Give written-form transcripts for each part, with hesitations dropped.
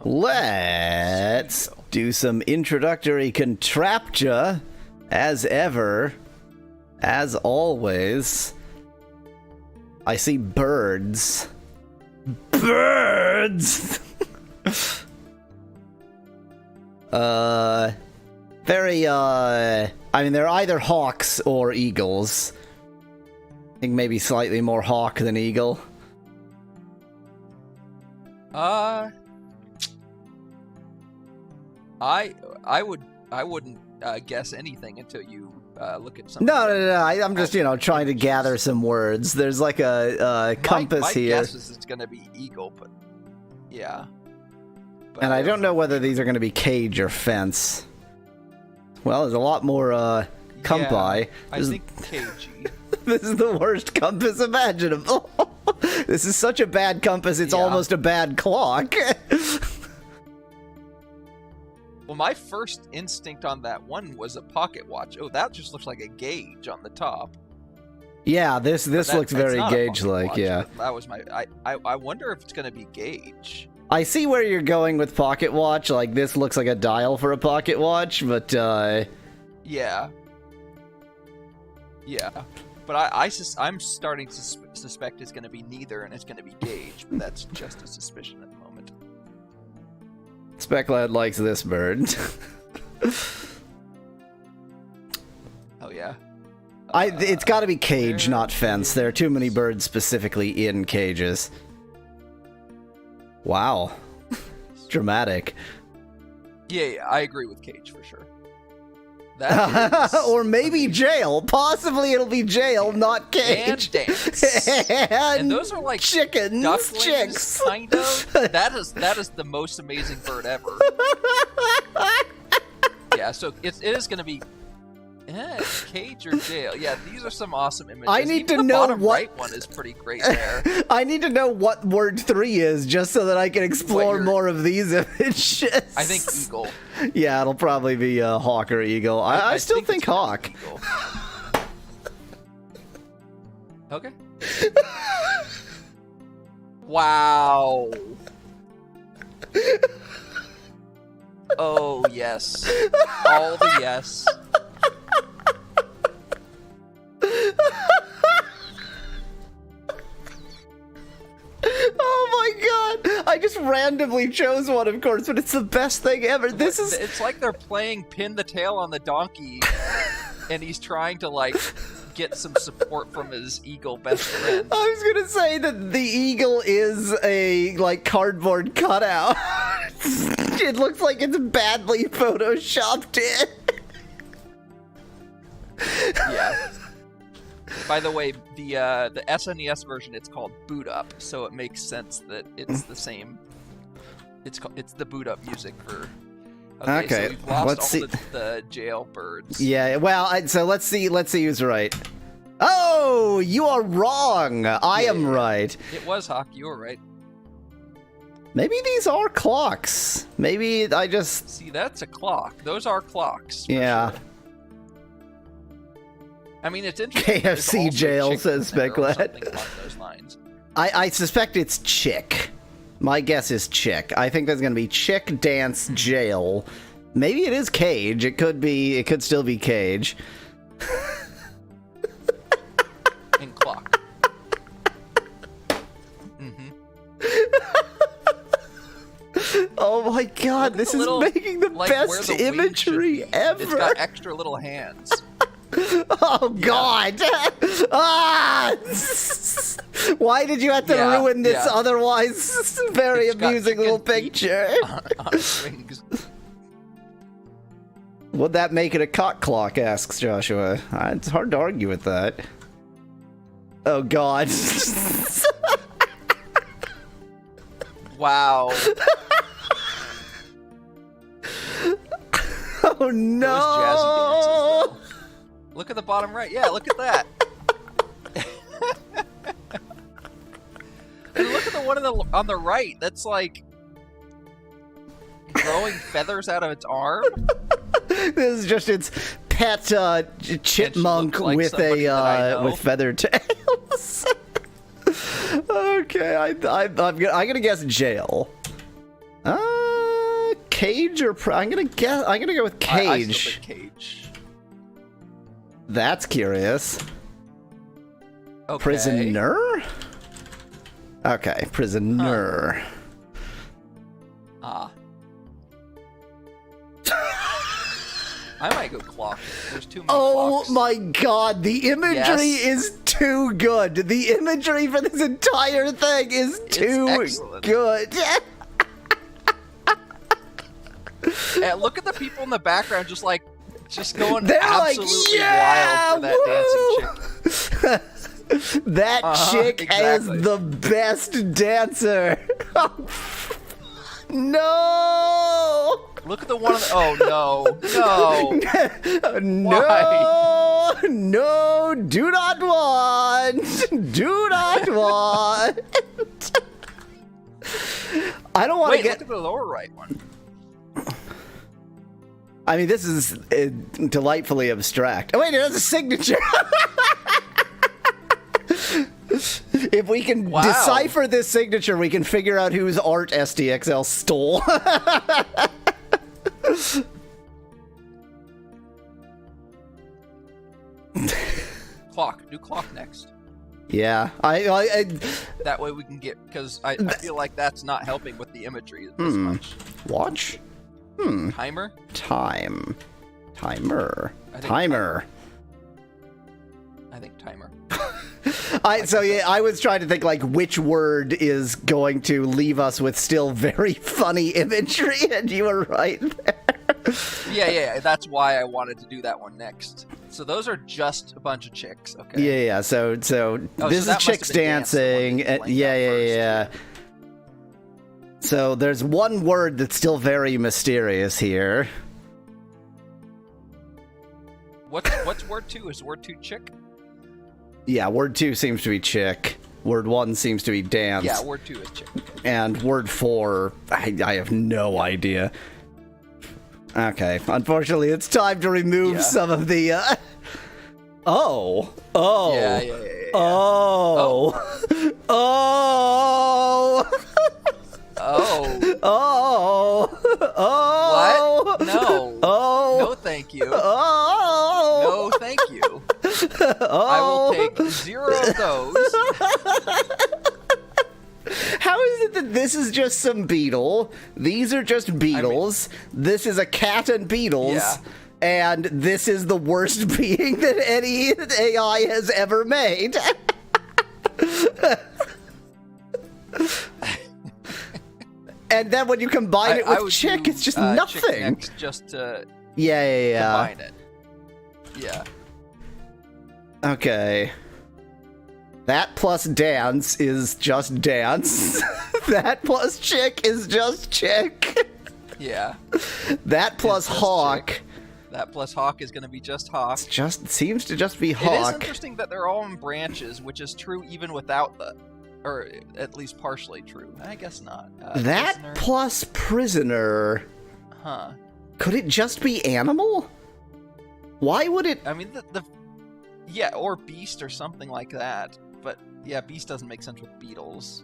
Let's do some introductory contraptia, as ever, as always. I see birds. Birds! I mean, they're either hawks or eagles. I think maybe slightly more hawk than eagle. I wouldn't guess anything until you look at something. No. I'm just, trying to gather some words. There's like a compass here. My guess is it's going to be eagle, but yeah. But and I don't know whether these are going to be cage or fence. Well, there's a lot more compi. Yeah, I think cagey. This is the worst compass imaginable. This is such a bad compass, it's almost a bad clock. Well, my first instinct on that one was a pocket watch. Oh, that just looks like a gauge on the top. Yeah, this looks very gauge-like, yeah. That was my... I wonder if it's going to be gauge. I see where you're going with pocket watch. Like, this looks like a dial for a pocket watch, but, Yeah. Yeah. But I'm starting to suspect it's going to be neither, and it's going to be gauge. But that's just a suspicion at the moment. Specklad likes this bird. Oh, yeah. It's got to be cage, not fence. There are too many birds specifically in cages. Wow. Dramatic. Yeah, I agree with cage for sure. That is or maybe jail. Possibly it'll be jail, not cage. And dance. And those are like chickens, ducklings, chicks. kind of. That is the most amazing bird ever. Yeah, so it is going to be cage or jail. Yeah, these are some awesome images. I need Even to the know bottom what right one is pretty great there. I need to know what word 3 is, just so that I can explore more of these images. I think eagle. Yeah, it'll probably be hawk or eagle. I still think hawk. Okay. Wow. Oh, yes. All the yes. Oh my god! I just randomly chose one, of course, but it's the best thing ever. This is... It's like they're playing pin the tail on the donkey, and he's trying to, like, get some support from his eagle best friend. I was gonna say that the eagle is a, like, cardboard cutout. It looks like it's badly photoshopped in. Yeah. By the way, the SNES version, it's called Boot Up, so it makes sense that it's the same. It's the boot up music for. Okay. So we've lost all the jail birds. Yeah. Well, so let's see who's right. Oh, you are wrong. I am right. It was hawk. You were right. Maybe these are clocks. Maybe I just... See, that's a clock. Those are clocks. Yeah. Sure. I mean, it's interesting. KFC jail, says Specklad. I suspect it's chick. My guess is chick. I think there's going to be chick, dance, jail. Maybe it is cage. It could still be cage. And clock. Oh my god, this is making the best imagery ever. It's got extra little hands. Oh god! Ah! Why did you have to ruin this otherwise very amusing little picture? On strings. Would that make it a cock clock, asks Joshua. It's hard to argue with that. Oh god. Wow. Oh no! Those jazzy dances, though. Look at the bottom right. Yeah, look at that. And look at the one on the right. That's like growing feathers out of its arm. This is just its pet chipmunk like with with feathered tails. Okay, I'm gonna guess jail. cage or I'm gonna go with cage. I still think cage. That's curious. Okay. Prisoner? Okay, prisoner. Ah. I might go clock. There's too many clocks. My god, the imagery is too good. The imagery for this entire thing is too good. And look at the people in the background just going They're absolutely wild for that dancing chick. That chick is the best dancer. No! Look at the one. Oh no! No! No! Do not want! Do not want! I don't want to get. Look at the lower right one. I mean, this is delightfully abstract. Oh wait, it has a signature. If we can decipher this signature, we can figure out whose art SDXL stole. Clock. Do clock next. Yeah, That way we can get, because I feel like that's not helping with the imagery as much. Watch? Timer? Timer. Timer. I think timer. I was trying to think like which word is going to leave us with still very funny imagery, and you were right there. Yeah, that's why I wanted to do that one next. So those are just a bunch of chicks, okay? Yeah. So this is chicks dancing. Yeah. So there's one word that's still very mysterious here. What's word 2? Is word 2 chick? Yeah, word 2 seems to be chick. Word 1 seems to be dance. Yeah, word 2 is chick. And word 4, I have no idea. Okay, unfortunately, it's time to remove some of the. Oh. Yeah. Oh. What? No. Oh. No, thank you. Oh. No, thank you. I will take 0 of those. How is it that this is just some beetle? These are just beetles. This is a cat and beetles. Yeah. And this is the worst being that any AI has ever made. And then when you combine it with chick, it's just nothing. Chick next just to yeah. combine it. Yeah. Okay. That plus dance is just dance. That plus chick is just chick. Yeah. That plus hawk. Chick. That plus hawk is going to be just hawk. Seems to just be hawk. It is interesting that they're all in branches, which is true even without the, or at least partially true. I guess not. That prisoner. Plus prisoner. Huh. Could it just be animal? Why would it? I mean, yeah, or beast or something like that. But yeah, beast doesn't make sense with beetles.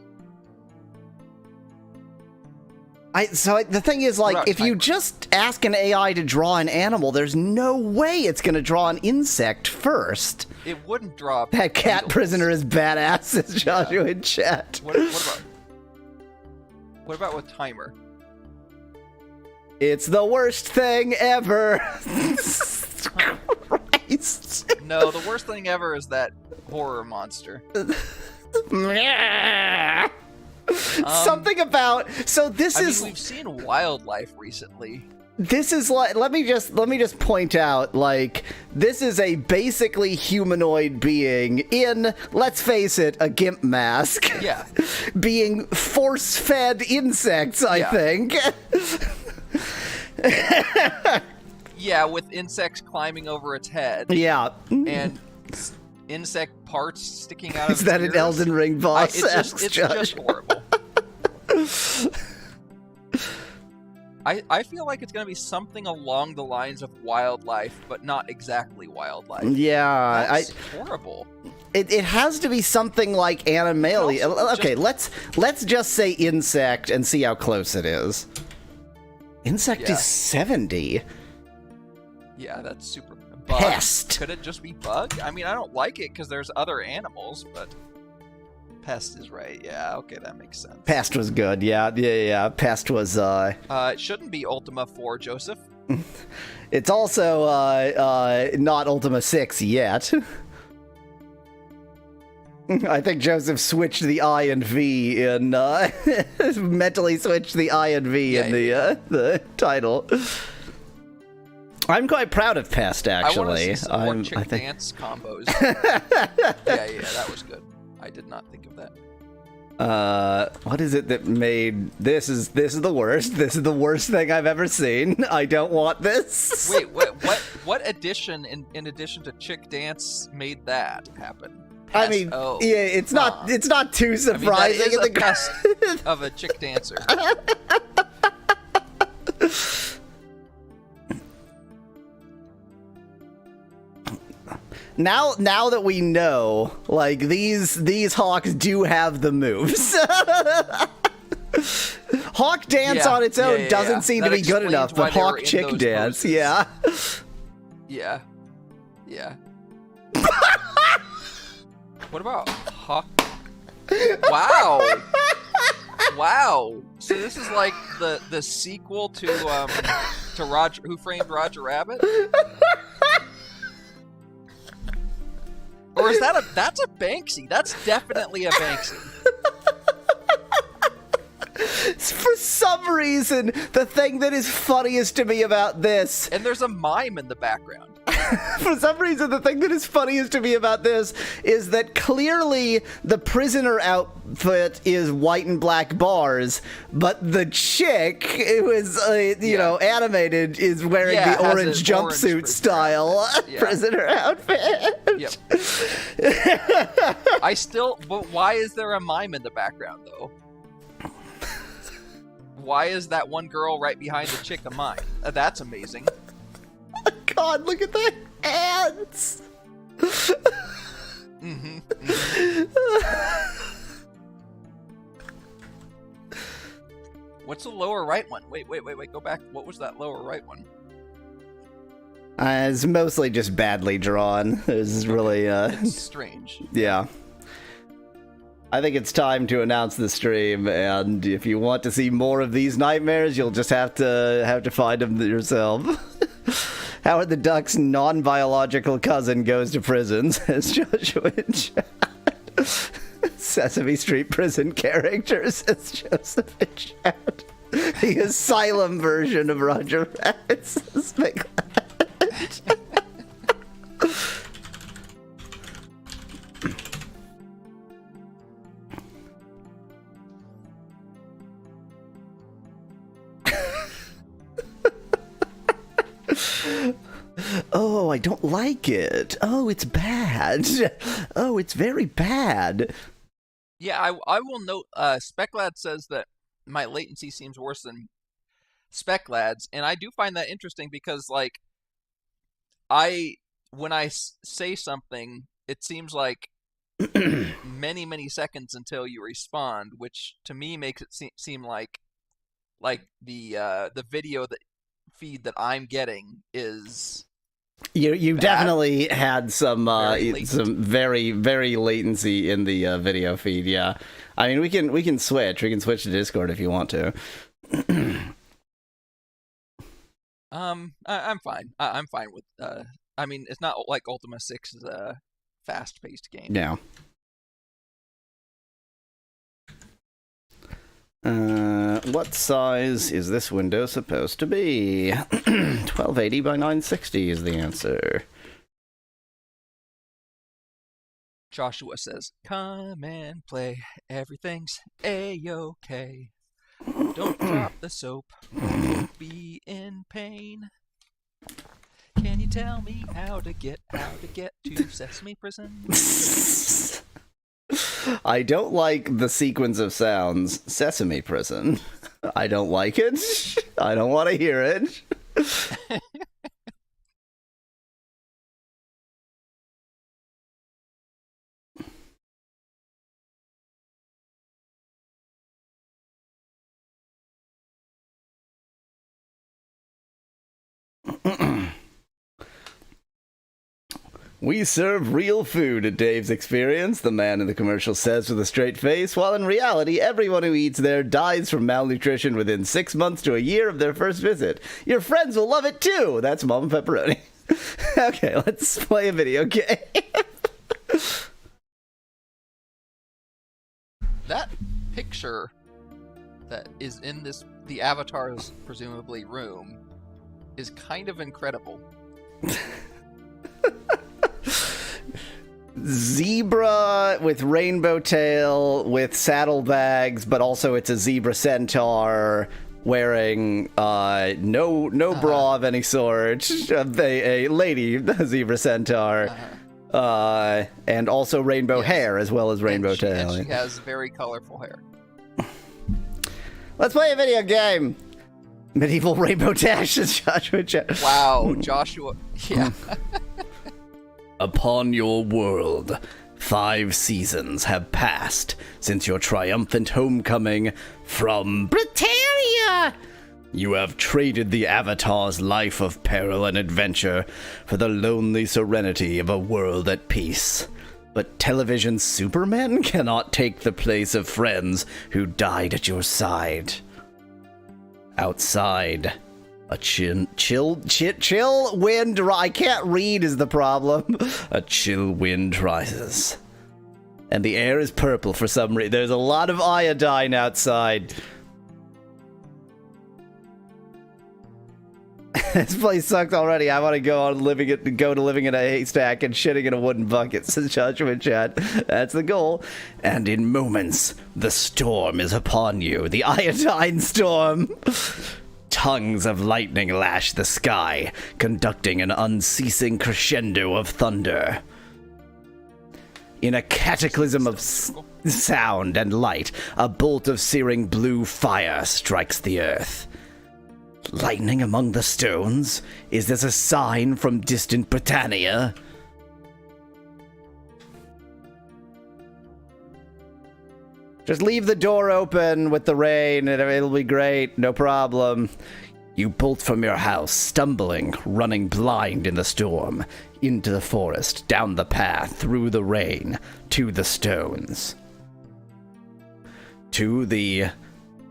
The thing is, like, if you just ask an AI to draw an animal, there's no way it's going to draw an insect first. It wouldn't draw. That cat prisoner is badass, says Joshua in chat. What about with timer? It's the worst thing ever. Christ. No, the worst thing ever is that horror monster. Something about this is. We've seen wildlife recently. This is like let me just point out, like, this is a basically humanoid being in, let's face it, a gimp mask. Yeah. Being force-fed insects, I think. Yeah, with insects climbing over its head. Yeah. And insect parts sticking out of its Is that ears. an Elden Ring boss? It's just horrible. I feel like it's going to be something along the lines of wildlife, but not exactly wildlife. Yeah. That's horrible. It has to be something like Animalia. Okay, let's just say insect and see how close it is. Insect Yeah. is 70. Yeah, that's super. Bug? Pest. Could it just be bug? I mean, I don't like it because there's other animals, but pest is right. Yeah, okay, that makes sense. Pest was good. Yeah. Pest was. It shouldn't be Ultima 4, Joseph. It's also not Ultima 6 yet. I think Joseph switched the I and V in mentally switched the I and V in the title. I'm quite proud of Pest, actually. I want to see some more chick dance combos. yeah, that was good. I did not think of that. What is it that made this is the worst. This is the worst thing I've ever seen. I don't want this. Wait, what addition in addition to chick dance made that happen? I mean, yeah, it's not too surprising. I mean, that is a pest of a chick dancer. Now that we know, like, these hawks do have the moves. Hawk dance on its own doesn't seem to be good enough, but hawk chick dance, yeah. Yeah. What about hawk? Wow. So this is like the sequel to Roger Who Framed Roger Rabbit? Or is that's a Banksy? That's definitely a Banksy. For some reason, the thing that is funniest to me about this... And there's a mime in the background. For some reason, the thing that is funniest to me about this is that clearly the prisoner outfit is white and black bars, but the chick who is, animated is wearing the orange jumpsuit style prisoner outfit. Yep. But why is there a mime in the background, though? Why is that one girl right behind the chick a mime? That's amazing. God, look at the hands! What's the lower right one? Wait, go back. What was that lower right one? It's mostly just badly drawn. It's really, It's strange. Yeah. I think it's time to announce the stream, and if you want to see more of these nightmares, you'll just have to find them yourself. Howard the Duck's non-biological cousin goes to prison, says Joshua in chat. Sesame Street prison character, says Joseph in chat. The asylum version of Roger Rabbit, says Big Lad. Oh, I don't like it. Oh, it's bad. Oh, it's very bad. Yeah, I will note, Speclad says that my latency seems worse than Speclad's, and I do find that interesting because, like, when I say something, it seems like many, many seconds until you respond, which to me makes it seem like the video feed that I'm getting is you bad. Definitely had some very very latency in the video feed. Yeah, I mean we can switch to Discord if you want to. I'm fine. I'm fine with. I mean, it's not like Ultima 6 is a fast-paced game. Yeah. What size is this window supposed to be? 1280 by 960 is the answer. Joshua says, "Come and play. Everything's a-okay. Don't drop the soap. Don't be in pain. Can you tell me how to get to Sesame Prison?" I don't like the sequence of sounds. Sesame Prison. I don't like it. I don't want to hear it. We serve real food at Dave's Experience, the man in the commercial says with a straight face, while in reality, everyone who eats there dies from malnutrition within 6 months to a year of their first visit. Your friends will love it too! That's Mama Pepperoni. Okay, let's play a video game. That picture that is in the Avatar's, presumably, room is kind of incredible. Zebra with rainbow tail, with saddlebags, but also it's a zebra centaur wearing no bra of any sort, a lady zebra centaur, and also rainbow hair as well as rainbow tail. And she has very colorful hair. Let's play a video game. Medieval Rainbow Dash is Joshua. Wow, Joshua. Yeah. Upon your world, 5 seasons have passed since your triumphant homecoming from Britannia. You have traded the Avatar's life of peril and adventure for the lonely serenity of a world at peace. But television supermen cannot take the place of friends who died at your side. Outside, a chill wind. I can't read is the problem. A chill wind rises, and the air is purple for some reason. There's a lot of iodine outside. This place sucks already. I want to go to living in a haystack and shitting in a wooden bucket, says Joshua Chat. That's the goal. And in moments, the storm is upon you. The iodine storm. Tongues of lightning lash the sky, conducting an unceasing crescendo of thunder. In a cataclysm of sound and light, a bolt of searing blue fire strikes the earth. Lightning among the stones? Is this a sign from distant Britannia? Just leave the door open with the rain and it'll be great, no problem. You bolt from your house, stumbling, running blind in the storm, into the forest, down the path, through the rain, to the stones. To the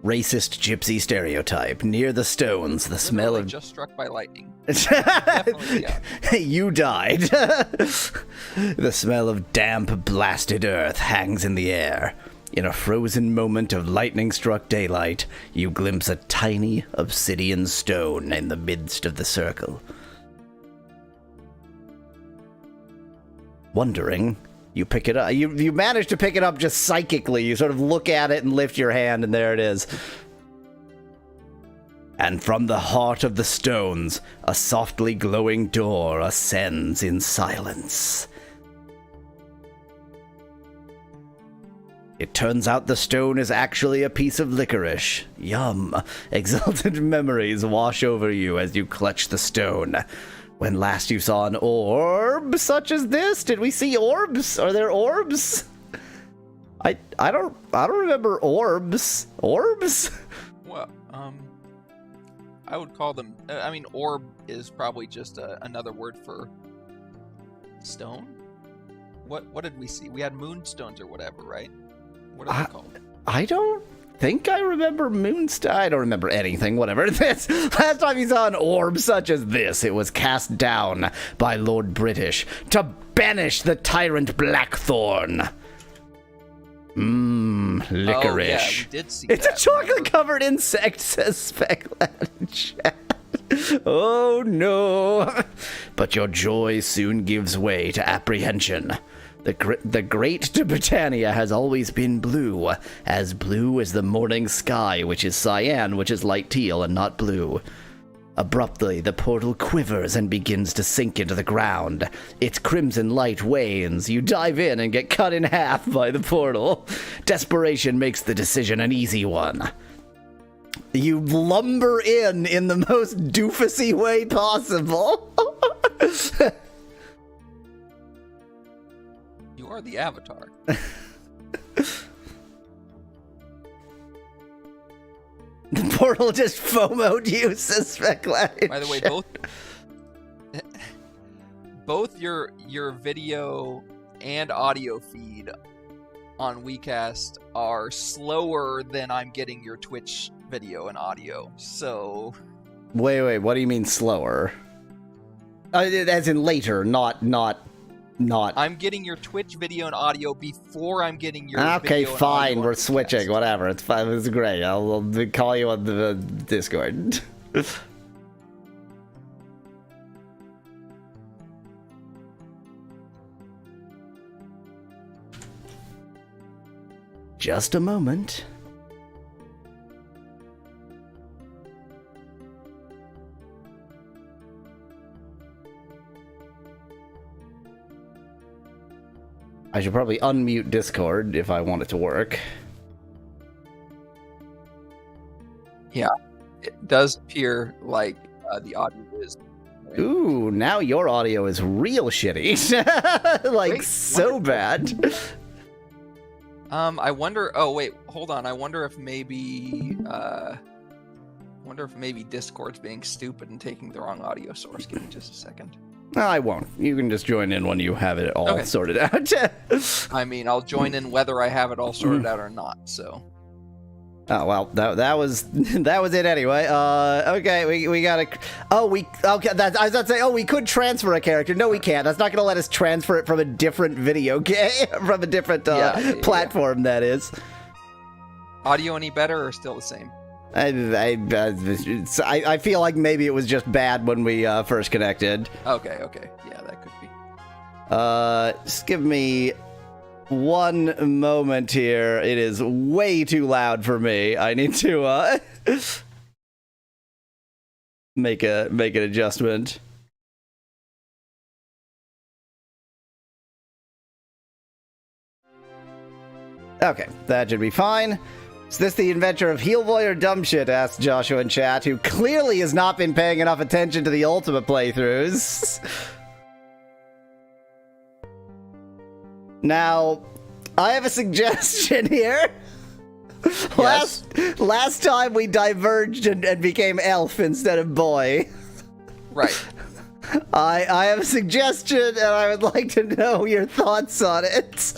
racist gypsy stereotype. Near the stones, the smell of... just struck by lightning. Definitely, yeah. You died. The smell of damp, blasted earth hangs in the air. In a frozen moment of lightning-struck daylight, you glimpse a tiny obsidian stone in the midst of the circle. Wondering, you pick it up. You manage to pick it up just psychically. You sort of look at it and lift your hand, and there it is. And from the heart of the stones, a softly glowing door ascends in silence. It turns out the stone is actually a piece of licorice. Yum. Exultant memories wash over you as you clutch the stone. When last you saw an orb such as this? Did we see orbs? Are there orbs? I don't remember orbs. Orbs? Well, I would call them... I mean, orb is probably just another word for stone? What did we see? We had moonstones or whatever, right? What are they called? I don't think I remember moonstone. I don't remember anything, whatever. This last time you saw an orb such as this, it was cast down by Lord British to banish the tyrant Blackthorn. Licorice. Oh, yeah, we did see it's that, a chocolate-covered insect, says Specklad in chat. Oh, no. But your joy soon gives way to apprehension. The great Britannia has always been blue as the morning sky, which is cyan, which is light teal and not blue. Abruptly, the portal quivers and begins to sink into the ground. Its crimson light wanes. You dive in and get cut in half by the portal. Desperation makes the decision an easy one. You lumber in the most doofusy way possible. You are the Avatar. The portal just FOMO'd you, says Specklad. By the way, both your video and audio feed on WeCast are slower than I'm getting your Twitch video and audio. So Wait, what do you mean slower? As in later, not. I'm getting your Twitch video and audio before I'm getting your Okay, video and fine, audio we're on switching, WeCast. whatever, it's fine, it's great, I'll call you on the Discord. Just a moment. I should probably unmute Discord if I want it to work. Yeah, it does appear like the audio is. Ooh, now your audio is real shitty. Like, Wait, so wonderful. bad. I wonder. Oh wait, hold on. I wonder if maybe. Discord's being stupid and taking the wrong audio source. Give me just a second. No, I won't. You can just join in when you have it all Okay. sorted out. I mean, I'll join in whether I have it all sorted out or not. So. Oh well, that was it anyway. Okay, we gotta. Okay. I was about to say, we could transfer a character. No, we can't. That's not gonna let us transfer it from a different video game, from a different platform. That is. Audio any better or still the same? I feel like maybe it was just bad when we first connected. Okay. Yeah, that could be. Just give me one moment here. It is way too loud for me. I need to make an adjustment. Okay, that should be fine. Is this the inventor of Heel Boy or Dumb Shit? Asked Joshua in chat, who clearly has not been paying enough attention to the Ultima playthroughs. Now, I have a suggestion here. Yes. Last time we diverged and became elf instead of boy. Right. I have a suggestion, and I would like to know your thoughts on it.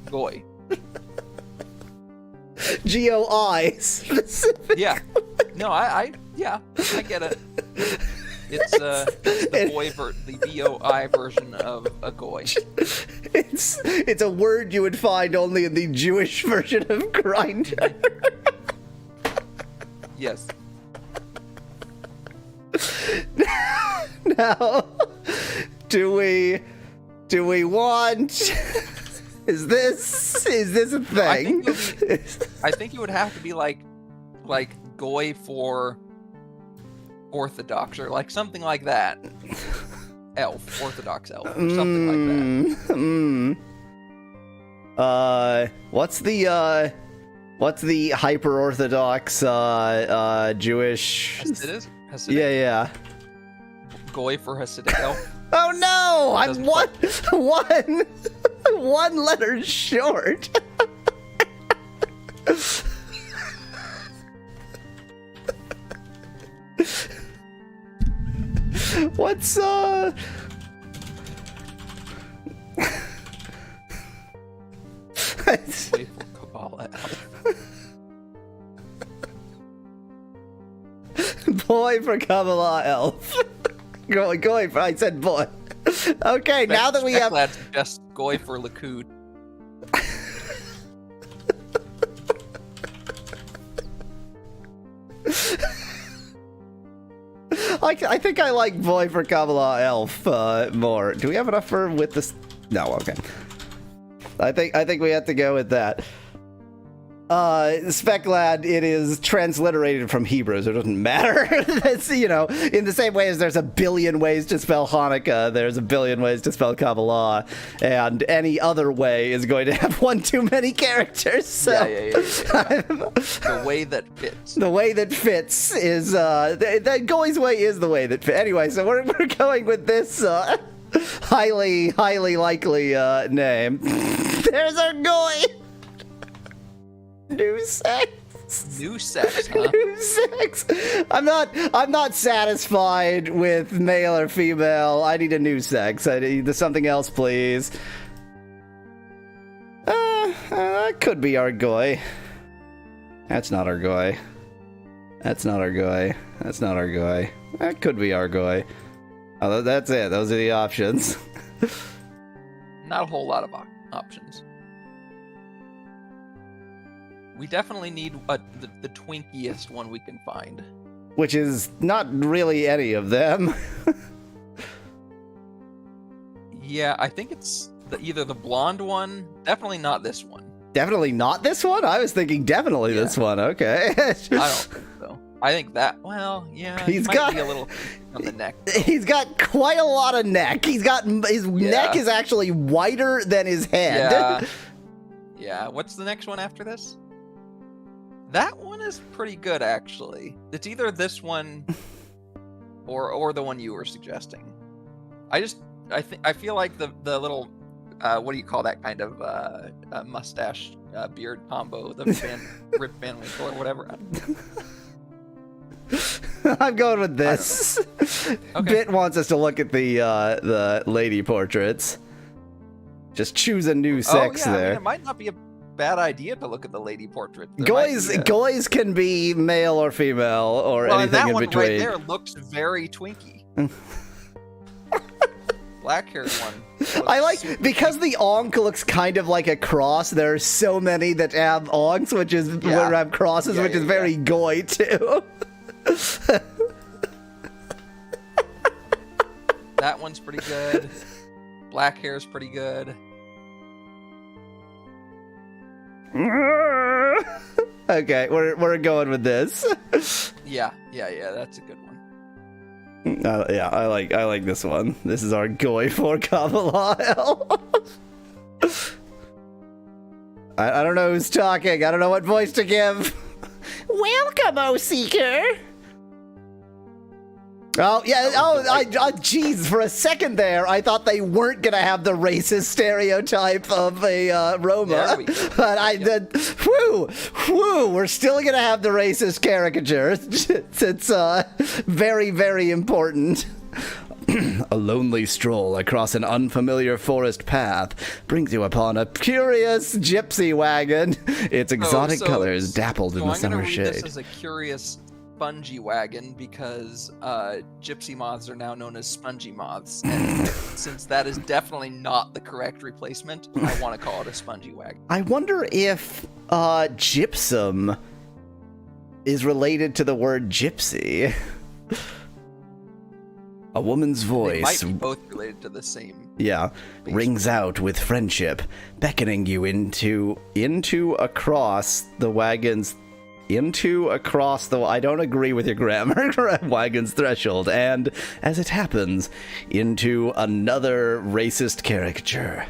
Goy. GOI specific. Yeah. No, I get it. It's the BOI version of a goy. It's a word you would find only in the Jewish version of Grindr. Yes. Now, do we want? Is this a thing? I think it would have to be like goy for Orthodox or like something like that. Elf, Orthodox elf, or something like that. What's the hyper Orthodox Jewish? Hasidic? Yeah. Goy for Hasidic elf. Oh no! I'm Doesn't one letter short. What's Goy for Kabbalah elf. Boy for Kabbalah elf. Going for, I said boy. Okay, now that we have... Just goy for Likud. I think I like boy for Kabbalah elf more. Do we have enough for with this? No, okay. I think we have to go with that. Spec Lad, it is transliterated from Hebrew, so it doesn't matter. It's, in the same way as there's a billion ways to spell Hanukkah, there's a billion ways to spell Kabbalah, and any other way is going to have one too many characters. So. Yeah. The way that fits. The way that fits is, the Goy's way is the way that fits. Anyway, so we're going with this, highly likely, name. There's our Goy! New sex. New sex, huh? New sex. I'm not satisfied with male or female. I need a new sex. I need something else, please. That could be our guy. That's not our guy. That's not our guy. That's not our guy. That could be our guy. Oh, that's it. Those are the options. Not a whole lot of options. We definitely need the twinkiest one we can find. Which is not really any of them. Yeah, I think it's either the blonde one. Definitely not this one. Definitely not this one? I was thinking definitely this one. Okay. I don't think so. I think that, well, yeah, he's might got be a little on the neck. Though. He's got quite a lot of neck. His neck is actually wider than his head. Yeah. Yeah, what's the next one after this? That one is pretty good, actually. It's either this one or the one you were suggesting. I feel like the little what do you call that kind of mustache beard combo, the Rip Van Winkle or whatever. I'm going with this. Okay. Bit wants us to look at the lady portraits. Just choose a new sex there. I mean, it might not be a bad idea to look at the lady portrait. Guys can be male or female or anything in between. That one right there looks very twinky. Black-haired one. I like, because the onk looks kind of like a cross, there are so many that have onks, which is have crosses, which is very goy too. That one's pretty good. Black hair's pretty good. Okay, we're going with this. Yeah, that's a good one. Yeah, I like this one. This is our goy for Kabbalah. I don't know who's talking. I don't know what voice to give. Welcome, O Seeker. Oh, yeah. Oh, jeez. For a second there, I thought they weren't going to have the racist stereotype of a Roma. But we're still going to have the racist caricature. It's very, very important. A lonely stroll across an unfamiliar forest path brings you upon a curious gypsy wagon. Its exotic colors dappled in the summer shade. I'm going to read this as a curious spongy wagon because gypsy moths are now known as spongy moths. And since that is definitely not the correct replacement, I want to call it a spongy wagon. I wonder if gypsum is related to the word gypsy. A woman's voice. They might be both related to the same. Yeah, rings out with friendship, beckoning you across the wagon's. I don't agree with your grammar. Wagon's threshold, and as it happens, into another racist caricature.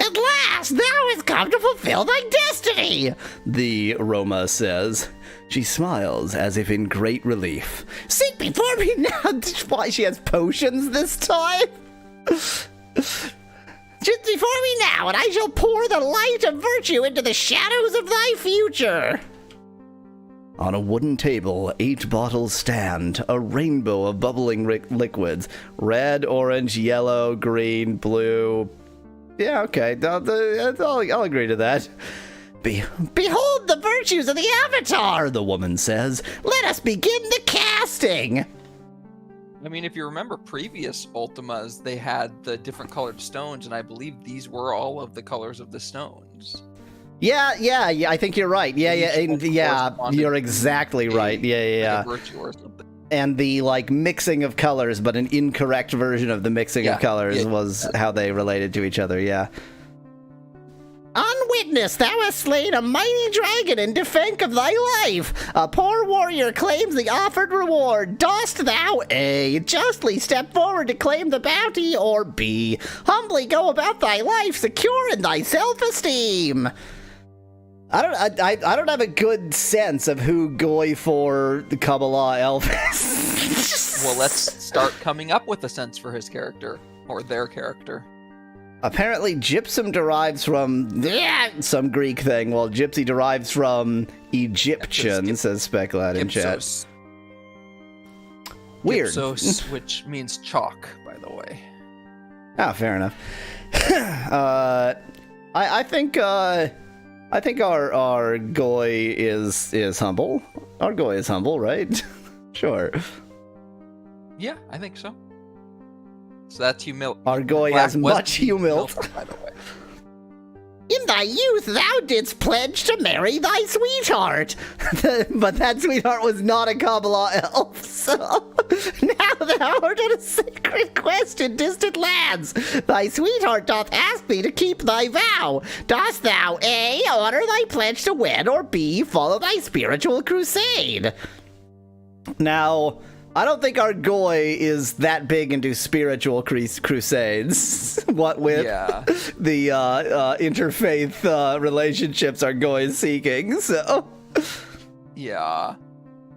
At last, thou hast come to fulfill thy destiny, the Roma says. She smiles as if in great relief. Seek before me now. Why, she has potions this time? Just before me now, and I shall pour the light of virtue into the shadows of thy future. On a wooden table, 8 bottles stand, a rainbow of bubbling liquids. Red, orange, yellow, green, blue. Yeah, okay, I'll agree to that. Behold the virtues of the Avatar, the woman says. Let us begin the casting. I mean, if you remember previous Ultimas, they had the different colored stones, and I believe these were all of the colors of the stones. Yeah, I think you're right. Yeah, you're exactly right. Yeah. Like a virtue or something. And the, mixing of colors, but an incorrect version of the mixing of colors was how they related to each other, yeah. Unwitnessed, thou hast slain a mighty dragon in defense of thy life. A poor warrior claims the offered reward. Dost thou, A, justly step forward to claim the bounty, or B, humbly go about thy life secure in thy self-esteem? I don't have a good sense of who Goy for the Kabbalah Elf is. Well, let's start coming up with a sense for his character, or their character. Apparently, gypsum derives from some Greek thing, while gypsy derives from Egyptian, says Speculad in chat. Weird. Gypsos, which means chalk, by the way. Ah, fair enough. I think our goy is humble. Our goy is humble, right? Sure. Yeah, I think so. So that's humility. Our goy has much humility, by the way. In thy youth thou didst pledge to marry thy sweetheart. But that sweetheart was not a Kabbalah elf, so now thou art on a sacred quest in distant lands. Thy sweetheart doth ask thee to keep thy vow. Dost thou A, honor thy pledge to wed, or B, follow thy spiritual crusade? Now, I don't think our goy is that big into spiritual crusades. What with the interfaith relationships our goy is seeking, so... Yeah.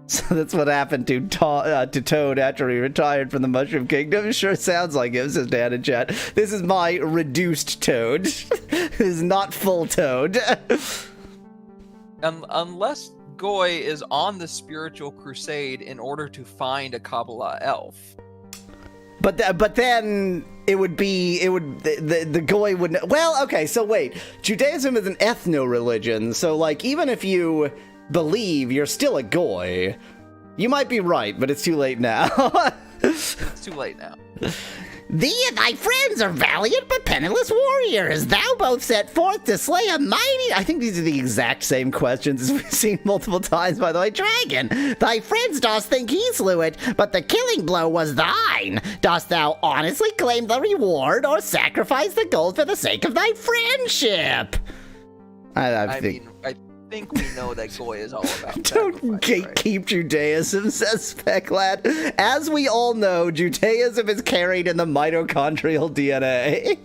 So that's what happened to Toad after he retired from the Mushroom Kingdom. It sure sounds like him, says Dan in chat. This is my reduced Toad. This is not full Toad. Unless Goy is on the spiritual crusade in order to find a Kabbalah elf. But then the Goy would... Well, okay, so wait. Judaism is an ethno-religion, so, like, even if you believe, you're still a Goy. You might be right, but it's too late now. It's too late now. Thee and thy friends are valiant but penniless warriors. Thou both set forth to slay a mighty... I think these are the exact same questions as we've seen multiple times, by the way. Dragon. Thy friends dost think he slew it, but the killing blow was thine. Dost thou honestly claim the reward, or sacrifice the gold for the sake of thy friendship? I think we know that Goy is all about Don't gatekeep, right? Judaism, says Specklad. As we all know, Judaism is carried in the mitochondrial DNA.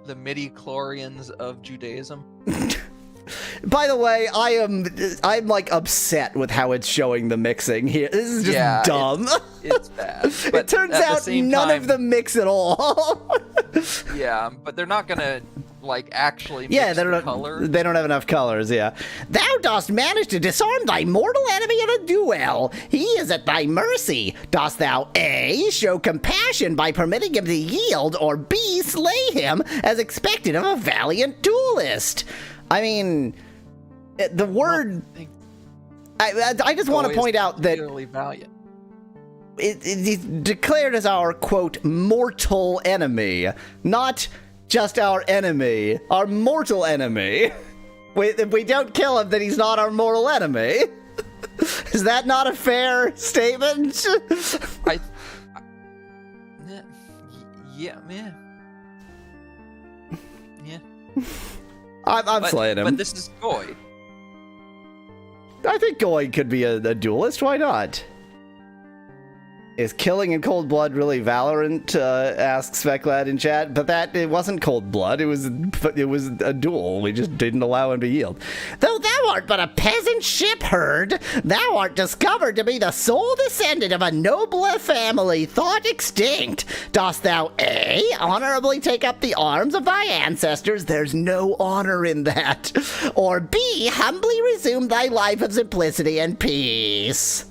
The midi-chlorians of Judaism. By the way, I'm like upset with how it's showing the mixing here. This is just dumb. It's bad. But it turns out none of them mix at all. Yeah, but they're not gonna actually mix the colors. They don't have enough colors, yeah. Thou dost manage to disarm thy mortal enemy in a duel. He is at thy mercy. Dost thou A, show compassion by permitting him to yield, or B, slay him as expected of a valiant duelist? I mean, the word... I just want to point out that... Valiant. It's declared as our, quote, mortal enemy, not just our enemy, our mortal enemy. If we don't kill him, then he's not our mortal enemy. Is that not a fair statement? Yeah, man. Yeah. I'm slaying him. But this is Goy. I think Goy could be a duelist. Why not? Is killing in cold blood really Valorant? Asks Specklad in chat. But it wasn't cold blood. It was a duel. We just didn't allow him to yield. Though thou art but a peasant ship herd, thou art discovered to be the sole descendant of a nobler family thought extinct. Dost thou A, honorably take up the arms of thy ancestors? There's no honor in that. Or B, humbly resume thy life of simplicity and peace.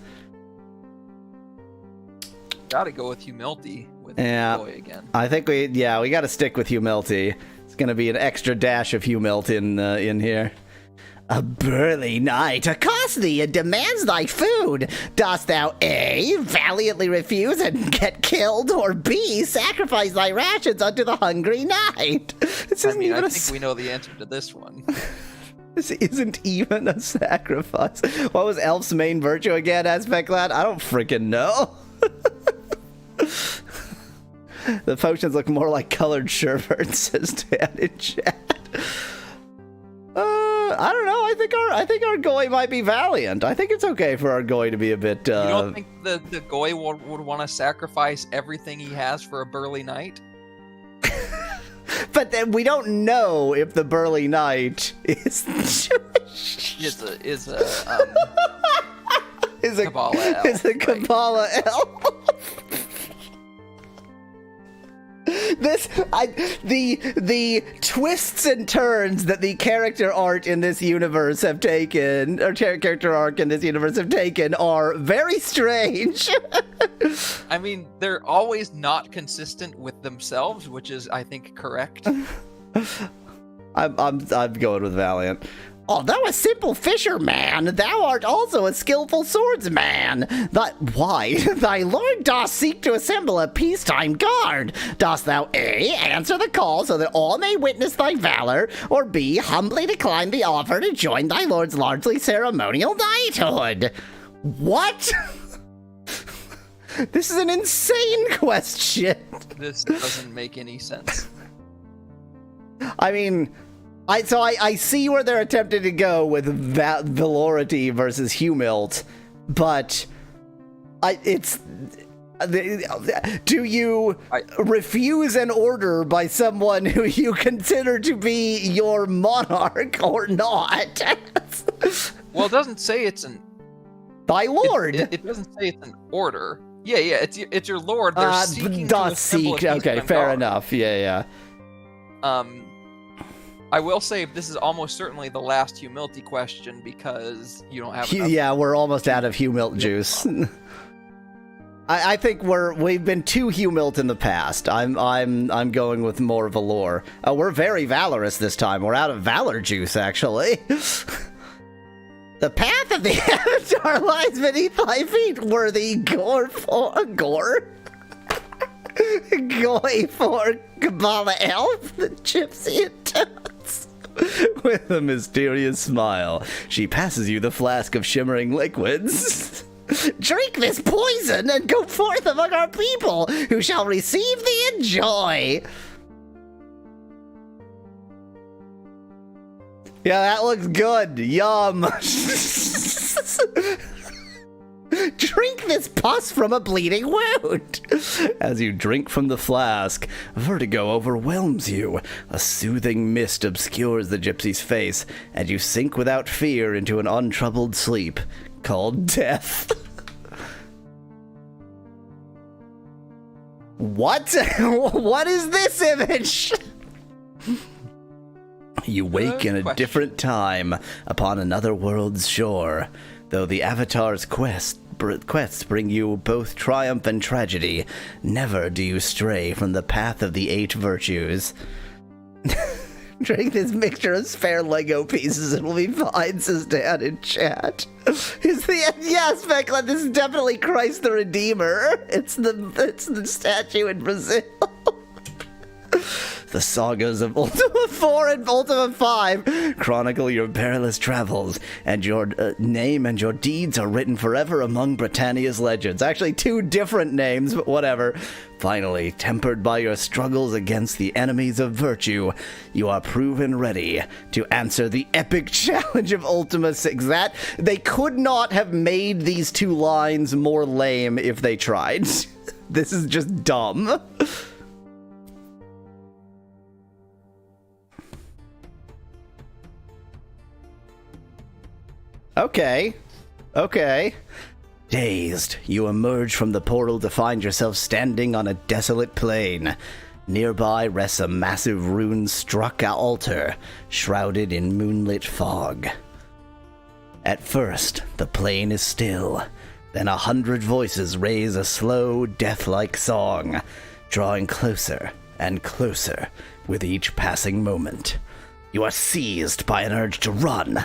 Gotta go with humility with Goy again. I think we gotta stick with humility. It's gonna be an extra dash of humility in here. A burly knight accosts thee and demands thy food. Dost thou A, valiantly refuse and get killed, or B, sacrifice thy rations unto the hungry knight? I think we know the answer to this one. This isn't even a sacrifice. What was Elf's main virtue again, Aspectlad? I don't freaking know. The potions look more like colored sherbet, says Dan in chat. I don't know. I think our Goy might be valiant. I think it's okay for our Goy to be a bit. You don't think the Goy would want to sacrifice everything he has for a burly knight? But then we don't know if the burly knight is Jewish. Is a Kabbalah elf. Is a Kabbalah elf. The twists and turns that the character art in this universe have taken, or character arc in this universe have taken, are very strange. I mean, they're always not consistent with themselves, which is, I think, correct. I'm going with Valiant. Although a simple fisherman, thou art also a skillful swordsman. Why? Thy lord doth seek to assemble a peacetime guard. Dost thou A, answer the call so that all may witness thy valor, or B, humbly decline the offer to join thy lord's largely ceremonial knighthood? What? This is an insane question. This doesn't make any sense. I mean, I see where they're attempting to go with valority versus humilt, but do you refuse an order by someone who you consider to be your monarch or not? Well, it doesn't say it's an... Thy lord. It doesn't say it's an order. Yeah, it's your lord. They're seeking to assemble a okay, peacetime fair guard. enough. Yeah. I will say this is almost certainly the last humility question because you don't have enough. Yeah, we're almost out of humilt juice. I think we've been too humilt in the past. I'm going with more valor. We're very valorous this time. We're out of valor juice, actually. The path of the Avatar lies beneath thy feet, worthy Goy for Kabbalah Elf, the gypsy and toads. With a mysterious smile, she passes you the flask of shimmering liquids. Drink this poison and go forth among our people, who shall receive thee in joy. Yeah, that looks good. Yum. Drink this pus from a bleeding wound. As you drink from the flask, vertigo overwhelms you. A soothing mist obscures the gypsy's face, and you sink without fear into an untroubled sleep called death. What? What is this image? You wake in a different time upon another world's shore. Though the Avatar's quests bring you both triumph and tragedy, never do you stray from the path of the 8 virtues. Drink this mixture of spare Lego pieces and we'll be fine, says Dan in chat. Yes, Mecklin, this is definitely Christ the Redeemer. It's the statue in Brazil. The sagas of Ultima 4 and Ultima 5 chronicle your perilous travels, and your name and your deeds are written forever among Britannia's legends. Actually, 2 different names, but whatever. Finally, tempered by your struggles against the enemies of virtue, you are proven ready to answer the epic challenge of Ultima VI. They could not have made these 2 lines more lame if they tried. This is just dumb. Okay. Dazed, you emerge from the portal to find yourself standing on a desolate plain. Nearby rests a massive rune-struck altar, shrouded in moonlit fog. At first, the plain is still. Then 100 voices raise a slow, death-like song, drawing closer and closer with each passing moment. You are seized by an urge to run.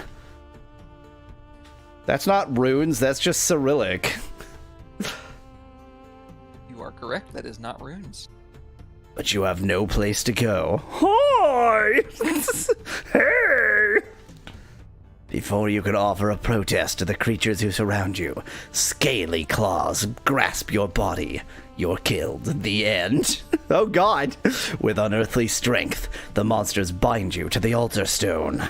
That's not runes, that's just Cyrillic. You are correct, that is not runes. But you have no place to go. Hi! Hey! Before you can offer a protest to the creatures who surround you, scaly claws grasp your body. You're killed. The end. Oh god! With unearthly strength, the monsters bind you to the altar stone.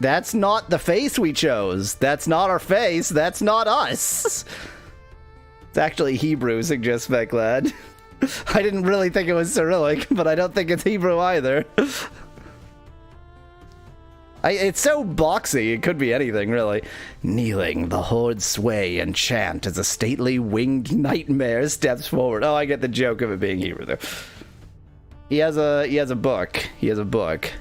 That's not the face we chose. That's not our face. That's not us. It's actually Hebrew, suggests Becklad. I didn't really think it was Cyrillic, but I don't think it's Hebrew either. It's so boxy, it could be anything, really. Kneeling, the hordes sway and chant as a stately winged nightmare steps forward. Oh, I get the joke of it being Hebrew, though. He has a book. He has a book.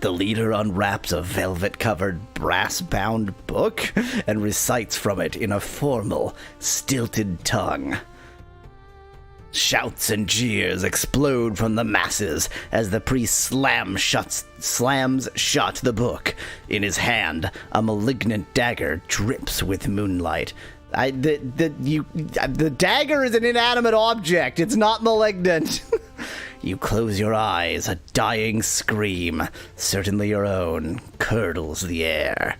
The leader unwraps a velvet-covered, brass-bound book and recites from it in a formal, stilted tongue. Shouts and jeers explode from the masses as the priest slams shut the book. In his hand, a malignant dagger drips with moonlight. The dagger is an inanimate object. It's not malignant. You close your eyes. A dying scream, certainly your own, curdles the air.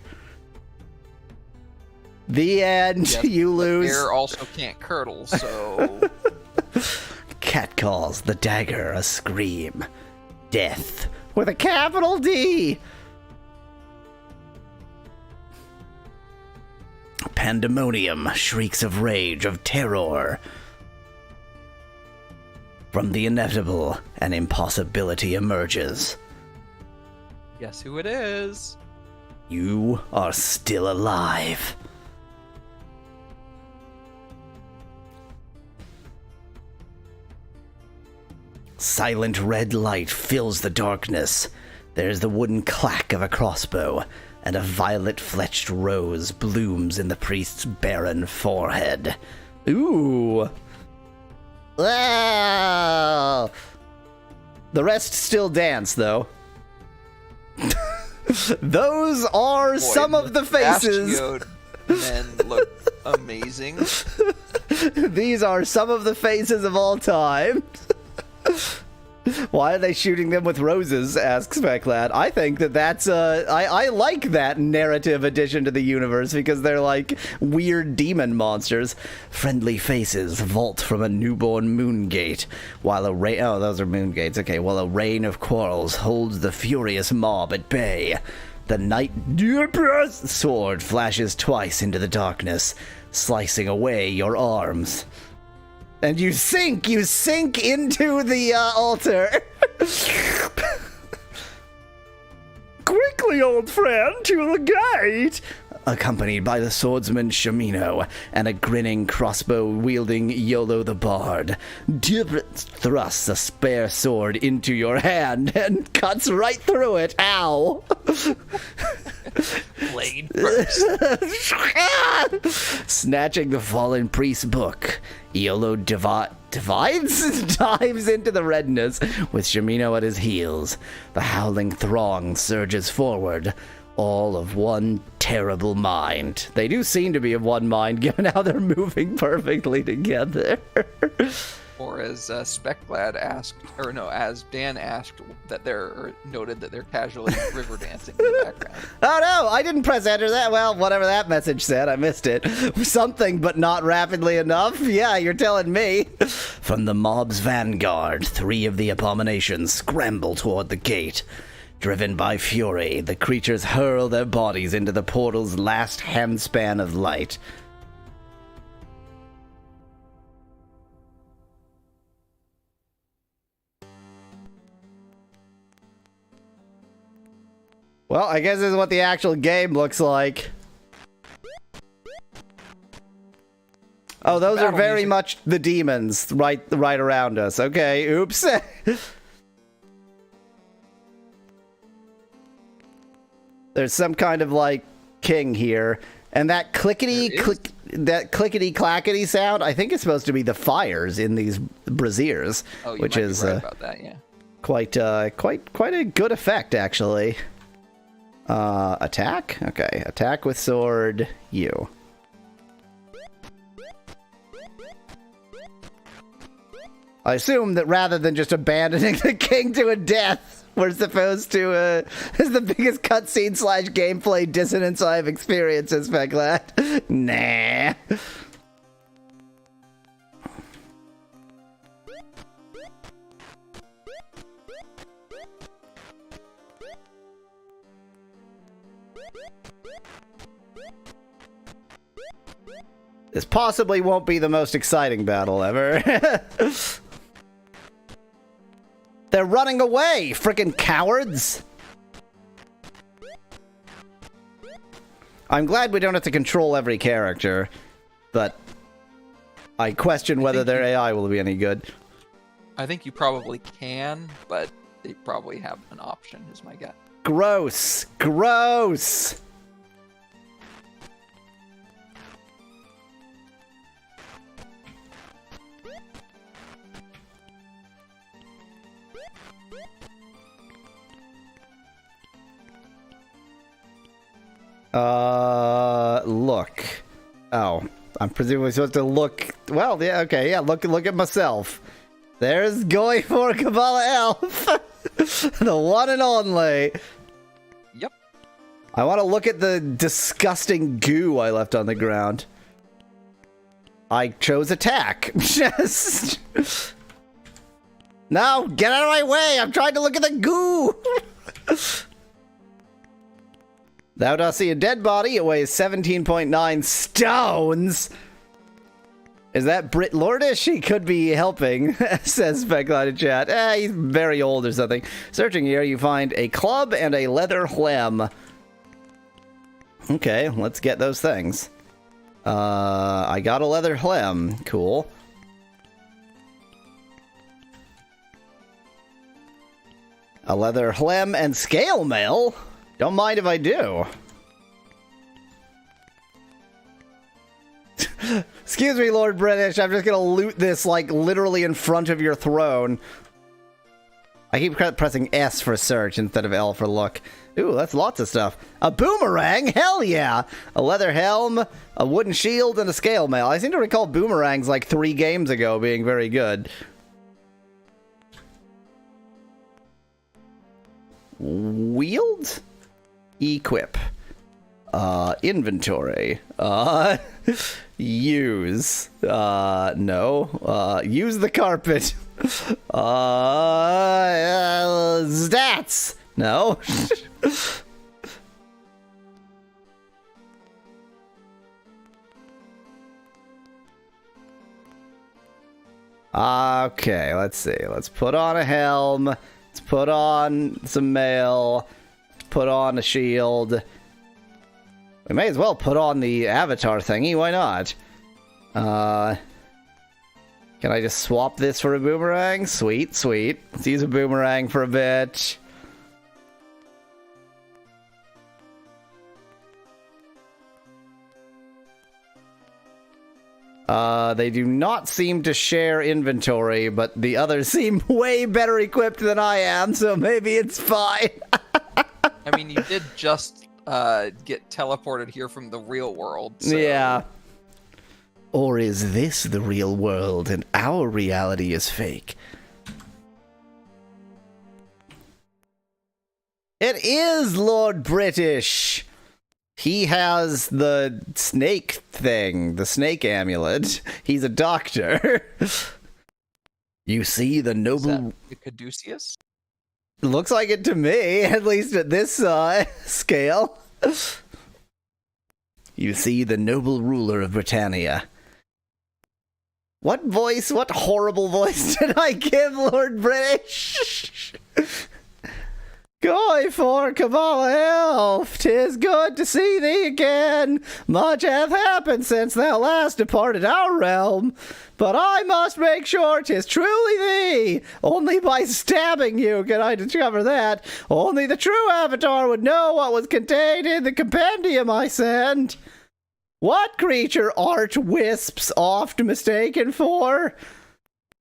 The end. Yes, you lose. Air also can't curdle, so... Cat calls the dagger a scream. Death with a capital D. Pandemonium, shrieks of rage, of terror. From the inevitable, an impossibility emerges. Guess who it is? You are still alive. Silent red light fills the darkness. There's the wooden clack of a crossbow, and a violet-fletched rose blooms in the priest's barren forehead. Ooh! Wow! The rest still dance, though. Those are some of the faces. Men look amazing. These are some of the faces of all time. Why are they shooting them with roses? Asks Specklad. I think that's I like that narrative addition to the universe because they're like weird demon monsters. Friendly faces vault from a newborn moon gate, while a rain. Oh, those are moon gates. Okay, while a rain of quarrels holds the furious mob at bay. The night sword flashes twice into the darkness, slicing away your arms. And you sink into the altar. Quickly, old friend, to the gate! Accompanied by the swordsman Shamino and a grinning crossbow-wielding Iolo the Bard, Dibret thrusts a spare sword into your hand and cuts right through it. Ow! Blade first. Snatching the fallen priest's book, Iolo dives into the redness with Shamino at his heels. The howling throng surges forward, all of one terrible mind. They do seem to be of one mind, given how they're moving perfectly together. Or as Specklad asked, or no, as Dan asked, that they're noted that they're casually river dancing in the background. Oh no, I didn't press enter that. Well, whatever that message said, I missed it. Something, but not rapidly enough. Yeah, you're telling me. From the mob's vanguard, 3 of the abominations scramble toward the gate. Driven by fury, the creatures hurl their bodies into the portal's last handspan of light. Well, I guess this is what the actual game looks like. Oh, those are very much the demons right around us. Okay, oops. There's some kind of like king here, and that clickety clackety sound. I think it's supposed to be the fires in these braziers, which is right about that, yeah. quite a good effect actually. Attack? Okay, attack with sword, you. I assume that rather than just abandoning the king to a death, we're supposed to, this is the biggest cutscene / gameplay dissonance I've experienced in Specklad. Nah. This possibly won't be the most exciting battle ever. They're running away, frickin' cowards! I'm glad we don't have to control every character, but I question whether their AI will be any good. I think you probably can, but they probably have an option, is my guess. Gross. Gross. Look. Oh, I'm presumably supposed to look. Well, yeah, okay, yeah. Look at myself. There's going for Kabbalah Elf, the one and only. Yep. I want to look at the disgusting goo I left on the ground. I chose attack. Just. No, get out of my way! I'm trying to look at the goo. Thou dost see a dead body. It weighs 17.9 stones. Is that Brit Lordish? He could be helping, says Specklight in chat. He's very old or something. Searching here, you find a club and a leather whem. Okay, let's get those things. I got a leather whem. Cool. A leather whem and scale mail? Don't mind if I do. Excuse me, Lord British. I'm just gonna loot this, like, literally in front of your throne. I keep pressing S for search instead of L for look. Ooh, that's lots of stuff. A boomerang? Hell yeah! A leather helm, a wooden shield, and a scale mail. I seem to recall boomerangs like 3 games ago being very good. Wield? Equip. Inventory. Use. No. Use the carpet. Stats. No. Okay, let's see. Let's put on a helm. Let's put on some mail. Put on a shield. We may as well put on the avatar thingy. Why not? Can I just swap this for a boomerang? Sweet, sweet. Let's use a boomerang for a bit. They do not seem to share inventory, but the others seem way better equipped than I am, so maybe it's fine. I mean, you did just get teleported here from the real world. So. Yeah. Or is this the real world and our reality is fake? It is Lord British. He has the snake thing, the snake amulet. He's a doctor. You see the noble... Is that Caduceus? Looks like it to me, at least at this scale. You see the noble ruler of Britannia. What voice, what horrible voice did I give Lord British? Going for Kabbalah Elf, 'tis good to see thee again. Much hath happened since thou last departed our realm. But I must make sure 'tis truly thee. Only by stabbing you can I discover that. Only the true avatar would know what was contained in the compendium I send. What creature art wisps oft mistaken for?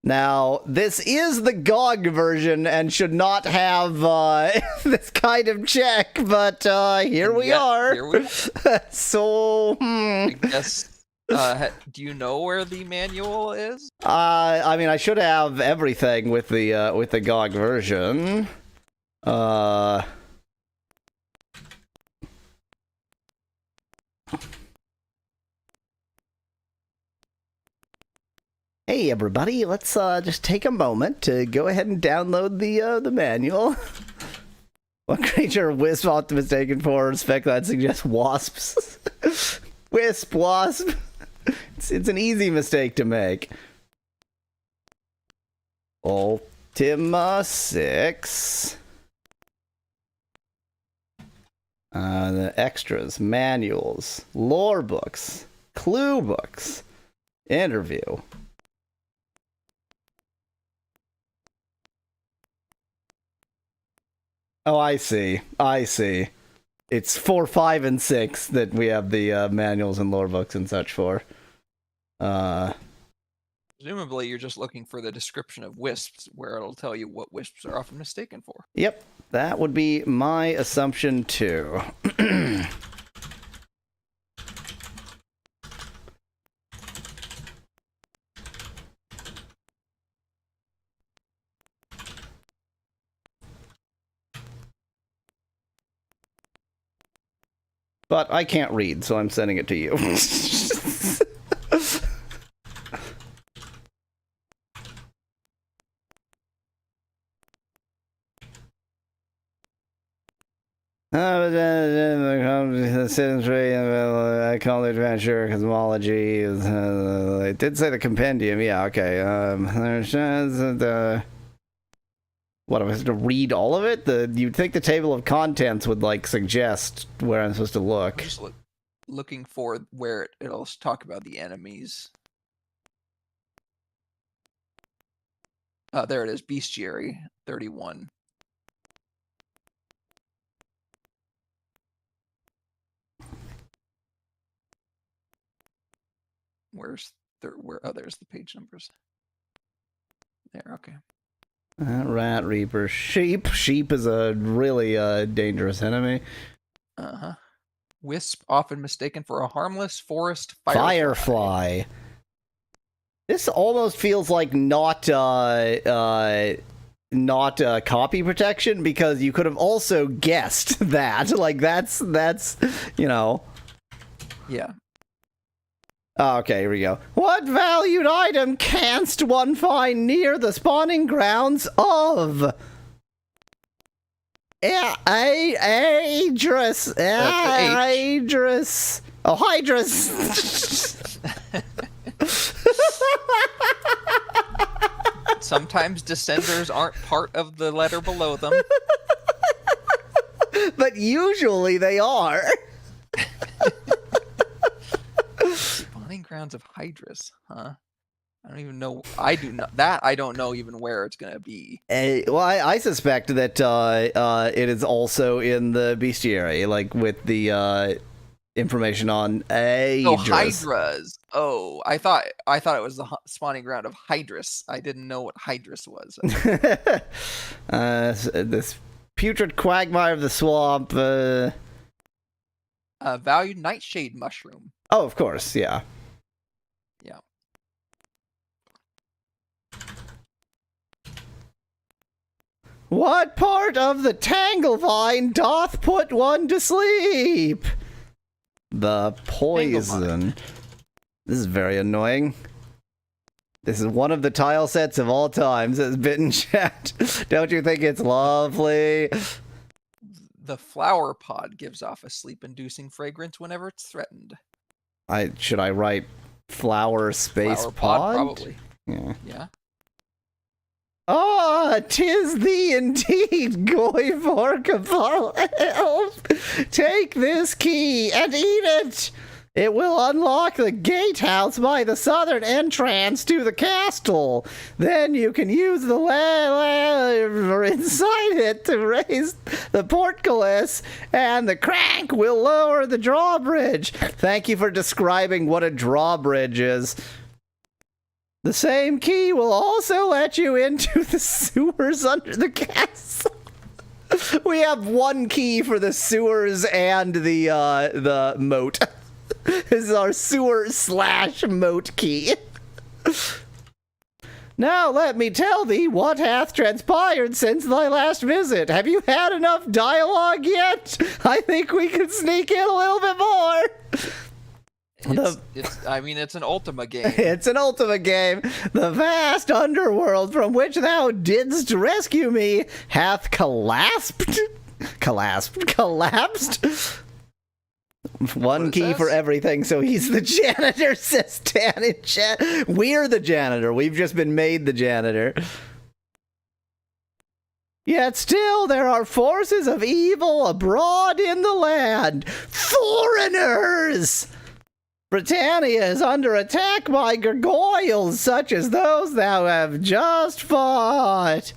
Now, this is the GOG version and should not have this kind of check, but here we are. Here we are. So, I guess, do you know where the manual is? I mean, I should have everything with the GOG version. Hey everybody, let's just take a moment to go ahead and download the manual. What creature wisp ought to mistaken for? Specklight suggests wasps. Wisp, wasp. It's an easy mistake to make. Ultima VI. The extras, manuals, lore books, clue books, interview. Oh, I see. I see. It's 4, 5, and 6 that we have the manuals and lore books and such for. Presumably, you're just looking for the description of wisps, where it'll tell you what wisps are often mistaken for. Yep, that would be my assumption too. But I can't read, so I'm sending it to you. I call it adventure cosmology. It did say the compendium. Yeah, okay. What, am I supposed to read all of it? You'd think the table of contents would, like, suggest where I'm supposed to look. I'm just looking for where it'll talk about the enemies. There it is, Bestiary 31. Where's there's the page numbers. There, okay. Rat Reaper. Sheep. Sheep is a really dangerous enemy. Uh-huh. Wisp, often mistaken for a harmless forest Firefly. This almost feels like not copy protection, because you could have also guessed that. Like, that's you know. Yeah. Okay, here we go. What valued item canst one find near the spawning grounds of Hydrus? Hydrus. Oh, Hydrus. Sometimes descenders aren't part of the letter below them. But usually they are. Spawning grounds of Hydrus, huh? I don't even know. I don't know even where it's gonna be. Well, I suspect that it is also in the bestiary, like with the information on Hydrus. Oh, Hydras. Oh, I thought it was the spawning ground of Hydrus. I didn't know what Hydrus was. This putrid quagmire of the swamp. Valued nightshade mushroom. Oh, of course, yeah. Yeah. What part of the tanglevine doth put one to sleep? The poison. This is very annoying. This is one of the tile sets of all time, says Bitten Chat. Don't you think it's lovely? The flower pod gives off a sleep-inducing fragrance whenever it's threatened. Should I write flower space flower pod? Probably. Yeah. Yeah. Ah, 'tis thee indeed, Goyvor Cabal. Take this key and eat it. It will unlock the gatehouse by the southern entrance to the castle. Then you can use the lever inside it to raise the portcullis, and the crank will lower the drawbridge. Thank you for describing what a drawbridge is. The same key will also let you into the sewers under the castle. We have one key for the sewers and the moat. This is our sewer/moat key. Now let me tell thee what hath transpired since thy last visit. Have you had enough dialogue yet? I think we could sneak in a little bit more. It's an Ultima game. It's an Ultima game. The vast underworld from which thou didst rescue me hath collapsed. One key for everything, so he's the janitor, says Stan in chat. We're the janitor. We've just been made the janitor. Yet still there are forces of evil abroad in the land. Foreigners! Britannia is under attack by gargoyles such as those thou have just fought.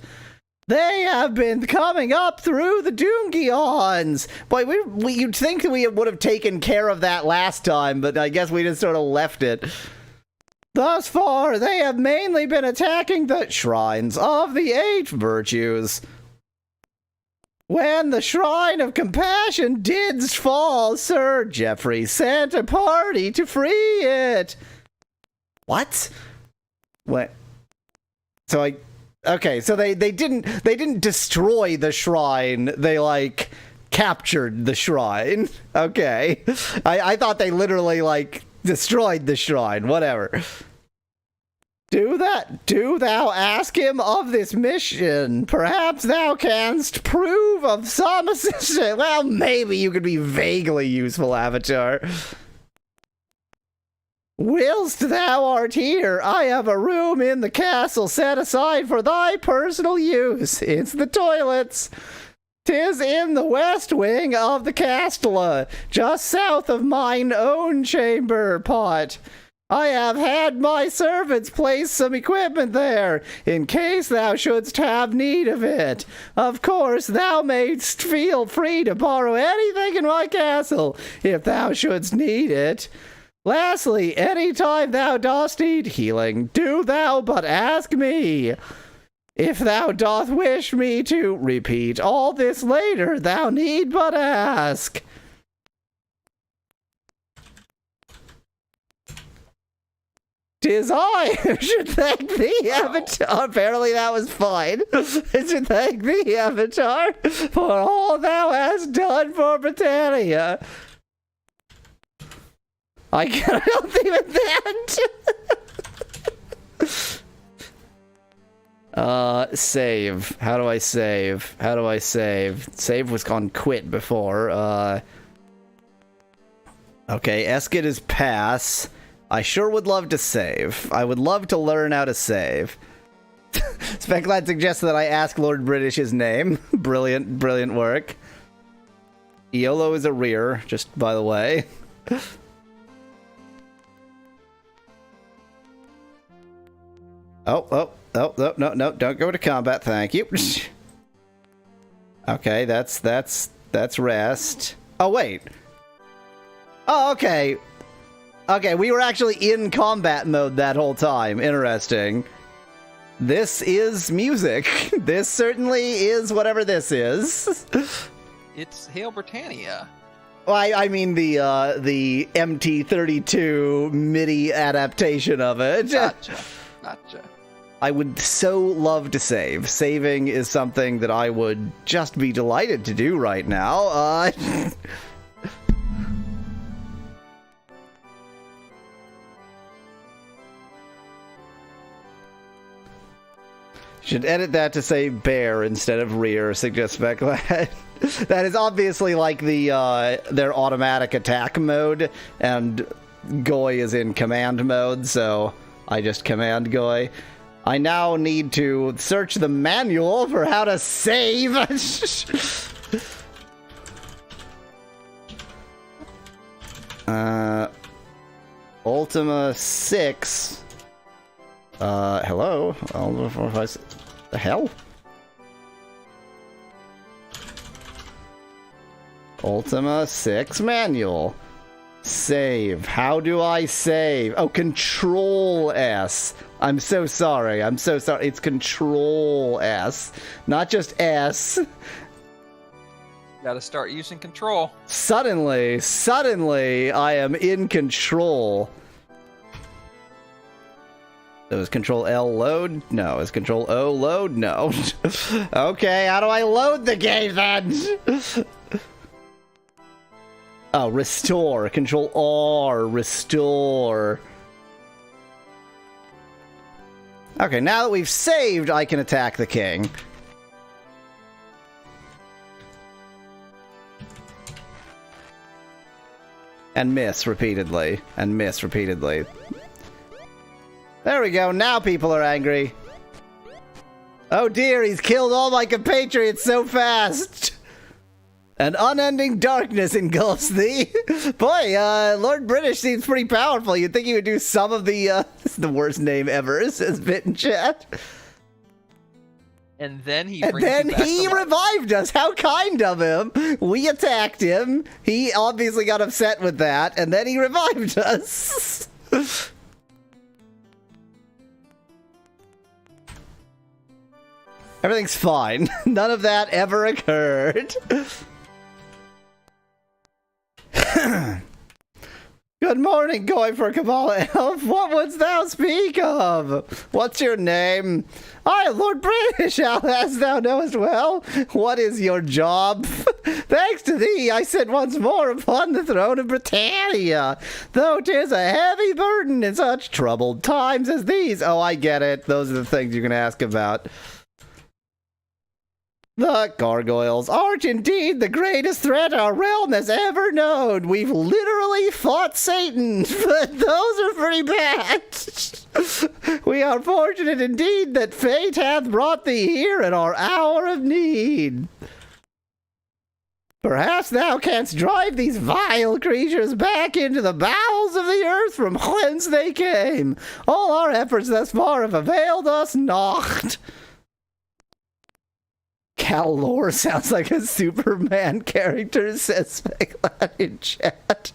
They have been coming up through the Dungeons. Boy, you'd think we would have taken care of that last time, but I guess we just sort of left it. Thus far, they have mainly been attacking the shrines of the 8 virtues. When the Shrine of Compassion did fall, Sir Geoffrey sent a party to free it. What? What? So okay, so they didn't destroy the shrine. They like captured the shrine. Okay. I thought they literally like destroyed the shrine. Whatever. Do thou ask him of this mission. Perhaps thou canst prove of some assistance. Well, maybe you could be vaguely useful, Avatar. Whilst thou art here, I have a room in the castle set aside for thy personal use. It's the toilets. 'Tis in the west wing of the castella, just south of mine own chamber pot. I have had my servants place some equipment there, in case thou shouldst have need of it. Of course, thou mayst feel free to borrow anything in my castle, if thou shouldst need it. Lastly, any time thou dost need healing, do thou but ask me. If thou doth wish me to repeat all this later, thou need but ask. 'Tis I who should thank thee, Avatar. Apparently that was fine. I should thank thee, Avatar, for all thou hast done for Britannia. I can't help thee with that. Save. How do I save? How do I save? Save was on quit before. Okay, Esket is pass. I sure would love to save. I would love to learn how to save. Specklad suggests that I ask Lord British his name. Brilliant, brilliant work. Iolo is a rear, just by the way. Oh, no, don't go to combat, thank you. Okay, that's rest. Oh, wait. Oh, okay. Okay, we were actually in combat mode that whole time. Interesting. This is music. This certainly is whatever this is. It's Hail Britannia. Well, I mean the MT-32 MIDI adaptation of it. Gotcha. I would so love to save. Saving is something that I would just be delighted to do right now. Should edit that to say bear instead of rear, suggests Specklad. That is obviously like their automatic attack mode, and Goy is in command mode, so I just command Goy. I now need to search the manual for how to save. Ultima VI. Hello? The hell? Ultima VI manual. Save. How do I save? Oh, Control S. I'm so sorry. I'm so sorry. It's Control S, not just S. Gotta start using control. Suddenly, I am in control. So is Control L load? No. Is Control O load? No. Okay, how do I load the game then? Oh, restore. Control R, restore. Okay, now that we've saved, I can attack the king. And miss repeatedly. And miss repeatedly. There we go, now people are angry. Oh dear, he's killed all my compatriots so fast! An unending darkness engulfs thee. Boy, Lord British seems pretty powerful. You'd think he would do some of the, this is the worst name ever, says Bit in chat. And then he And brings you then back he to life. revived us. How kind of him. We attacked him. He obviously got upset with that, and then he revived us. Everything's fine. None of that ever occurred. Good morning, going for Kabbalah Elf. What wouldst thou speak of? What's your name? I am Lord British, as thou knowest well. What is your job? Thanks to thee, I sit once more upon the throne of Britannia, though 'tis a heavy burden in such troubled times as these. Oh, I get it. Those are the things you can ask about. The gargoyles aren't indeed the greatest threat our realm has ever known. We've literally fought Satan, but those are pretty bad. We are fortunate indeed that fate hath brought thee here at our hour of need. Perhaps thou canst drive these vile creatures back into the bowels of the earth from whence they came. All our efforts thus far have availed us naught. Cal Lore sounds like a Superman character, says Specklad in chat.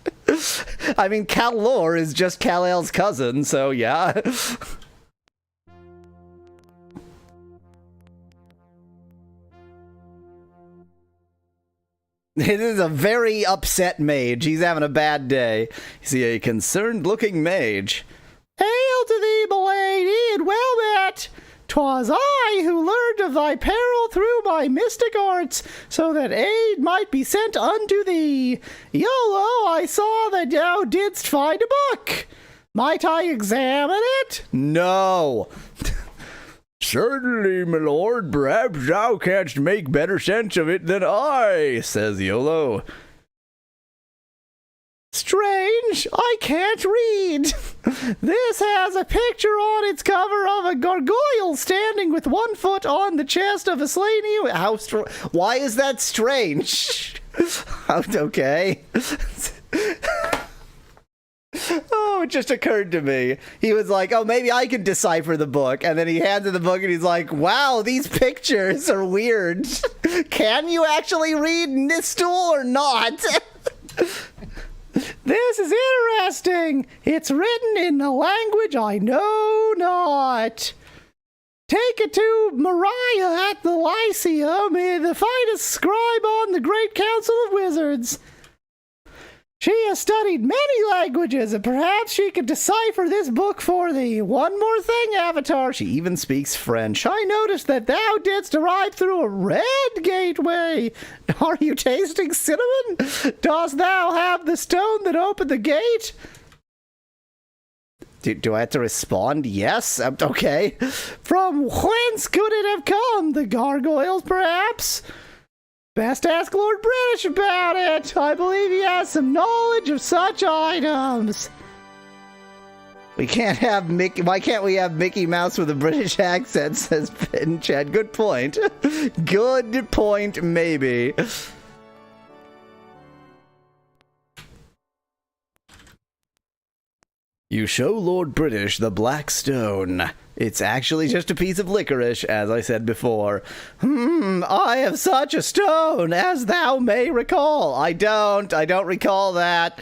I mean, Cal Lore is just Kal-El's cousin, so yeah. It is a very upset mage. He's having a bad day. You see a concerned-looking mage. Hail to thee, milady, and well met! 'Twas I who learned of thy peril through my mystic arts, so that aid might be sent unto thee. Yolo, I saw that thou didst find a book. Might I examine it? No. Certainly, my lord. Perhaps thou canst make better sense of it than I, says Yolo. Strange, I can't read. This has a picture on its cover of a gargoyle standing with one foot on the chest of a slain emu. Why is that strange? Okay. Oh, it just occurred to me. He was like, oh, maybe I can decipher the book. And then he handed the book and he's like, wow, these pictures are weird. Can you actually read Nistul or not? This is interesting. It's written in a language I know not. Take it to Mariah at the Lyceum, the finest scribe on the Great Council of Wizards. She has studied many languages, and perhaps she could decipher this book for thee. One more thing, Avatar. She even speaks French. I noticed that thou didst arrive through a red gateway. Are you tasting cinnamon? Dost thou have the stone that opened the gate? Do I have to respond? Yes? Okay. From whence could it have come? The gargoyles, perhaps? Best ask Lord British about it. I believe he has some knowledge of such items. We can't have Mickey. Why can't we have Mickey Mouse with a British accent? Says Ben Chad. Good point. Good point. Maybe. You show Lord British the black stone. It's actually just a piece of licorice, as I said before. I have such a stone, as thou may recall. I don't recall that.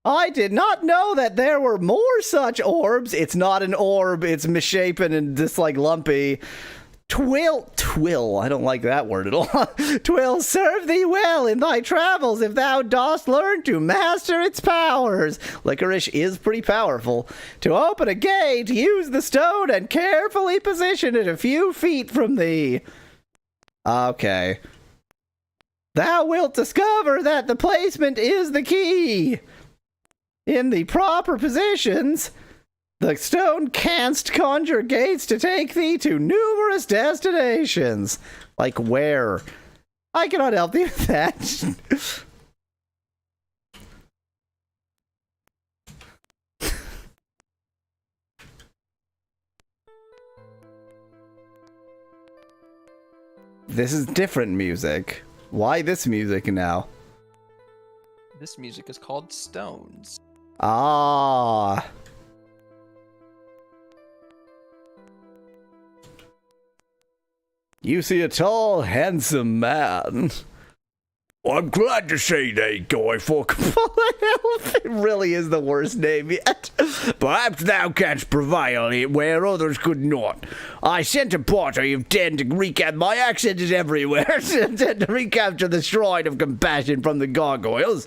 I did not know that there were more such orbs. It's not an orb, it's misshapen and just like lumpy. Twill, I don't like that word at all. Twill serve thee well in thy travels if thou dost learn to master its powers. Licorice is pretty powerful. To open a gate, use the stone and carefully position it a few feet from thee. Okay. Thou wilt discover that the placement is the key. In the proper positions, the stone canst conjure gates to take thee to numerous destinations. Like where? I cannot help thee with that. This is different music. Why this music now? This music is called Stones. Ah. You see a tall, handsome man. I'm glad to see thee, Guy Fawkes. It really is the worst name yet. Perhaps thou canst prevail where others could not. I sent a party of 10 to recapture. My accent is everywhere. 10 to recapture the shrine of compassion from the gargoyles.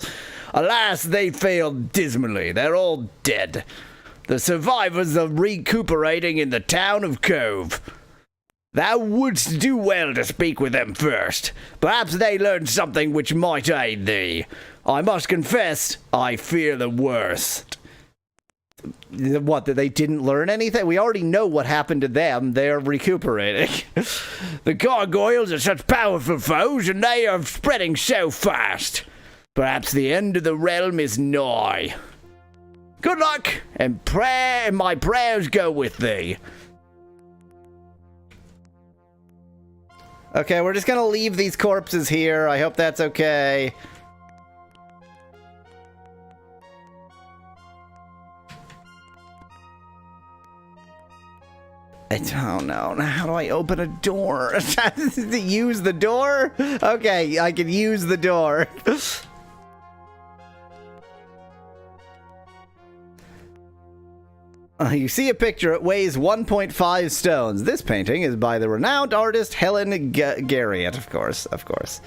Alas, they failed dismally. They're all dead. The survivors are recuperating in the town of Cove. Thou wouldst do well to speak with them first. Perhaps they learned something which might aid thee. I must confess, I fear the worst. What, that they didn't learn anything? We already know what happened to them. They're recuperating. The gargoyles are such powerful foes, and they are spreading so fast. Perhaps the end of the realm is nigh. Good luck, and my prayers go with thee. Okay, we're just gonna leave these corpses here. I hope that's okay. I don't know. How do I open a door? Use the door? Okay, I can use the door. You see a picture. It weighs 1.5 stones. This painting is by the renowned artist Helen Garriott, of course. Of course.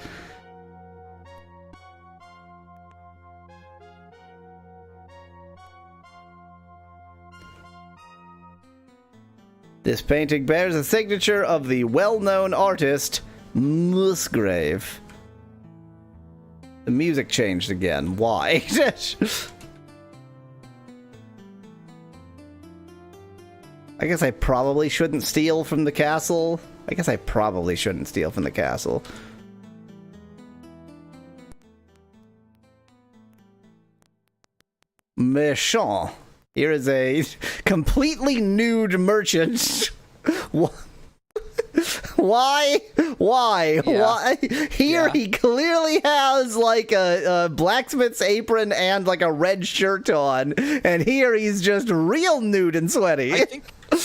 This painting bears the signature of the well-known artist Musgrave. The music changed again. Why? I guess I probably shouldn't steal from the castle. Méchant. Here is a completely nude merchant. Why? Why? Here he clearly has like a blacksmith's apron and like a red shirt on, and here he's just real nude and sweaty.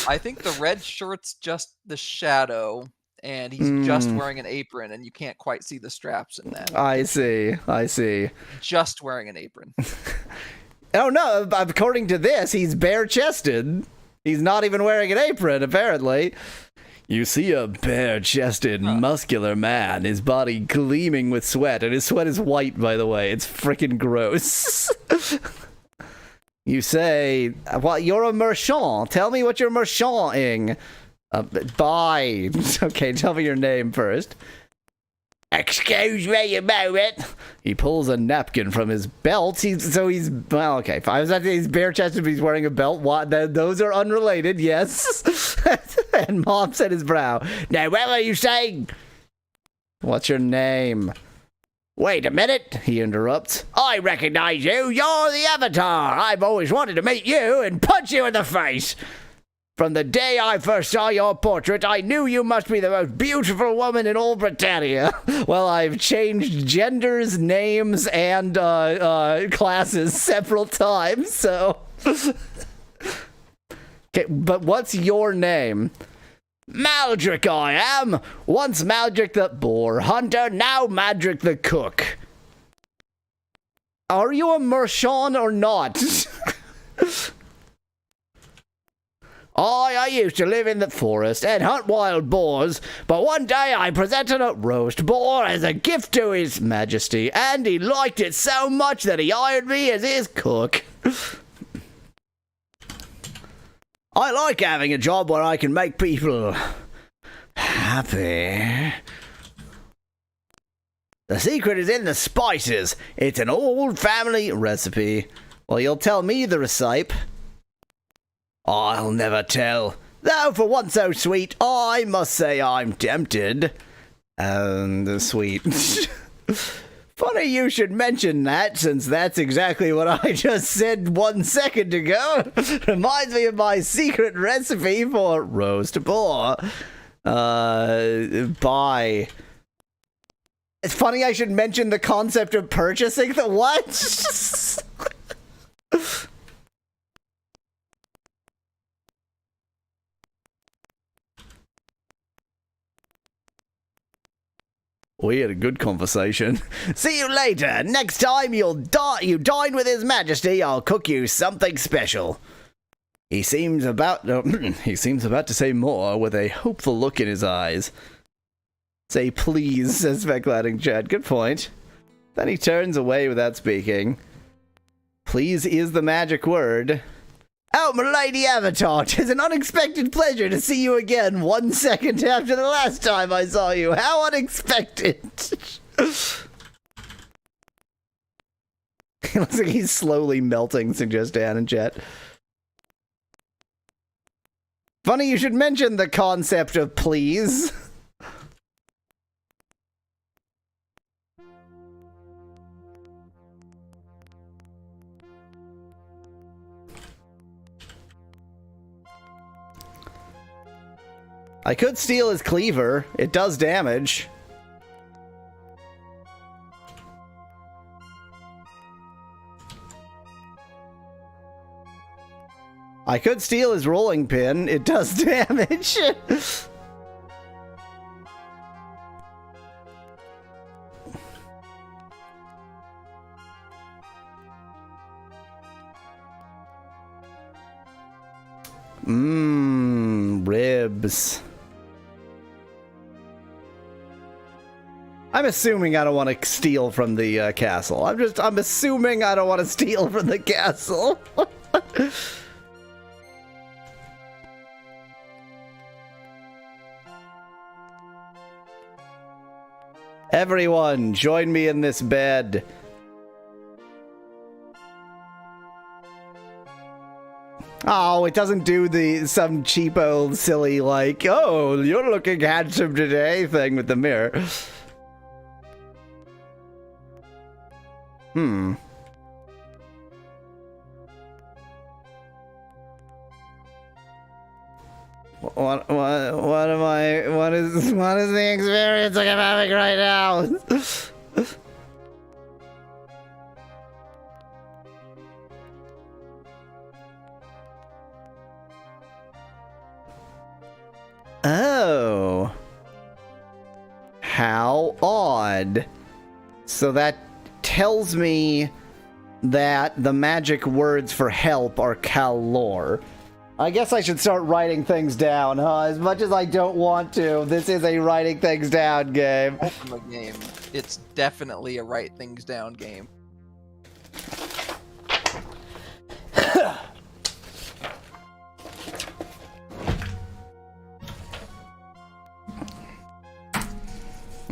I think the red shirt's just the shadow, and he's just wearing an apron, and you can't quite see the straps in that. I see. Just wearing an apron. Oh no, according to this, he's bare-chested. He's not even wearing an apron, apparently. You see a bare-chested, muscular man, his body gleaming with sweat, and his sweat is white, by the way. It's freaking gross. You say, well, you're a merchant. Tell me what you're merchanting. Bye. Okay, tell me your name first. Excuse me a moment. He pulls a napkin from his belt. He's okay. I was he's bare-chested, but he's wearing a belt. What? Those are unrelated. Yes. And mops at his brow. Now, what were you saying? What's your name? Wait a minute, he interrupts. I recognize you. You're the Avatar. I've always wanted to meet you and punch you in the face. From the day I first saw your portrait, I knew you must be the most beautiful woman in all Britannia. Well, I've changed genders, names, and classes several times, so... Okay, but what's your name? Maldrick I am. Once Maldrick the boar hunter, now Maldrick the cook. Are you a merchant or not? I used to live in the forest and hunt wild boars, but one day I presented a roast boar as a gift to His Majesty, and he liked it so much that he hired me as his cook. I like having a job where I can make people happy. The secret is in the spices. It's an old family recipe. Well, you'll tell me the recipe. I'll never tell. Though for one so sweet, I must say I'm tempted. And sweet. Funny you should mention that, since that's exactly what I just said 1 second ago. Reminds me of my secret recipe for roast boar. Bye. It's funny I should mention the concept of purchasing the what? We had a good conversation. See you later. Next time you dine with His Majesty, I'll cook you something special. He seems about to say more with a hopeful look in his eyes. Say please, says Specklad in chat. Good point. Then he turns away without speaking. Please is the magic word. Oh, milady Avatar, 'tis an unexpected pleasure to see you again 1 second after the last time I saw you. How unexpected! It looks like he's slowly melting, suggests Dan in chat. Funny you should mention the concept of please. I could steal his cleaver. It does damage. I could steal his rolling pin. It does damage. Ribs. I'm assuming I don't want to steal from the castle. I'm assuming I don't want to steal from the castle. Everyone, join me in this bed. Oh, it doesn't do some cheapo, silly, like, oh, you're looking handsome today thing with the mirror. What is the experience I'm having right now? Oh. How odd. So that tells me that the magic words for help are Cal-Lore. I guess I should start writing things down, huh? As much as I don't want to, this is a writing things down game. Ultima game. It's definitely a write things down game.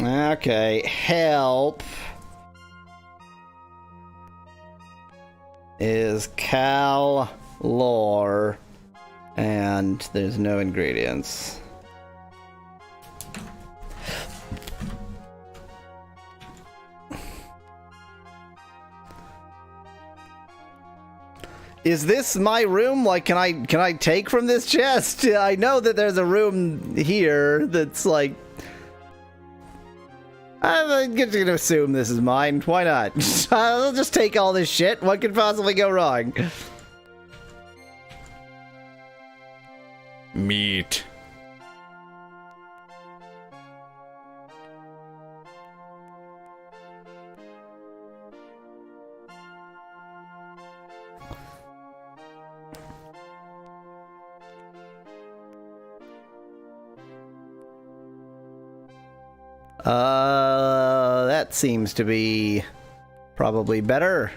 Okay, help is Cal-Lore, and there's no ingredients. Is this my room? Like, can I take from this chest? I know that there's a room here that's like. I'm just gonna assume this is mine. Why not? I'll just take all this shit. What could possibly go wrong? Meat. That seems to be probably better.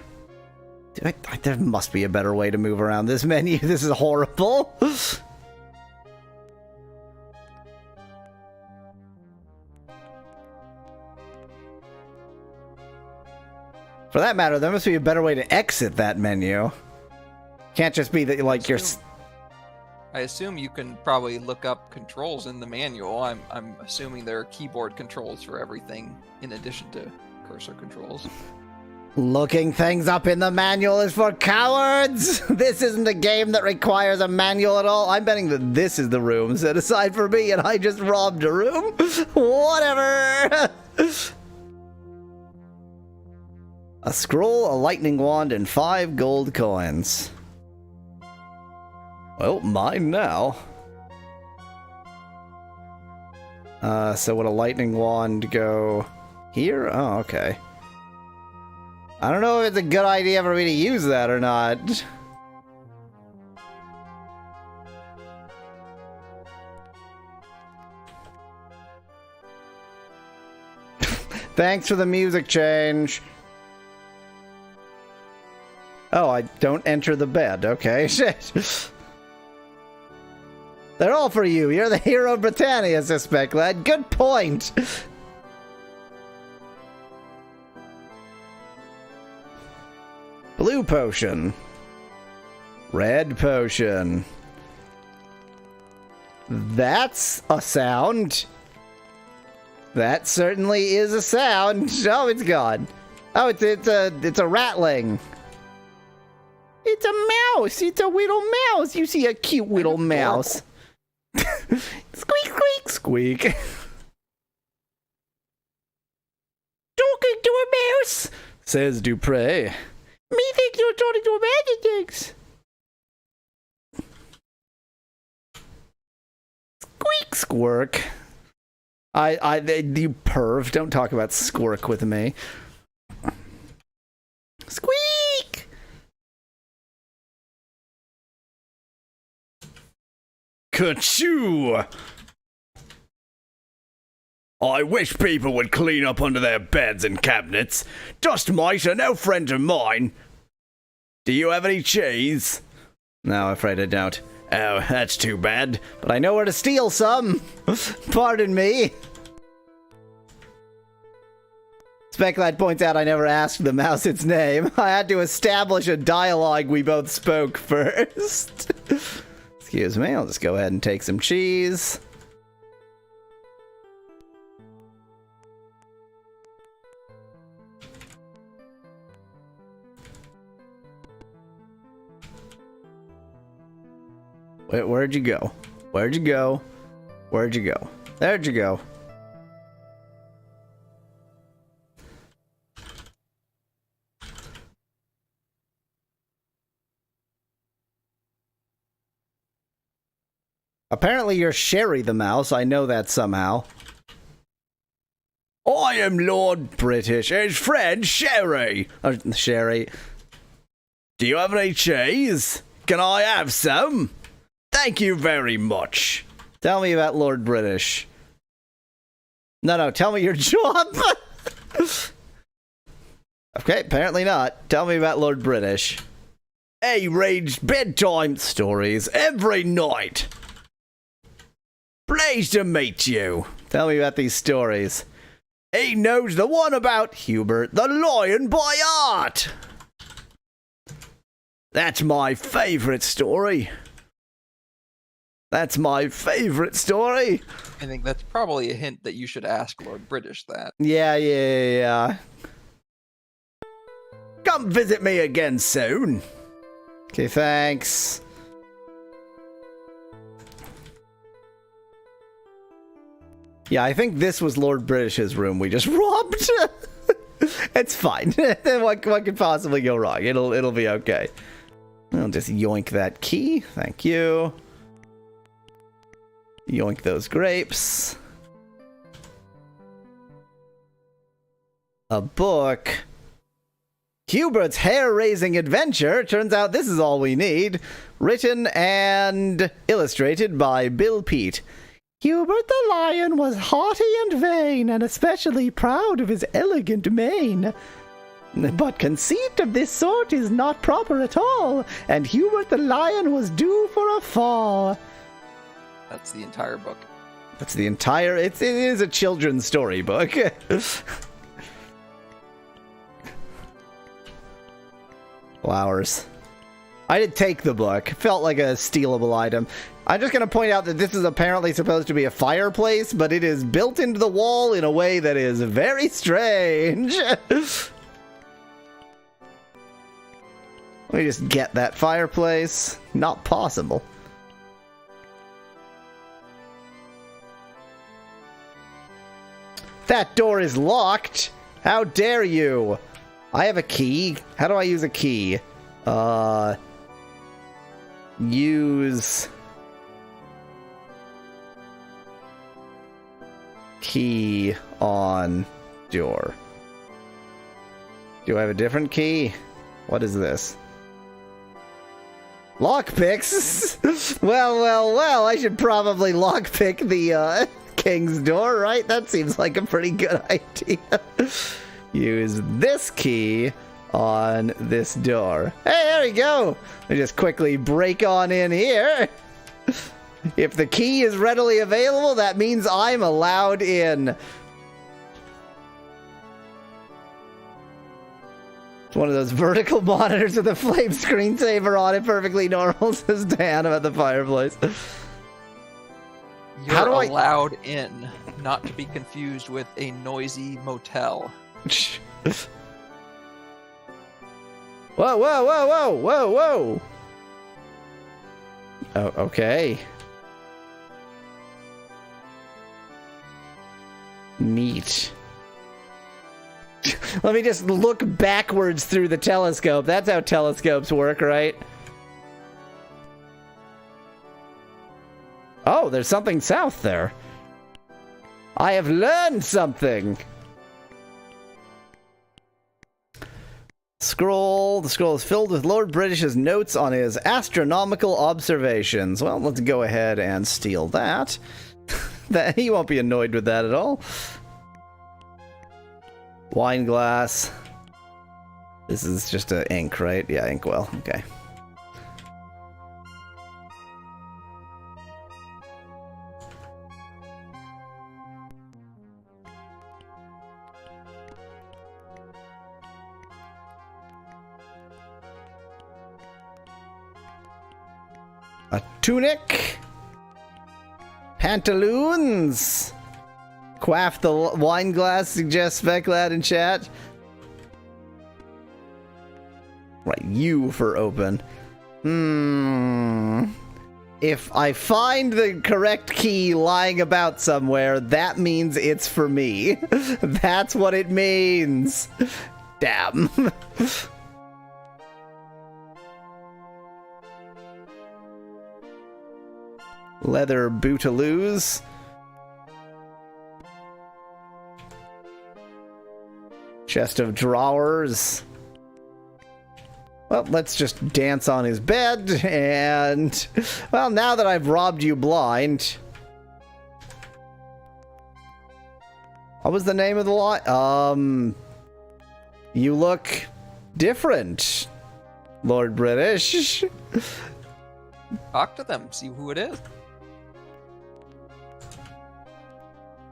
There must be a better way to move around this menu. This is horrible. For that matter, there must be a better way to exit that menu. Can't just be that, like, you're... I assume you can probably look up controls in the manual. I'm assuming there are keyboard controls for everything in addition to cursor controls. Looking things up in the manual is for cowards! This isn't a game that requires a manual at all. I'm betting that this is the room set aside for me and I just robbed a room. Whatever! A scroll, a lightning wand, and 5 gold coins. Well, mine now. So would a lightning wand go Here? Oh, okay. I don't know if it's a good idea for me to use that or not. Thanks for the music change. Oh, I don't enter the bed. Okay, shit. They're all for you. You're the hero of Britannia, suspect lad. Good point. Blue potion. Red potion. That's a sound. That certainly is a sound. Oh, it's gone. Oh, it's a rattling. It's a mouse. It's a little mouse. You see a cute little mouse. Squeak, squeak, squeak. Talking to a mouse, says Dupre. Me think you're talking to a magic things. Squeak, squirk. You perv, don't talk about squirk with me. Squeak! Ka-choo! I wish people would clean up under their beds and cabinets. Dust mites are no friend of mine. Do you have any cheese? No, I'm afraid I don't. Oh, that's too bad. But I know where to steal some. Pardon me. Speculad points out I never asked the mouse its name. I had to establish a dialogue we both spoke first. Excuse me, I'll just go ahead and take some cheese. Wait, where'd you go? Where'd you go? Where'd you go? There'd you go. Apparently you're Sherry the mouse. I know that somehow. I am Lord British, his friend Sherry. Sherry. Do you have any cheese? Can I have some? Thank you very much. Tell me about Lord British. No, tell me your job. Okay, apparently not. Tell me about Lord British. He reads bedtime stories every night. Pleased to meet you. Tell me about these stories. He knows the one about Hubert the Lion by heart. That's my favourite story. That's my favourite story. I think that's probably a hint that you should ask Lord British that. Yeah. Come visit me again soon. Okay, thanks. Yeah, I think this was Lord British's room we just robbed. It's fine. What could possibly go wrong? It'll be okay. I'll just yoink that key. Thank you. Yoink those grapes. A book. Hubert's hair-raising adventure. Turns out this is all we need. Written and illustrated by Bill Pete. Hubert the Lion was haughty and vain, and especially proud of his elegant mane. But conceit of this sort is not proper at all, and Hubert the Lion was due for a fall. That's the entire book. That's the entire... It is a children's storybook. Flowers. I did take the book. Felt like a stealable item. I'm just going to point out that this is apparently supposed to be a fireplace, but it is built into the wall in a way that is very strange. Let me just get that fireplace. Not possible. That door is locked. How dare you? I have a key. How do I use a key? Use key on door. Do I have a different key? What is this? Lockpicks? well, I should probably lockpick the king's door, right? That seems like a pretty good idea. Use this key on this door. Hey, there we go! I just quickly break on in here. If the key is readily available, that means I'm allowed in. It's one of those vertical monitors with a flame screensaver on it, perfectly normal, says Dan about the fireplace. You're allowed in, not to be confused with a noisy motel. Whoa. Oh, okay. Neat. Let me just look backwards through the telescope. That's how telescopes work, right? Oh, there's something south there. I have learned something. Scroll. The scroll is filled with Lord British's notes on his astronomical observations. Well, let's go ahead and steal that. He won't be annoyed with that at all. Wine glass. This is just a ink, right? Yeah, inkwell. Okay. A tunic. Pantaloons. Quaff the wine glass, suggests Specklad in chat. Right, U for open. If I find the correct key lying about somewhere, that means it's for me. That's what it means. Damn. Leather bootaloos. Chest of drawers. Well, let's just dance on his bed, and... Well, now that I've robbed you blind... What was the name of the line? You look different, Lord British. Talk to them, see who it is.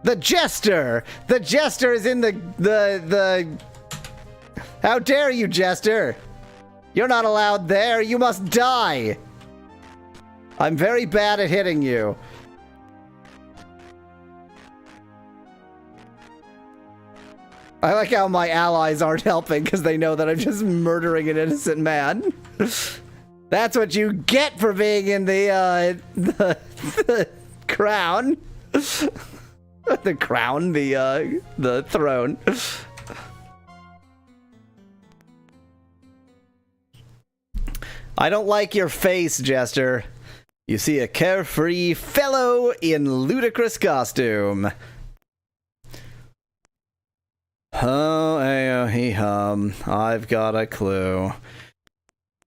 The Jester! The Jester is in the... How dare you, Jester! You're not allowed there! You must die! I'm very bad at hitting you. I like how my allies aren't helping because they know that I'm just murdering an innocent man. That's what you get for being in the crown. The crown, the throne. I don't like your face, Jester. You see a carefree fellow in ludicrous costume. Hum. I've got a clue.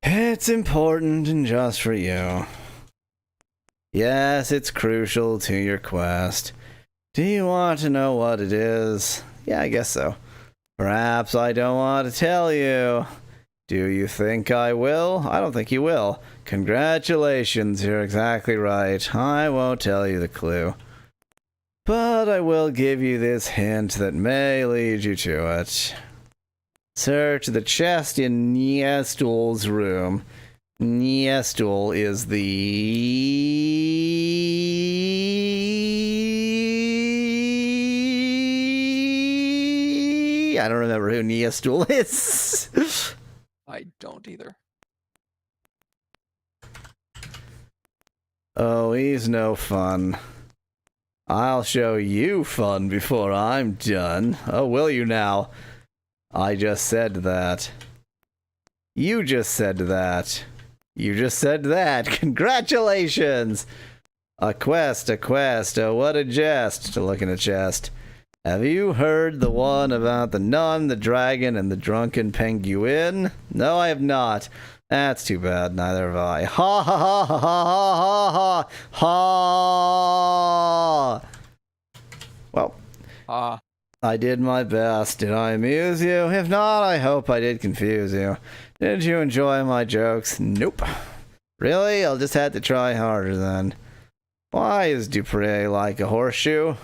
It's important and just for you. Yes, it's crucial to your quest. Do you want to know what it is? Yeah, I guess so. Perhaps I don't want to tell you. Do you think I will? I don't think you will. Congratulations, you're exactly right. I won't tell you the clue. But I will give you this hint that may lead you to it. Search the chest in Niestul's room. Niestul is I don't remember who Niestul is. I don't either. Oh, he's no fun. I'll show you fun before I'm done. Oh, will you now? I just said that. You just said that. You just said that. Congratulations! A quest, oh what a jest. To look in a chest. Have you heard the one about the nun, the dragon, and the drunken penguin? No, I have not. That's too bad. Neither have I. Ha ha ha ha ha ha ha ha! Well, I did my best. Did I amuse you? If not, I hope I did confuse you. Did you enjoy my jokes? Nope. Really? I'll just have to try harder then. Why is Dupre like a horseshoe?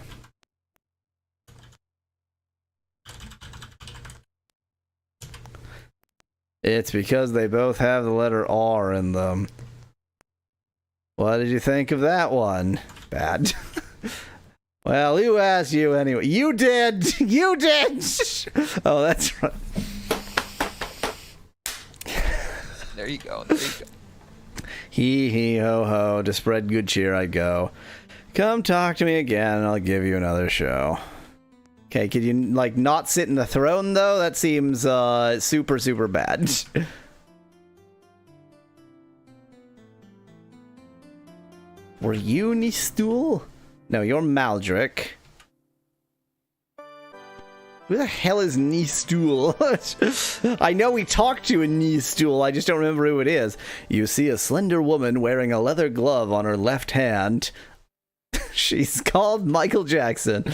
It's because they both have the letter R in them. What did you think of that one? Bad. Well, who asked you anyway? You did! You did! Oh, that's right. There you go. There you go. Hee hee ho ho. To spread good cheer I go. Come talk to me again and I'll give you another show. Okay, could you, like, not sit in the throne, though? That seems, super, super bad. Were you Nistool? No, you're Maldrick. Who the hell is Nistool? I know we talked to a Nistool, I just don't remember who it is. You see a slender woman wearing a leather glove on her left hand. She's called Michael Jackson.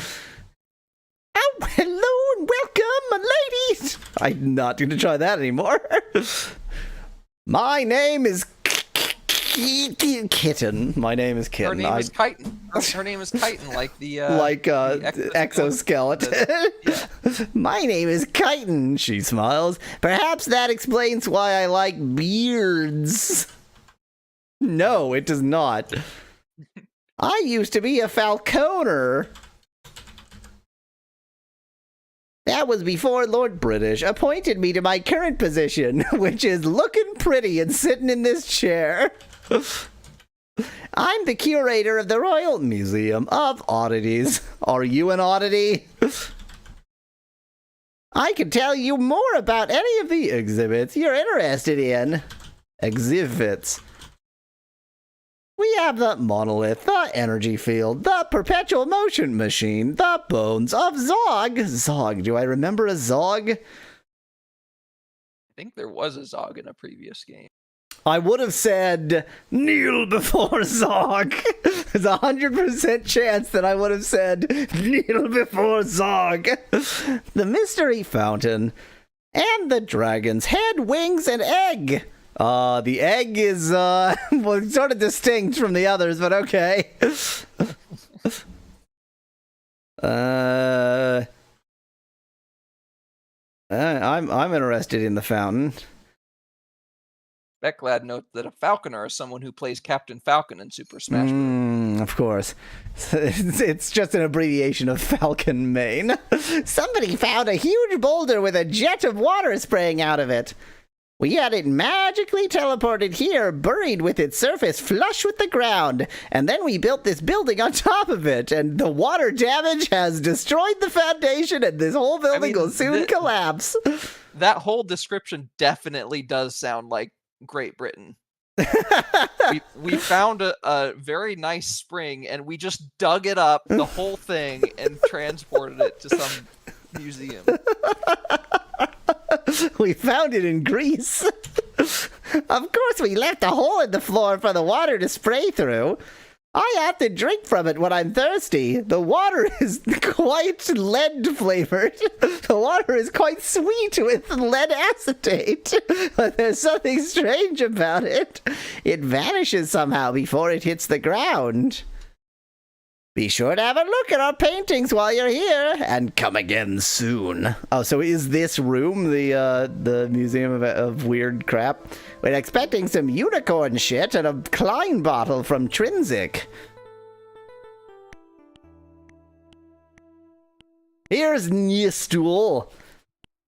Oh, hello and welcome, ladies! I'm not going to try that anymore. My name is Kitten. My name is Kitten. Her name is Chitin. Her name is Chitin, like the exoskeleton. Yeah. My name is Chitin, she smiles. Perhaps that explains why I like beards. No, it does not. I used to be a falconer. That was before Lord British appointed me to my current position, which is looking pretty and sitting in this chair. I'm the curator of the Royal Museum of Oddities. Are you an oddity? I can tell you more about any of the exhibits you're interested in. Exhibits. We have the monolith, the energy field, the perpetual motion machine, the bones of Zog. Zog, do I remember a Zog? I think there was a Zog in a previous game. I would have said kneel before Zog. There's 100% chance that I would have said kneel before Zog. The mystery fountain and the dragon's head, wings, and egg. The egg is, well, sort of distinct from the others, but okay. I'm interested in the fountain. Becklad notes that a falconer is someone who plays Captain Falcon in Super Smash Bros. Of course. It's just an abbreviation of Falcon Main. Somebody found a huge boulder with a jet of water spraying out of it. We had it magically teleported here, buried with its surface flush with the ground, and then we built this building on top of it, and the water damage has destroyed the foundation, and this whole building will soon collapse. That whole description definitely does sound like Great Britain. we found a very nice spring, and we just dug it up, the whole thing, and transported it to some museum. We found it in Greece. Of course, we left a hole in the floor for the water to spray through. I have to drink from it when I'm thirsty. The water is quite lead flavored. The water is quite sweet with lead acetate. But there's something strange about it. It vanishes somehow before it hits the ground. Be sure to have a look at our paintings while you're here, and come again soon. Oh, so is this room the Museum of Weird Crap? We're expecting some unicorn shit and a Klein bottle from Trinsic. Here's Nistool.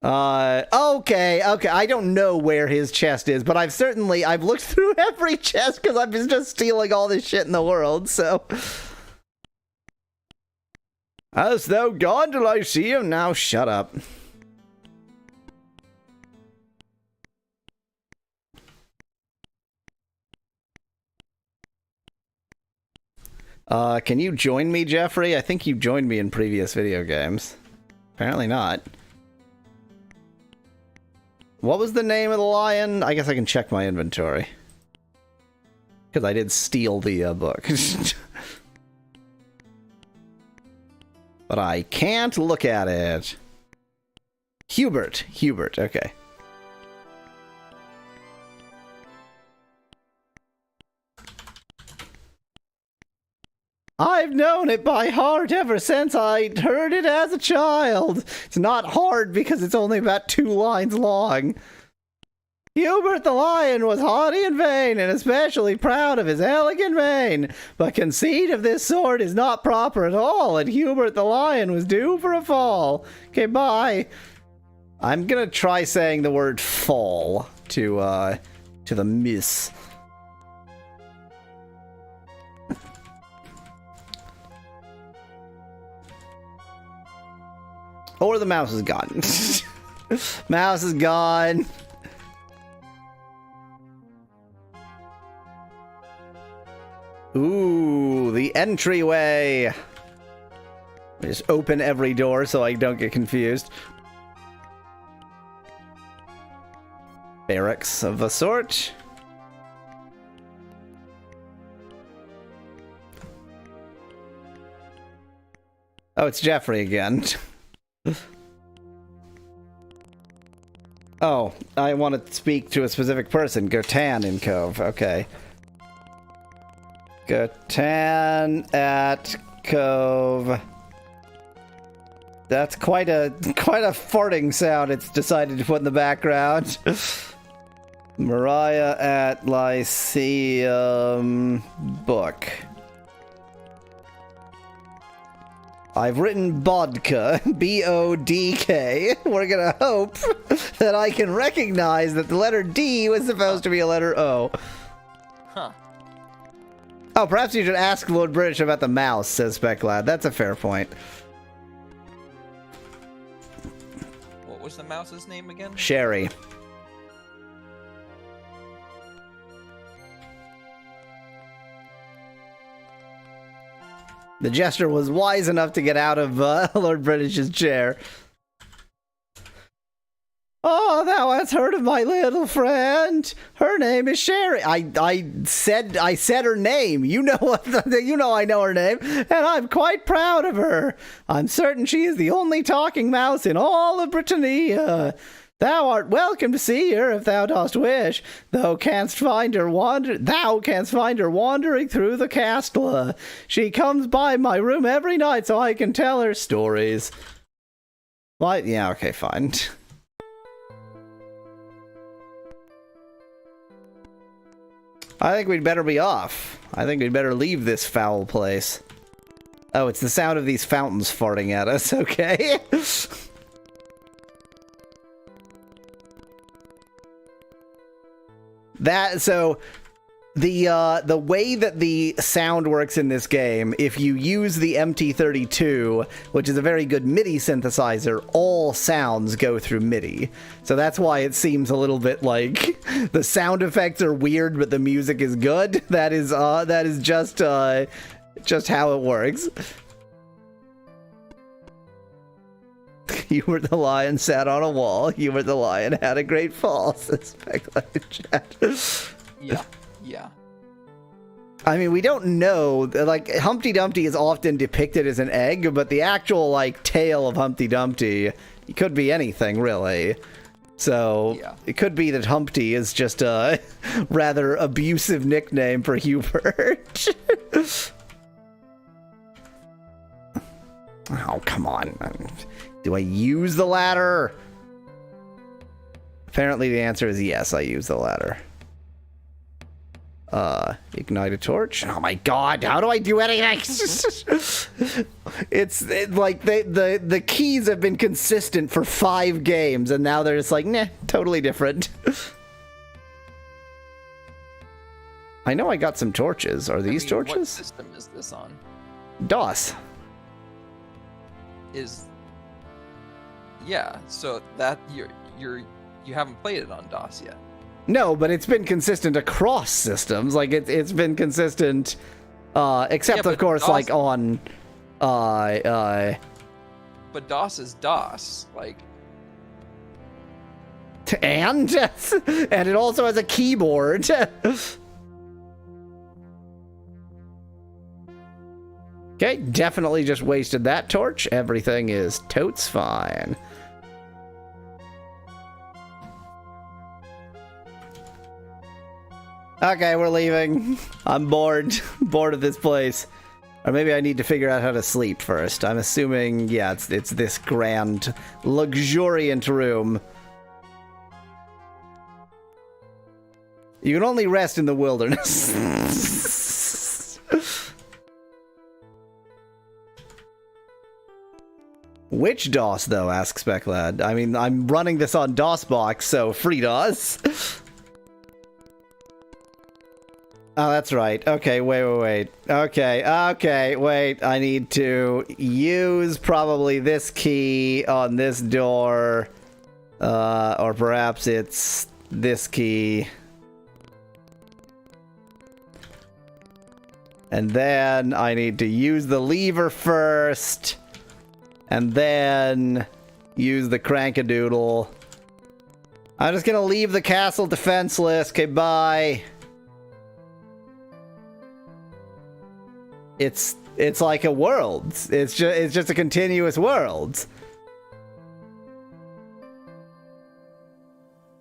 Okay, I don't know where his chest is, but I've looked through every chest because I've been just stealing all this shit in the world, so... Hast thou gone till I see him? Now shut up. Can you join me, Jeffrey? I think you joined me in previous video games. Apparently not. What was the name of the lion? I guess I can check my inventory. Because I did steal the book. But I can't look at it. Hubert, okay. I've known it by heart ever since I heard it as a child. It's not hard because it's only about 2 lines long. Hubert the Lion was haughty and vain, and especially proud of his elegant mane. But conceit of this sort is not proper at all, and Hubert the Lion was due for a fall. Okay, bye. I'm gonna try saying the word fall to the miss. Or the mouse is gone. Mouse is gone. Ooh, the entryway. Just open every door so I don't get confused. Barracks of a sort. Oh, it's Jeffrey again. Oh, I want to speak to a specific person. Gertan in Cove. Okay. Gertan at Cove. That's quite a farting sound it's decided to put in the background. Mariah at Lyceum Book. I've written Bodka, B-O-D-K. We're gonna hope that I can recognize that the letter D was supposed to be a letter O. Huh. Oh, perhaps you should ask Lord British about the mouse, says Specklad. That's a fair point. What was the mouse's name again? Sherry. The jester was wise enough to get out of Lord British's chair. Oh, thou hast heard of my little friend. Her name is Sherry. I said her name. You know you know I know her name, and I'm quite proud of her. I'm certain she is the only talking mouse in all of Britannia. Thou art welcome to see her if thou dost wish. Thou canst find her wandering through the castle. She comes by my room every night so I can tell her stories. What? Yeah, okay, fine. I think we'd better be off. I think we'd better leave this foul place. Oh, it's the sound of these fountains farting at us, okay. So the way that the sound works in this game, if you use the MT-32, which is a very good MIDI synthesizer, all sounds go through MIDI. So that's why it seems a little bit like the sound effects are weird, but the music is good. That is just how it works. Hubert the Lion sat on a wall. Hubert the Lion had a great fall, says Speculative Chat. Yeah. I mean, we don't know. Like, Humpty Dumpty is often depicted as an egg, but the actual, like, tail of Humpty Dumpty could be anything, really. So, yeah. It could be that Humpty is just a rather abusive nickname for Hubert. Oh, come on. Do I use the ladder? Apparently the answer is yes, I use the ladder. Ignite a torch. Oh my god, how do I do anything? It's like the keys have been consistent for 5 games, and now they're just like, nah, totally different. I know I got some torches. Are these torches? What system is this on? DOS. Yeah, so that you haven't played it on DOS yet. No, but it's been consistent across systems. Like it's been consistent Except, Yeah, of course, DOS like, on... But DOS is DOS. Like, and? And it also has a keyboard. Okay, definitely just wasted that torch. Everything is totes fine. Okay, we're leaving. I'm bored. Bored of this place. Or maybe I need to figure out how to sleep first. I'm assuming, yeah, it's this grand, luxuriant room. You can only rest in the wilderness. Which DOS, though? Asks Specklad. I mean, I'm running this on DOSBox, so free DOS. Oh, that's right. Okay, wait. Okay, wait. I need to use probably this key on this door. Or perhaps it's this key. And then I need to use the lever first. And then use the crankadoodle. I'm just gonna leave the castle defenseless. Okay, bye. It's like a world. It's just a continuous world.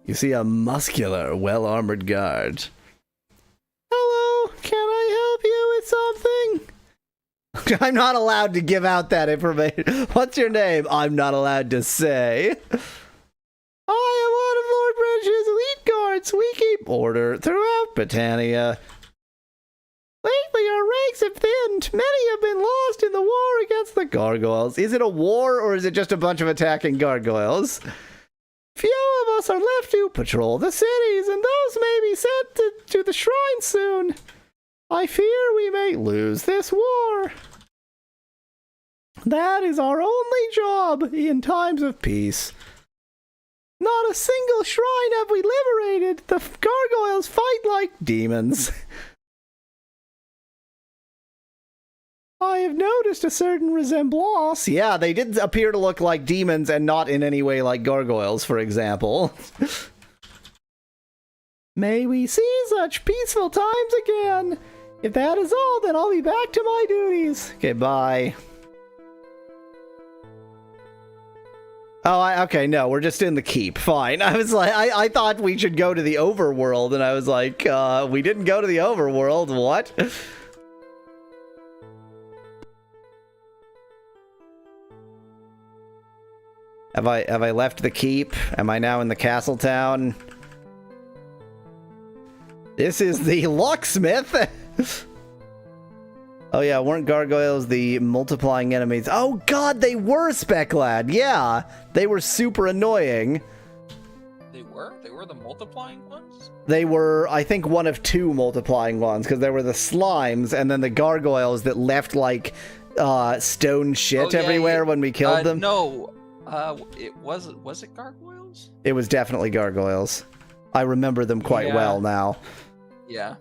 You see a muscular, well-armored guard. Hello, can I help you with something? I'm not allowed to give out that information. What's your name? I'm not allowed to say. I am one of Lord Bridge's elite guards. We keep order throughout Britannia. Lately, our ranks have thinned. Many have been lost in the war against the gargoyles. Is it a war, or is it just a bunch of attacking gargoyles? Few of us are left to patrol the cities, and those may be sent to the shrine soon. I fear we may lose this war. That is our only job in times of peace. Not a single shrine have we liberated. The gargoyles fight like demons. I have noticed a certain resemblance. Yeah, they did appear to look like demons and not in any way like gargoyles, for example. May we see such peaceful times again. If that is all, then I'll be back to my duties. Okay, bye. Oh, okay, no, we're just in the keep. Fine. I was like, I thought we should go to the overworld, and I was like, we didn't go to the overworld. What? Have I left the keep? Am I now in the castle town? This is the locksmith. Oh yeah, weren't gargoyles the multiplying enemies? Oh god, they were, Specklad. Yeah, they were super annoying. they were? They were the multiplying ones? They were, I think, one of two multiplying ones, because there were the slimes and then the gargoyles that left like stone shit everywhere when we killed them. No. Was it gargoyles? It was definitely gargoyles. I remember them quite well now. Yeah.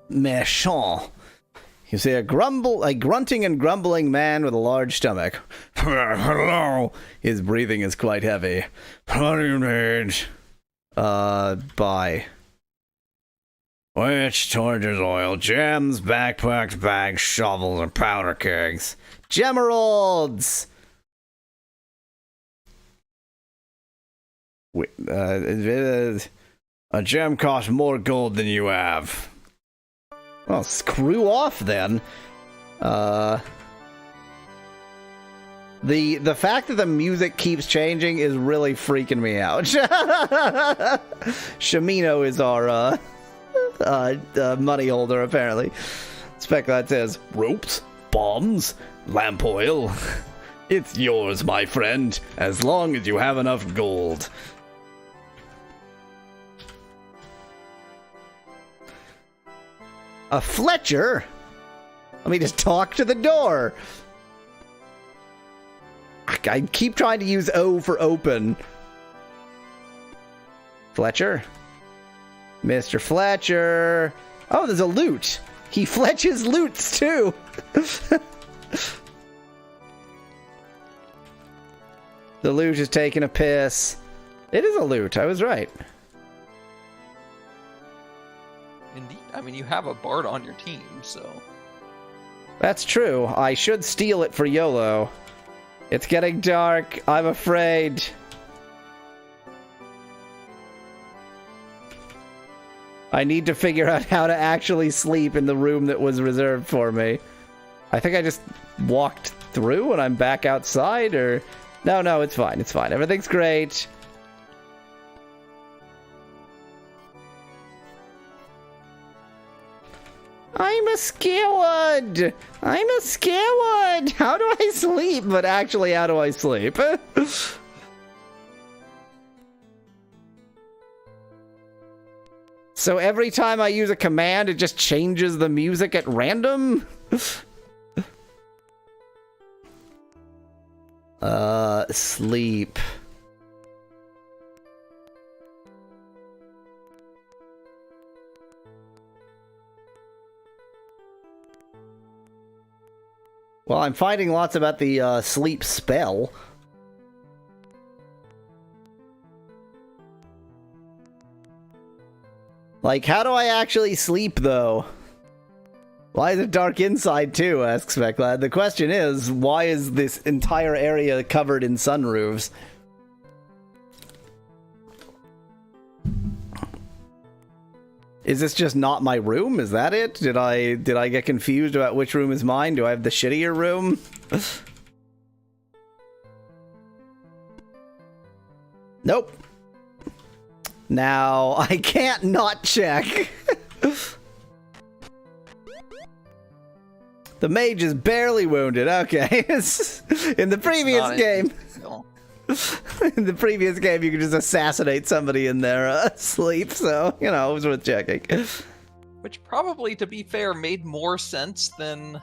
Méchant. You see a grunting and grumbling man with a large stomach. Hello. His breathing is quite heavy. What do you need? Bye. Which torches, oil, gems, backpacks, bags, shovels, and powder kegs? Gemeralds! Wait, a gem costs more gold than you have. Well, screw off then. The fact that the music keeps changing is really freaking me out. Shamino is our money holder, apparently. Specklad says, ropes, bombs, lamp oil. It's yours, my friend, as long as you have enough gold. A Fletcher? Let me just talk to the door. I keep trying to use O for open. Fletcher? Mr. Fletcher! Oh, there's a loot! He fletches loots, too! The loot is taking a piss. It is a loot, I was right. Indeed. I mean, you have a bard on your team, so... That's true. I should steal it for YOLO. It's getting dark. I'm afraid. I need to figure out how to actually sleep in the room that was reserved for me. I think I just walked through and I'm back outside, or... No, it's fine, it's fine. Everything's great. I'm a scared. I'm a scared. How do I sleep? But actually, how do I sleep? So every time I use a command, it just changes the music at random? Sleep. Well, I'm finding lots about the sleep spell. Like, how do I actually sleep, though? Why is it dark inside, too, asks Specklad. The question is, why is this entire area covered in sunroofs? Is this just not my room? Is that it? Did I get confused about which room is mine? Do I have the shittier room? Nope. Now, I can't not check. The mage is barely wounded. Okay. In the previous game... In the previous game, you could just assassinate somebody in their sleep, so, you know, it was worth checking. Which probably, to be fair, made more sense than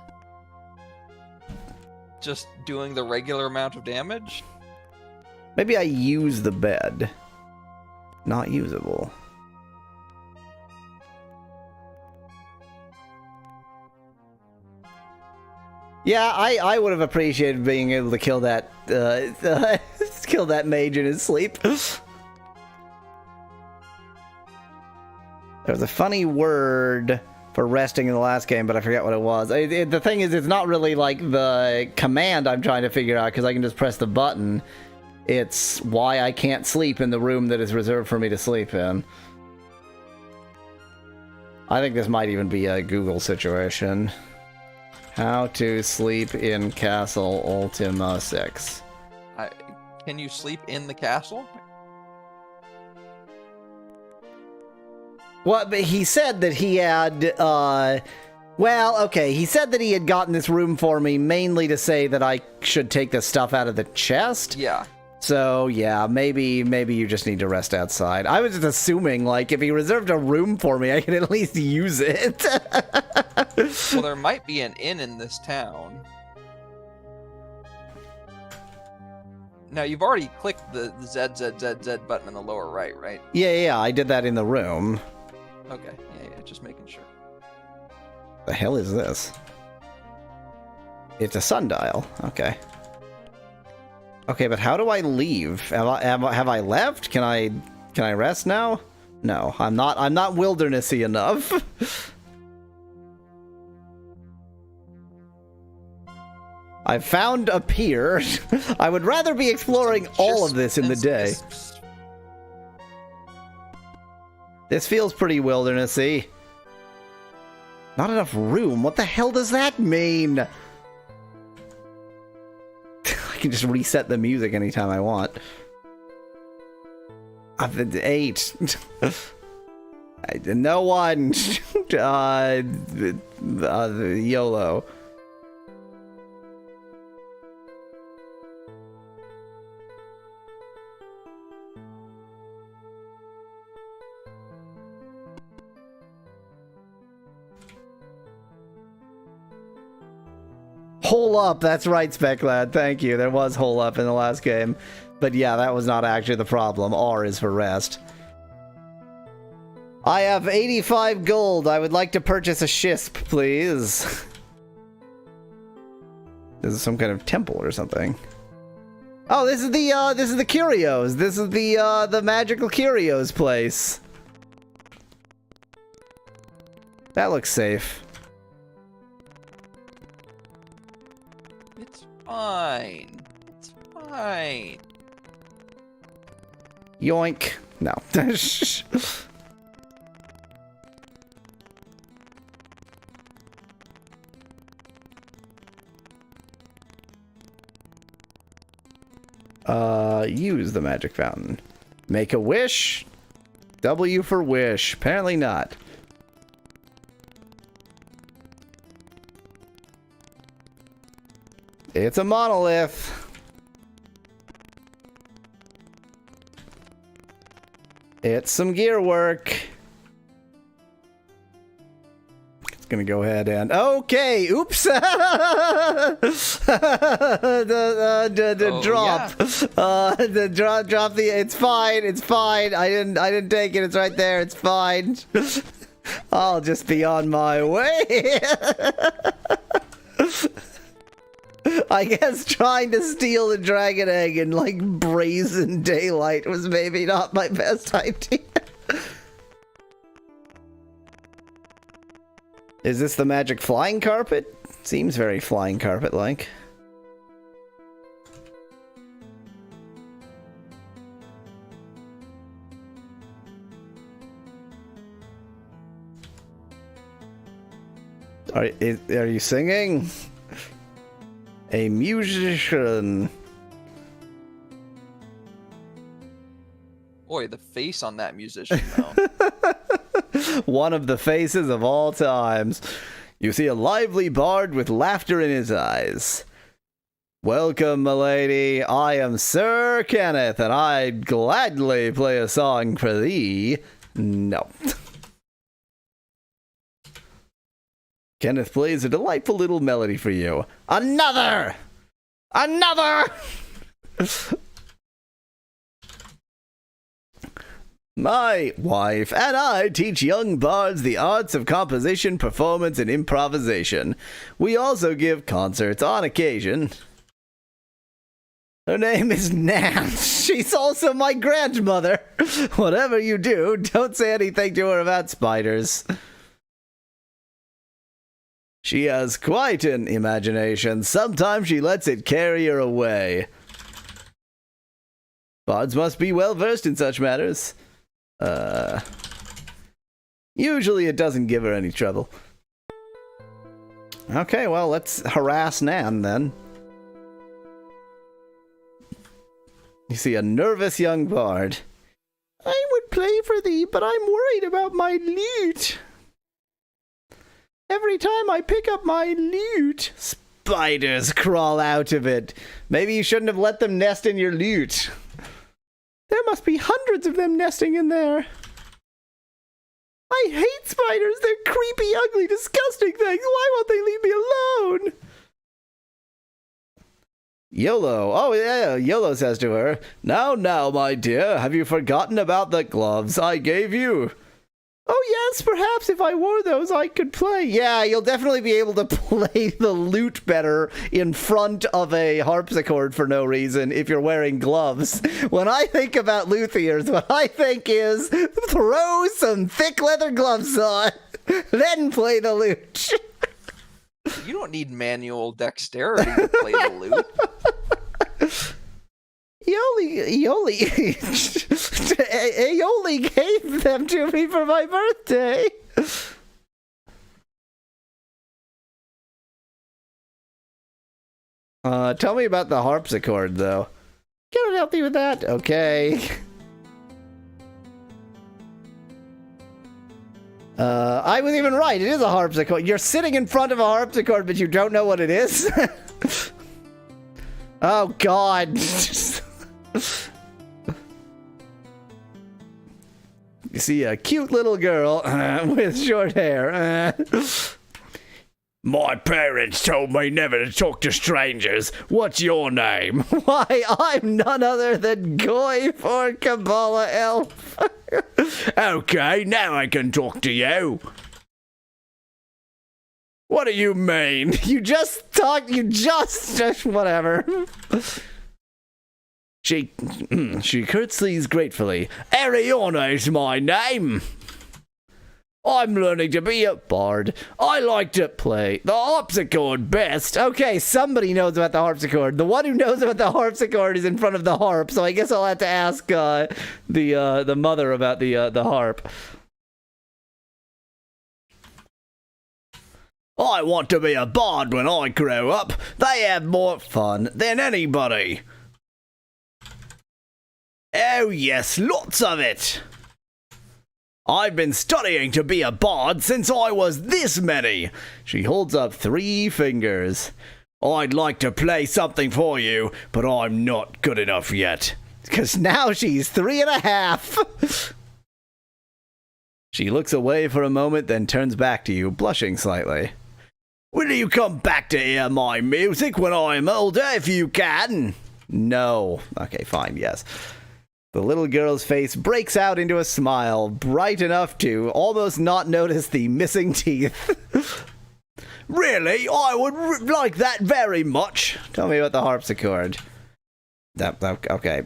just doing the regular amount of damage. Maybe I use the bed. Not usable. Yeah, I would have appreciated being able to kill that kill that mage in his sleep. There was a funny word for resting in the last game, but I forget what it was. The thing is, it's not really like the command I'm trying to figure out, because I can just press the button. It's why I can't sleep in the room that is reserved for me to sleep in. I think this might even be a Google situation. How to sleep in Castle Ultima VI. Can you sleep in the castle? Well, but he said that he had, well, okay, he said that he had gotten this room for me mainly to say that I should take the stuff out of the chest. Yeah. So, yeah, maybe you just need to rest outside. I was just assuming, like, if he reserved a room for me, I can at least use it. Well, there might be an inn in this town. Now, you've already clicked the ZZZZ button in the lower right, right? Yeah, I did that in the room. Okay, yeah, just making sure. The hell is this? It's a sundial. Okay. Okay, but how do I leave? Have I left? Can I rest now? No, I'm not wildernessy enough. I've found a pier. I would rather be exploring all of this in the day. This feels pretty wildernessy. Not enough room? What the hell does that mean? I can just reset the music anytime I want. I've been 8. No one. YOLO. Hole up, that's right, Specklad. Thank you. There was hole up in the last game. But yeah, that was not actually the problem. R is for rest. I have 85 gold. I would like to purchase a shisp, please. This is some kind of temple or something. Oh, this is the curios. This is the magical curios place. That looks safe. It's fine. It's fine. Yoink. No. Use the magic fountain. Make a wish. W for wish. Apparently not. It's a monolith. It's some gear work. It's gonna go ahead and okay. Oops. The drop. Yeah. The drop. It's fine. It's fine. I didn't take it. It's right there. It's fine. I'll just be on my way. I guess trying to steal the dragon egg in like brazen daylight was maybe not my best idea. Is this the magic flying carpet? Seems very flying carpet-like. Are you singing? A musician. Boy, the face on that musician, though. One of the faces of all times. You see a lively bard with laughter in his eyes. Welcome, milady. I am Sir Kenneth, and I'd gladly play a song for thee. No. Kenneth plays a delightful little melody for you. Another! Another! My wife and I teach young bards the arts of composition, performance, and improvisation. We also give concerts on occasion. Her name is Nan. She's also my grandmother. Whatever you do, don't say anything to her about spiders. She has quite an imagination. Sometimes she lets it carry her away. Bards must be well versed in such matters. Usually it doesn't give her any trouble. Okay, well, let's harass Nan then. You see a nervous young bard. I would play for thee, but I'm worried about my lute. Every time I pick up my lute, spiders crawl out of it. Maybe you shouldn't have let them nest in your lute. There must be hundreds of them nesting in there. I hate spiders. They're creepy, ugly, disgusting things. Why won't they leave me alone? YOLO. Oh, yeah. YOLO says to her, Now, my dear, have you forgotten about the gloves I gave you? Oh, yes, perhaps if I wore those, I could play. Yeah, you'll definitely be able to play the lute better in front of a harpsichord for no reason if you're wearing gloves. When I think about luthiers, what I think is throw some thick leather gloves on, then play the lute. You don't need manual dexterity to play the lute. Yoli gave them to me for my birthday. Tell me about the harpsichord, though. Can I help you with that? Okay. I was even right. It is a harpsichord. You're sitting in front of a harpsichord, but you don't know what it is? Oh, God. You see a cute little girl with short hair. My parents told me never to talk to strangers. What's your name? Why, I'm none other than Goy for Kabbalah Elf. Okay, now I can talk to you. What do you mean? You just whatever. She curtsies gratefully. Ariana is my name. I'm learning to be a bard. I like to play the harpsichord best. Okay, somebody knows about the harpsichord. The one who knows about the harpsichord is in front of the harp, so I guess I'll have to ask the mother about the harp. I want to be a bard when I grow up. They have more fun than anybody. Oh yes, lots of it. I've been studying to be a bard since I was this many. She holds up 3 fingers. I'd like to play something for you, but I'm not good enough yet. Because now she's 3.5. She looks away for a moment, then turns back to you, blushing slightly. Will you come back to hear my music when I'm older, if you can? No. Okay, fine, yes. The little girl's face breaks out into a smile, bright enough to almost not notice the missing teeth. Really? I would like that very much. Tell me about the harpsichord. Okay.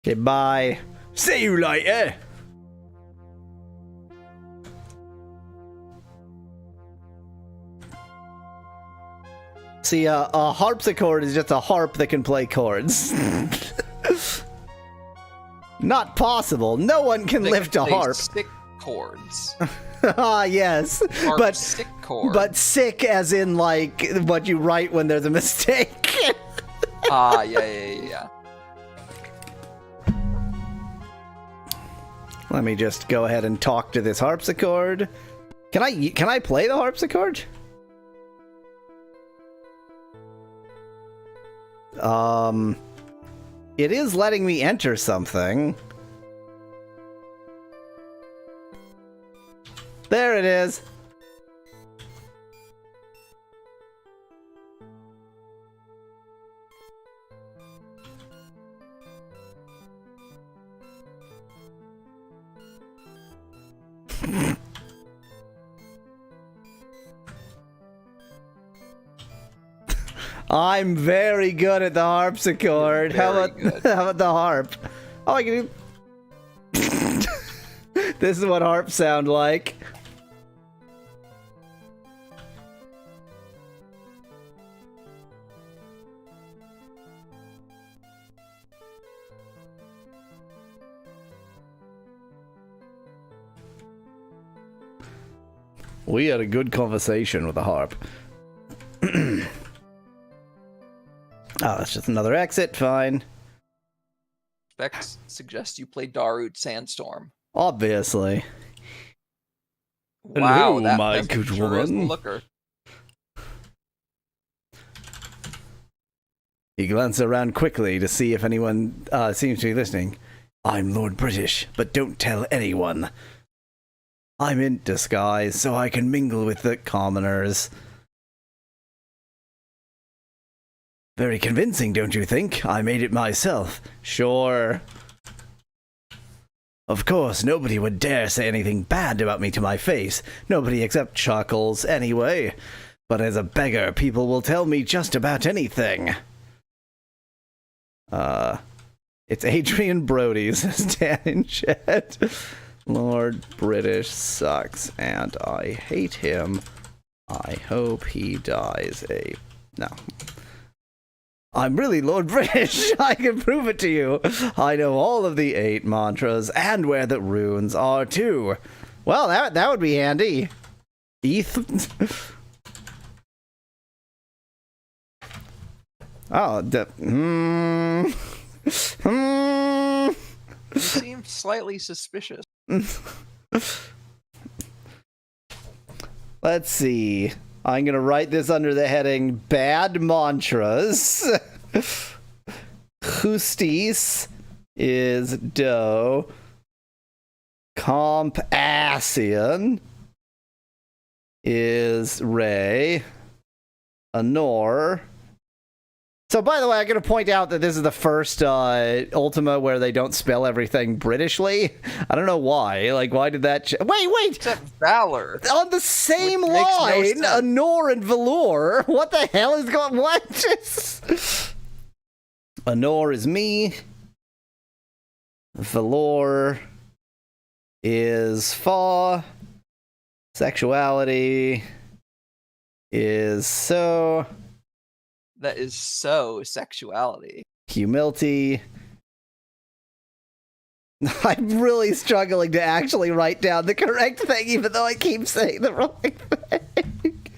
Okay, bye. See you later. See, a harpsichord is just a harp that can play chords. Not possible. No one can lift a harp. Sick chords. Ah, yes. But sick chord. But sick as in, like, what you write when there's a mistake. Yeah. Let me just go ahead and talk to this harpsichord. Can I play the harpsichord? It is letting me enter something. There it is. I'm very good at the harpsichord. How about the harp? Oh, I can do... This is what harps sound like. We had a good conversation with the harp. Oh, that's just another exit. Fine. Specs suggests you play Darut Sandstorm. Obviously. Wow, Hello, my that good sure is the woman. looker. He glances around quickly to see if anyone seems to be listening. I'm Lord British, but don't tell anyone. I'm in disguise, so I can mingle with the commoners. Very convincing, don't you think? I made it myself. Sure. Of course, nobody would dare say anything bad about me to my face. Nobody except Chuckles, anyway. But as a beggar, people will tell me just about anything. It's Adrian Brody, says Dan in chat. Lord British sucks, and I hate him. I hope he dies No. I'm really Lord British. I can prove it to you. I know all of the 8 mantras and where the runes are too. Well, that would be handy. ETH. Oh, You seem slightly suspicious. Let's see. I'm going to write this under the heading Bad Mantras. Justice is dough. Compassion is Ray. Honor. So, by the way, I'm going to point out that this is the first Ultima where they don't spell everything Britishly. I don't know why. Like, why did that... Wait! Except Valor. On the same Which makes no line, sense. Honor and Valor. What the hell is going... What? Honor is me. Valor is Fa. Sexuality is So. That is so sexuality. Humility. I'm really struggling to actually write down the correct thing, even though I keep saying the wrong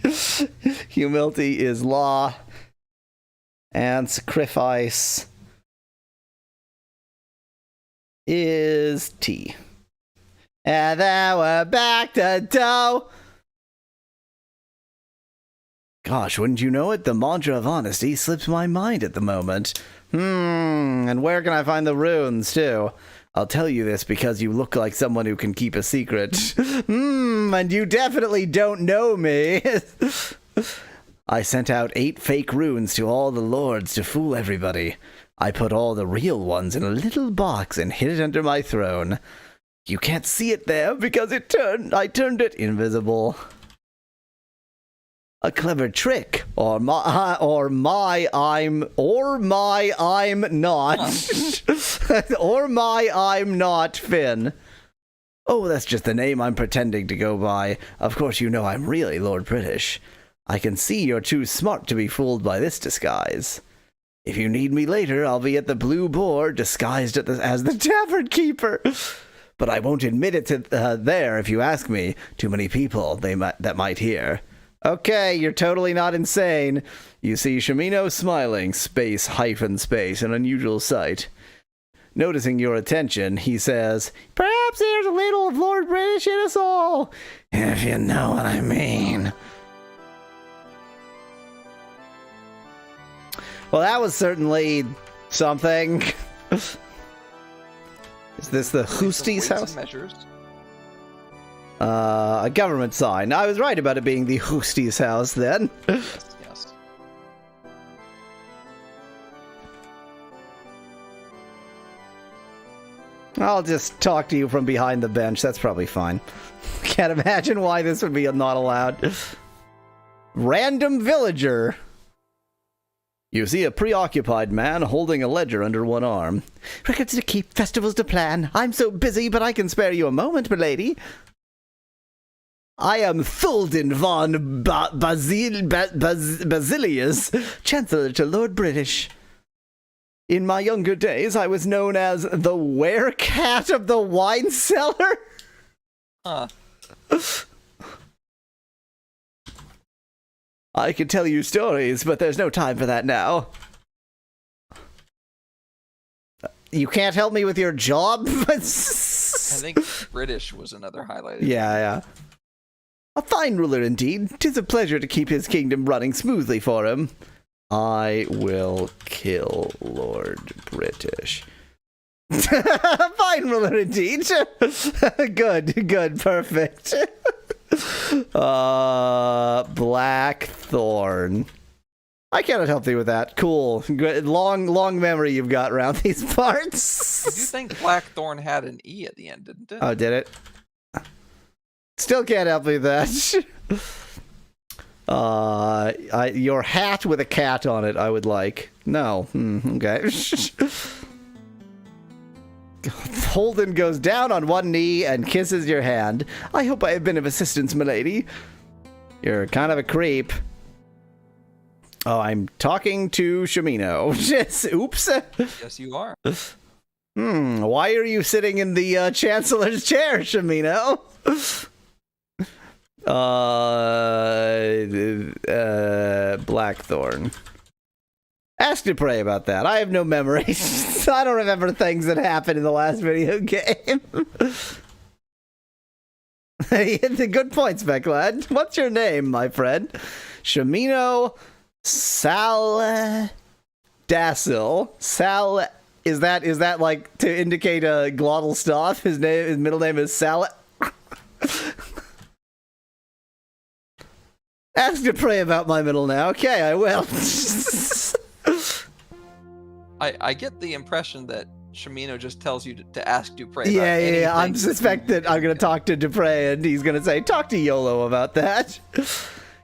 thing. Humility is law. And sacrifice is T. And then we're back to dough. Gosh, wouldn't you know it? The mantra of honesty slips my mind at the moment. And where can I find the runes, too? I'll tell you this because you look like someone who can keep a secret. And you definitely don't know me. I sent out 8 fake runes to all the lords to fool everybody. I put all the real ones in a little box and hid it under my throne. You can't see it there because I turned it invisible. A clever trick, or my I'm not, or my I'm not Finn. Oh, that's just the name I'm pretending to go by. Of course, you know I'm really Lord British. I can see you're too smart to be fooled by this disguise. If you need me later, I'll be at the Blue Boar, disguised as the tavern keeper. But I won't admit it to there if you ask me. Too many people that might hear. Okay, you're totally not insane. You see Shimino smiling, space, an unusual sight. Noticing your attention, he says, perhaps there's a little of Lord British in us all, if you know what I mean. Well, that was certainly something. Is this the Hoosty's house? Measures. A government sign. I was right about it being the Hoosty's house then. Yes. I'll just talk to you from behind the bench. That's probably fine. Can't imagine why this would be not allowed. Random villager. You see a preoccupied man holding a ledger under one arm. Records to keep, festivals to plan. I'm so busy, but I can spare you a moment, milady. I am Thulden von Basilius, Chancellor to Lord British. In my younger days, I was known as the werecat of the wine cellar. Huh. I could tell you stories, but there's no time for that now. You can't help me with your job? I think British was another highlight. Yeah. A fine ruler indeed. 'Tis a pleasure to keep his kingdom running smoothly for him. I will kill Lord British. Fine ruler indeed. Good, perfect. Blackthorn. I cannot help you with that. Cool. Good. Long memory you've got around these parts. I do think Blackthorn had an E at the end, didn't it? Oh, did it? Still can't help you with that. Your hat with a cat on it, I would like. No. Okay. Holden goes down on one knee and kisses your hand. I hope I have been of assistance, milady. You're kind of a creep. Oh, I'm talking to Shimino. Oops. Yes, you are. Why are you sitting in the Chancellor's chair, Shimino? Blackthorn. Ask to pray about that. I have no memories. I don't remember things that happened in the last video game. Good point, Specklad. What's your name, my friend? Shimino Saladacil. Is that like to indicate a glottal stop? His middle name is Salad. Ask to pray about my middle now. Okay, I will. I get the impression that Shimino just tells you to ask Dupre. Yeah. I'm suspect that I'm gonna talk to Dupre, and he's gonna say, "Talk to YOLO about that."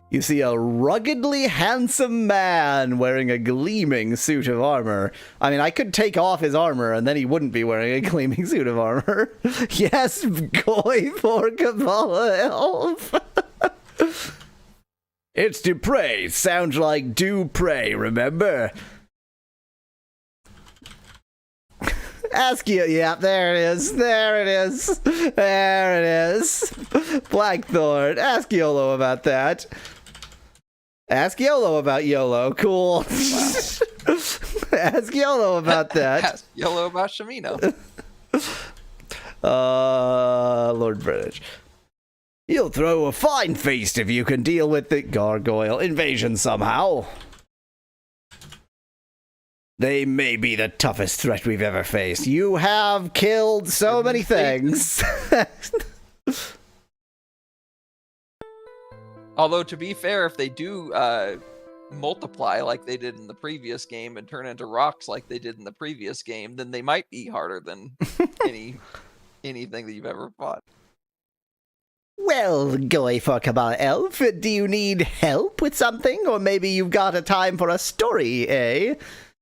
You see a ruggedly handsome man wearing a gleaming suit of armor. I mean, I could take off his armor, and then he wouldn't be wearing a gleaming suit of armor. Yes, Goy for Kabbalah Elf. It's Dupre. Sounds like Dupre, remember? Ask you. Yeah, there it is. There it is. There it is. Blackthorn. Ask YOLO about that. Ask YOLO about YOLO. Cool. Wow. Ask YOLO about that. Ask YOLO about Shimino. Lord British. You'll throw a fine feast if you can deal with the gargoyle invasion somehow. They may be the toughest threat we've ever faced. You have killed so many things. Although, to be fair, if they do multiply like they did in the previous game and turn into rocks like they did in the previous game, then they might be harder than anything that you've ever fought. Well, Goy for Kabbalah Elf, do you need help with something? Or maybe you've got a time for a story, eh?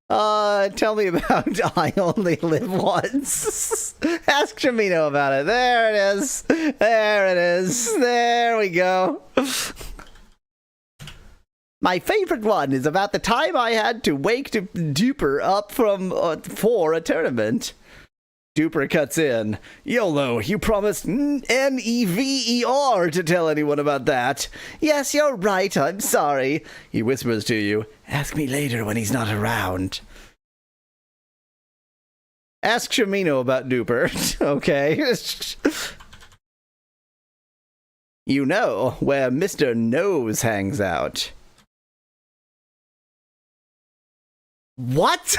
Tell me about I Only Live Once. Ask Shimino about it. There it is. There it is. There we go. My favorite one is about the time I had to wake Duper up for a tournament. Duper cuts in. YOLO, you promised Never to tell anyone about that. Yes, you're right. I'm sorry. He whispers to you. Ask me later when he's not around. Ask Shimino about Duper. Okay. You know where Mr. Nose hangs out. What?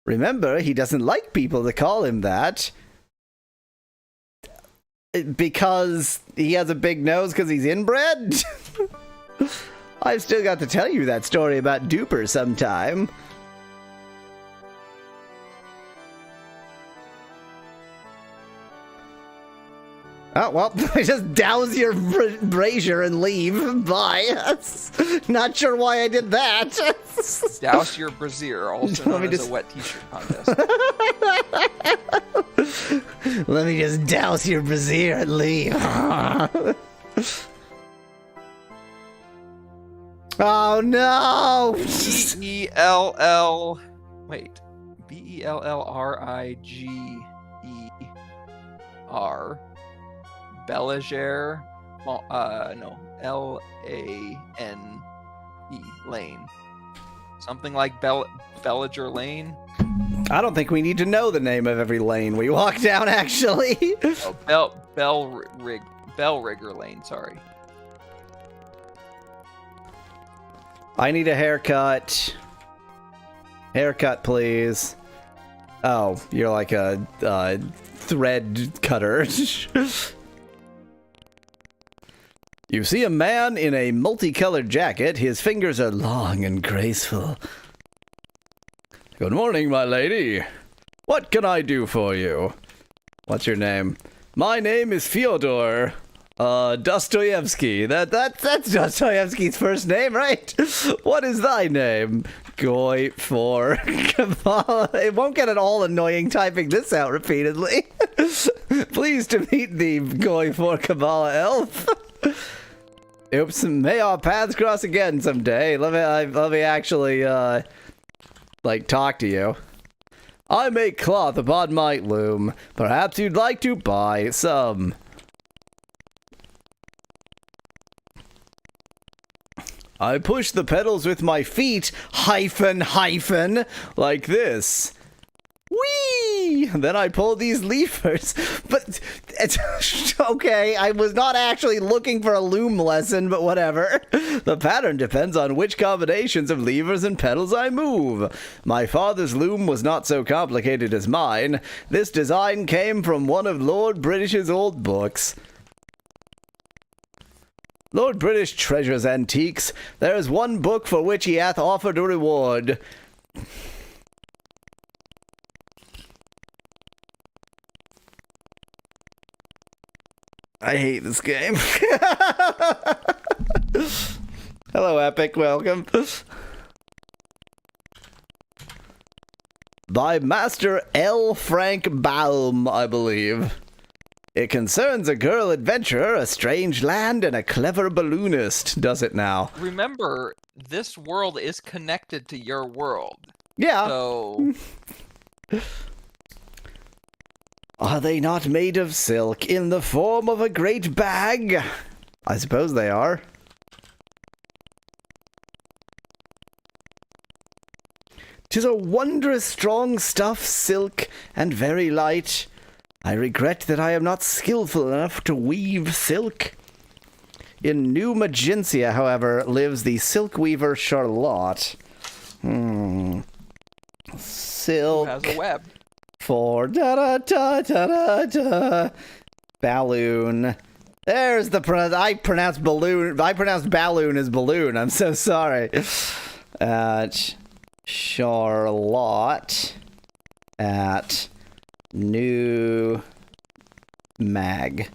Remember, he doesn't like people to call him that. Because he has a big nose because he's inbred? I've still got to tell you that story about Duper sometime. Oh, well, just douse your brazier and leave. Bye. Not sure why I did that. Douse your brazier, also known as a wet t-shirt contest. Let me just douse your brazier and leave. Oh, no! B-E-L-L... Wait. B-E-L-L-R-I-G-E-R... Belager, no, L-A-N-E, Lane. Something like Belager Lane? I don't think we need to know the name of every lane we walk down, actually. Oh, Bellrigger Lane, sorry. I need a haircut. Haircut, please. Oh, you're like a thread cutter. You see a man in a multicolored jacket. His fingers are long and graceful. Good morning, my lady. What can I do for you? What's your name? My name is Fyodor Dostoevsky. That's Dostoevsky's first name, right? What is thy name? Goy for Kabbalah. It won't get at all annoying typing this out repeatedly. Pleased to meet thee, Goy for Kabbalah Elf. Oops, may our paths cross again someday. Let me actually, like, talk to you. I make cloth upon my loom. Perhaps you'd like to buy some. I push the pedals with my feet, hyphen, like this. Whee! see. Then I pull these levers. But, it's, okay, I was not actually looking for a loom lesson, but whatever. The pattern depends on which combinations of levers and pedals I move. My father's loom was not so complicated as mine. This design came from one of Lord British's old books. Lord British treasures antiques. There is one book for which he hath offered a reward. I hate this game. Hello, Epic. Welcome. By Master L. Frank Baum, I believe. It concerns a girl adventurer, a strange land, and a clever balloonist. Does it now? Remember, this world is connected to your world. Yeah. So... Are they not made of silk in the form of a great bag? I suppose they are. "'Tis a wondrous strong stuff, silk, and very light. I regret that I am not skillful enough to weave silk." In New Magencia, however, lives the silk weaver Charlotte. Silk. Who has a web. For da-da-da-da-da-da. Balloon. There's the I pronounced balloon. I pronounced balloon as balloon. I'm so sorry. Charlotte at New Mag.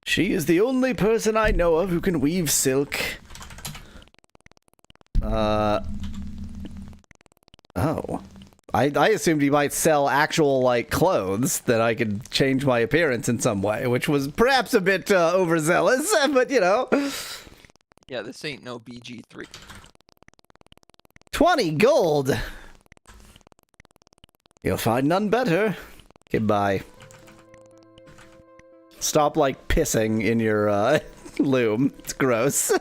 She is the only person I know of who can weave silk. Oh. I assumed he might sell actual, like, clothes that I could change my appearance in some way, which was perhaps a bit overzealous, but, you know. Yeah, this ain't no BG3. 20 gold! You'll find none better. Goodbye. Stop, like, pissing in your, loom. It's gross.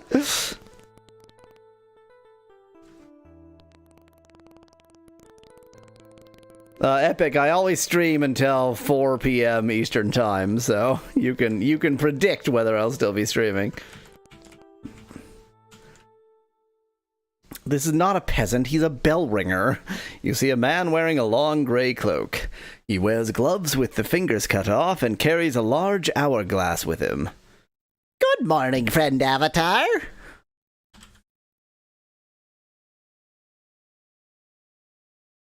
Epic, I always stream until 4 p.m. Eastern Time, so you can predict whether I'll still be streaming. This is not a peasant, he's a bell ringer. You see a man wearing a long gray cloak. He wears gloves with the fingers cut off and carries a large hourglass with him. Good morning, friend Avatar.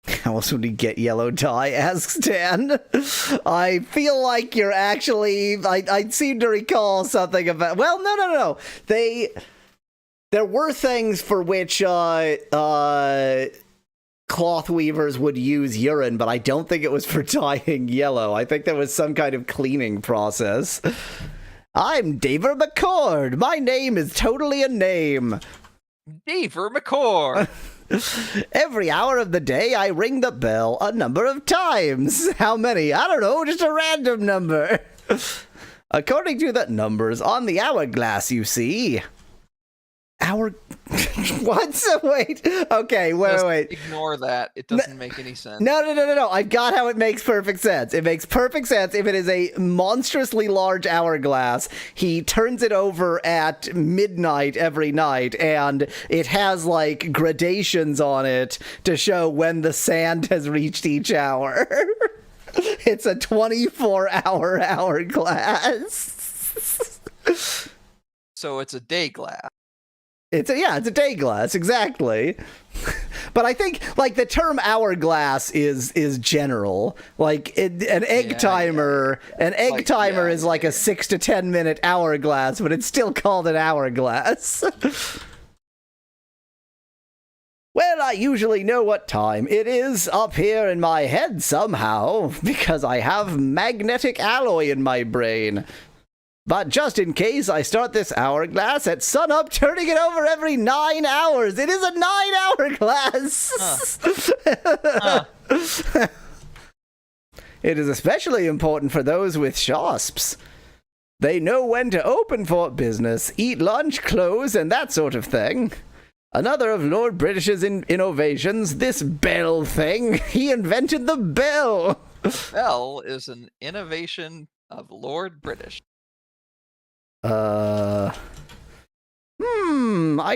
How else would he get yellow dye? Asks Dan. I feel like you're actually... I seem to recall something about... Well, no. There were things for which cloth weavers would use urine, but I don't think it was for dyeing yellow. I think there was some kind of cleaning process. I'm Daver McCord. My name is totally a name. Daver McCord. Every hour of the day, I ring the bell a number of times. How many? I don't know, just a random number. According to the numbers on the hourglass, you see. What? Wait. Okay, wait. Ignore that. It doesn't make any sense. No. I've got how it makes perfect sense. It makes perfect sense if it is a monstrously large hourglass. He turns it over at midnight every night, and it has, like, gradations on it to show when the sand has reached each hour. It's a 24-hour hourglass. So it's a day glass. It's a day glass, exactly. But I think, like, the term hourglass is general. Like, an egg timer is like a 6 to 10 minute hourglass, but it's still called an hourglass. Well, I usually know what time it is up here in my head somehow, because I have magnetic alloy in my brain. But just in case, I start this hourglass at sunup, turning it over every 9 hours. It is a 9-hour glass. It is especially important for those with shosps. They know when to open for business, eat lunch, close, and that sort of thing. Another of Lord British's innovations, this bell thing. He invented the bell. Bell is an innovation of Lord British. I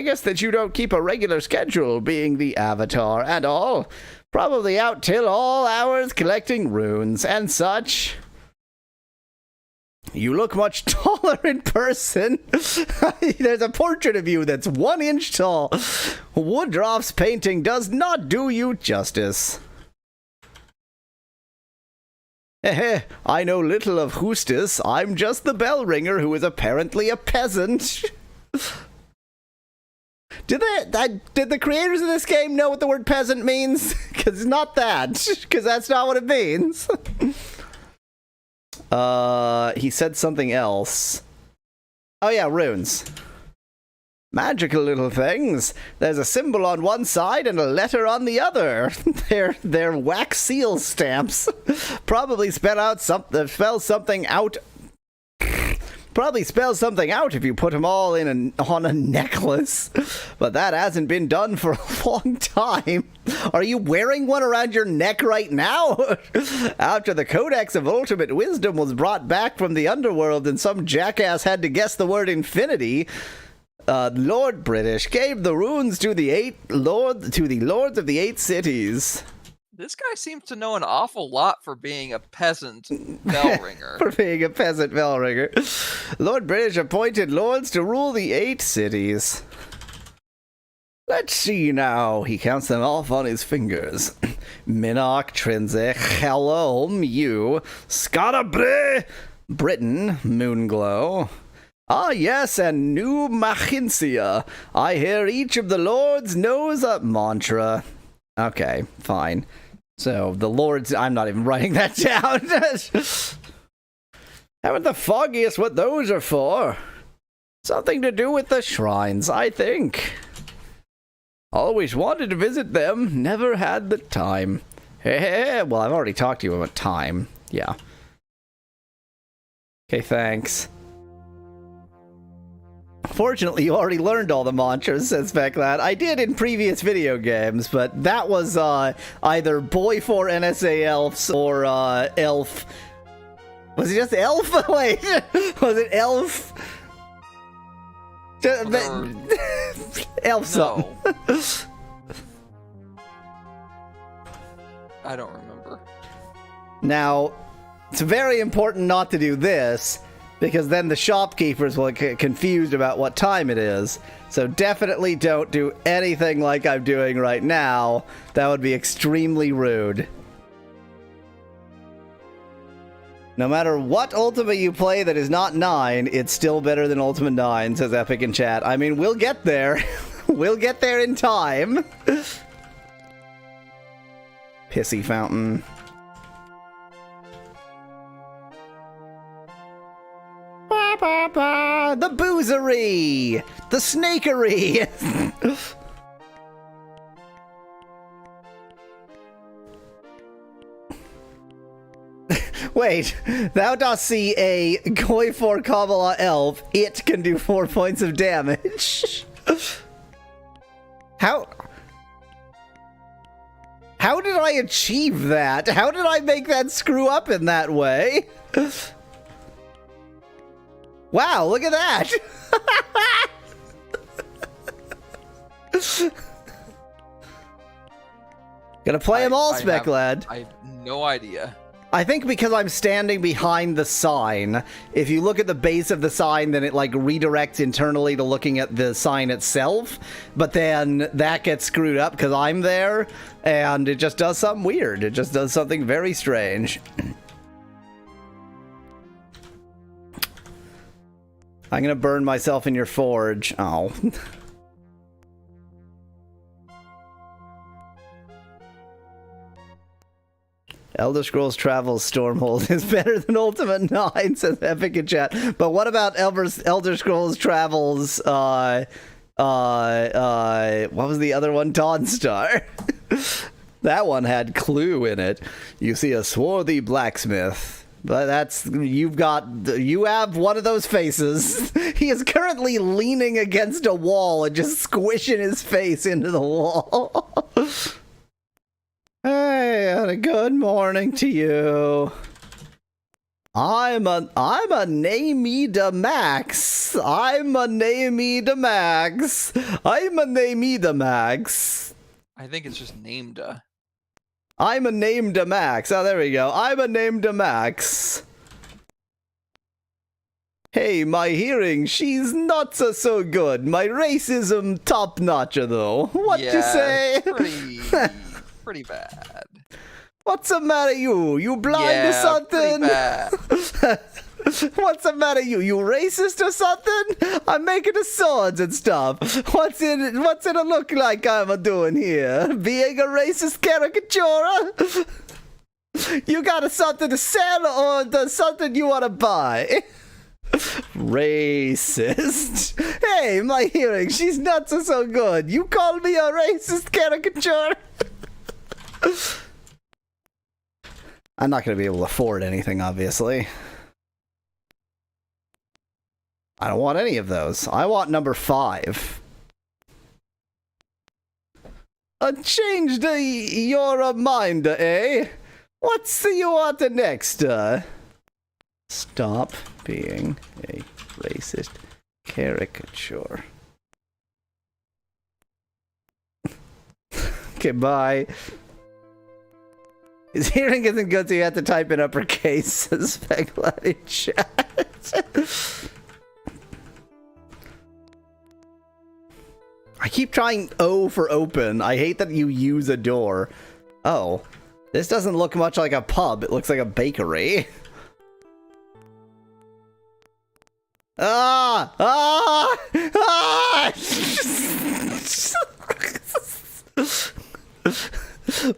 guess that you don't keep a regular schedule, being the Avatar and all. Probably out till all hours collecting runes and such. You look much taller in person. There's a portrait of you that's 1 inch tall. Woodruff's painting does not do you justice. I know little of Hustis. I'm just the bell ringer who is apparently a peasant. Did the creators of this game know what the word peasant means? Because it's not that. Because that's not what it means. He said something else. Oh yeah, runes. Magical little things. There's a symbol on one side and a letter on the other. They're wax seal stamps. Probably spell something out. Probably spell something out if you put them all on a necklace. But that hasn't been done for a long time. Are you wearing one around your neck right now? After the Codex of Ultimate Wisdom was brought back from the underworld and some jackass had to guess the word infinity, Lord British gave the runes to the lords of the 8 cities. This guy seems to know an awful lot for being a peasant bell ringer. For being a peasant bell ringer. Lord British appointed lords to rule the 8 cities. Let's see now. He counts them off on his fingers. Minnock, Trinsic, Helom, you, Scottabray, Britain, Moonglow. Ah, yes, and New Machincia. I hear each of the lords knows a mantra. Okay, fine. So, the lords... I'm not even writing that down. Haven't the foggiest what those are for. Something to do with the shrines, I think. Always wanted to visit them, never had the time. Well, I've already talked to you about time. Yeah. Okay, thanks. Fortunately, you already learned all the mantras, says Specklad. I did in previous video games, but that was either Boy 4 NSA Elves or Elf. Was it just Elf? Wait, was it Elf? Elf something. No. I don't remember. Now, it's very important not to do this, because then the shopkeepers will get confused about what time it is. So definitely don't do anything like I'm doing right now. That would be extremely rude. No matter what Ultima you play that is not 9, it's still better than Ultima 9, says Epic in chat. I mean, we'll get there. We'll get there in time. Pissy fountain. The boozery! The snakery! Wait, thou dost see a Goi 4 Kabbalah elf. It can do 4 points of damage. How did I achieve that? How did I make that screw up in that way? Wow, look at that! Gonna play them all, Specklad. I have no idea. I think because I'm standing behind the sign, if you look at the base of the sign, then it like redirects internally to looking at the sign itself, but then that gets screwed up because I'm there, and it just does something weird. It just does something very strange. I'm gonna burn myself in your forge. Oh. Elder Scrolls Travels Stormhold is better than Ultima 9, says Epic in chat. But what about Elder Scrolls Travels, what was the other one? Dawnstar. That one had Clue in it. You see a swarthy blacksmith. But you have one of those faces. He is currently leaning against a wall and just squishing his face into the wall. Hey, and a good morning to you. I'm a Nameda Max. I'm a Nameda Max. I'm a Nameda Max. I think it's just named. I'm a Nameda Max. Oh, there we go. I'm a Nameda Max. Hey, my hearing, she's not so good. My racism top notcher though. What you say? Pretty bad. What's the matter, you? You blind or something? What's the matter, you? You racist or something? I'm making the swords and stuff. What's it look like I'm a doing here? Being a racist caricature? You got something to sell or something you want to buy? Racist. Hey, my hearing, she's not so good. You call me a racist caricature? I'm not going to be able to afford anything, obviously. I don't want any of those. I want number 5. Changed your mind, eh? What's you want next? Stop being a racist caricature. Okay, bye. His hearing isn't good, so you have to type in uppercase, says Specklad in chat. I keep trying O for open. I hate that you use a door. Oh. This doesn't look much like a pub. It looks like a bakery. Ah! Ah! Ah!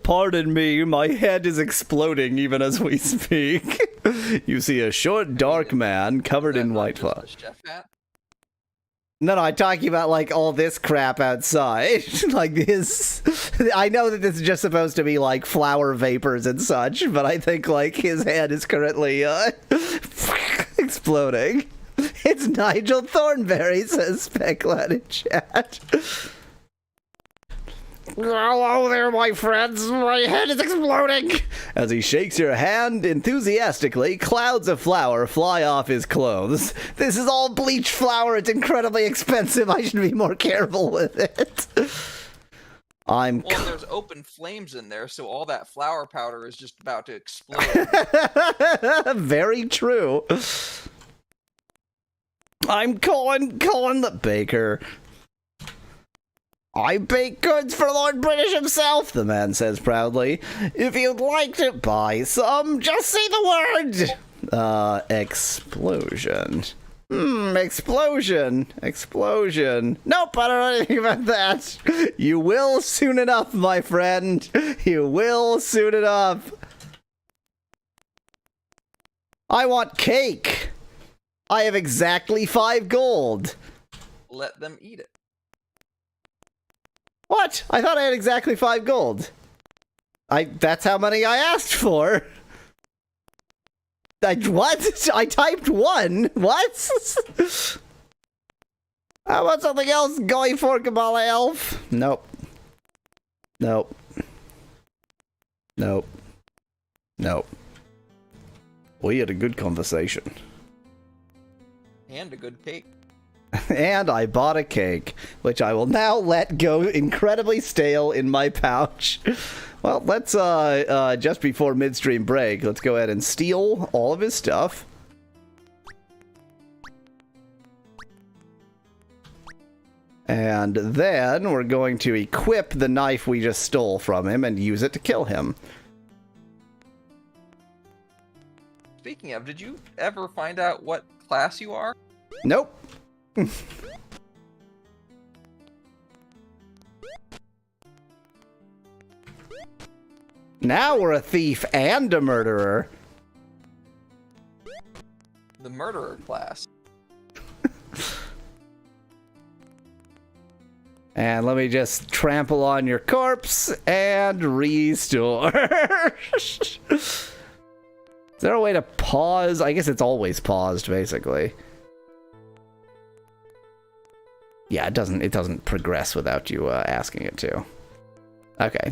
Pardon me, my head is exploding even as we speak. You see a short, dark man covered in white flour. No, I'm talking about, like, all this crap outside. Like, this... I know that this is just supposed to be, like, flower vapors and such, but I think, like, his head is currently, exploding. It's Nigel Thornberry, says Specklad in chat. Hello there, my friends. My head is exploding. As he shakes your hand enthusiastically, clouds of flour fly off his clothes. This is all bleached flour. It's incredibly expensive. I should be more careful with it. Well, there's open flames in there, so all that flour powder is just about to explode. Very true. I'm Colin the baker. I bake goods for Lord British himself, the man says proudly. If you'd like to buy some, just say the word. Explosion. Explosion. Nope, I don't know anything about that. You will soon enough, my friend. You will soon enough. I want cake. I have exactly 5 gold. Let them eat it. What? I thought I had exactly 5 gold. That's how many I asked for. What? I typed 1. What? How about something else going for, Kabbalah Elf? Nope. Nope. Nope. Nope. We had a good conversation. And a good cake. And I bought a cake, which I will now let go incredibly stale in my pouch. Well, let's, just before midstream break, let's go ahead and steal all of his stuff. And then we're going to equip the knife we just stole from him and use it to kill him. Speaking of, did you ever find out what class you are? Nope. Now we're a thief and a murderer. The murderer class. And let me just trample on your corpse and restore. Is there a way to pause? I guess it's always paused, basically. Yeah, it doesn't progress without you asking it to. Okay.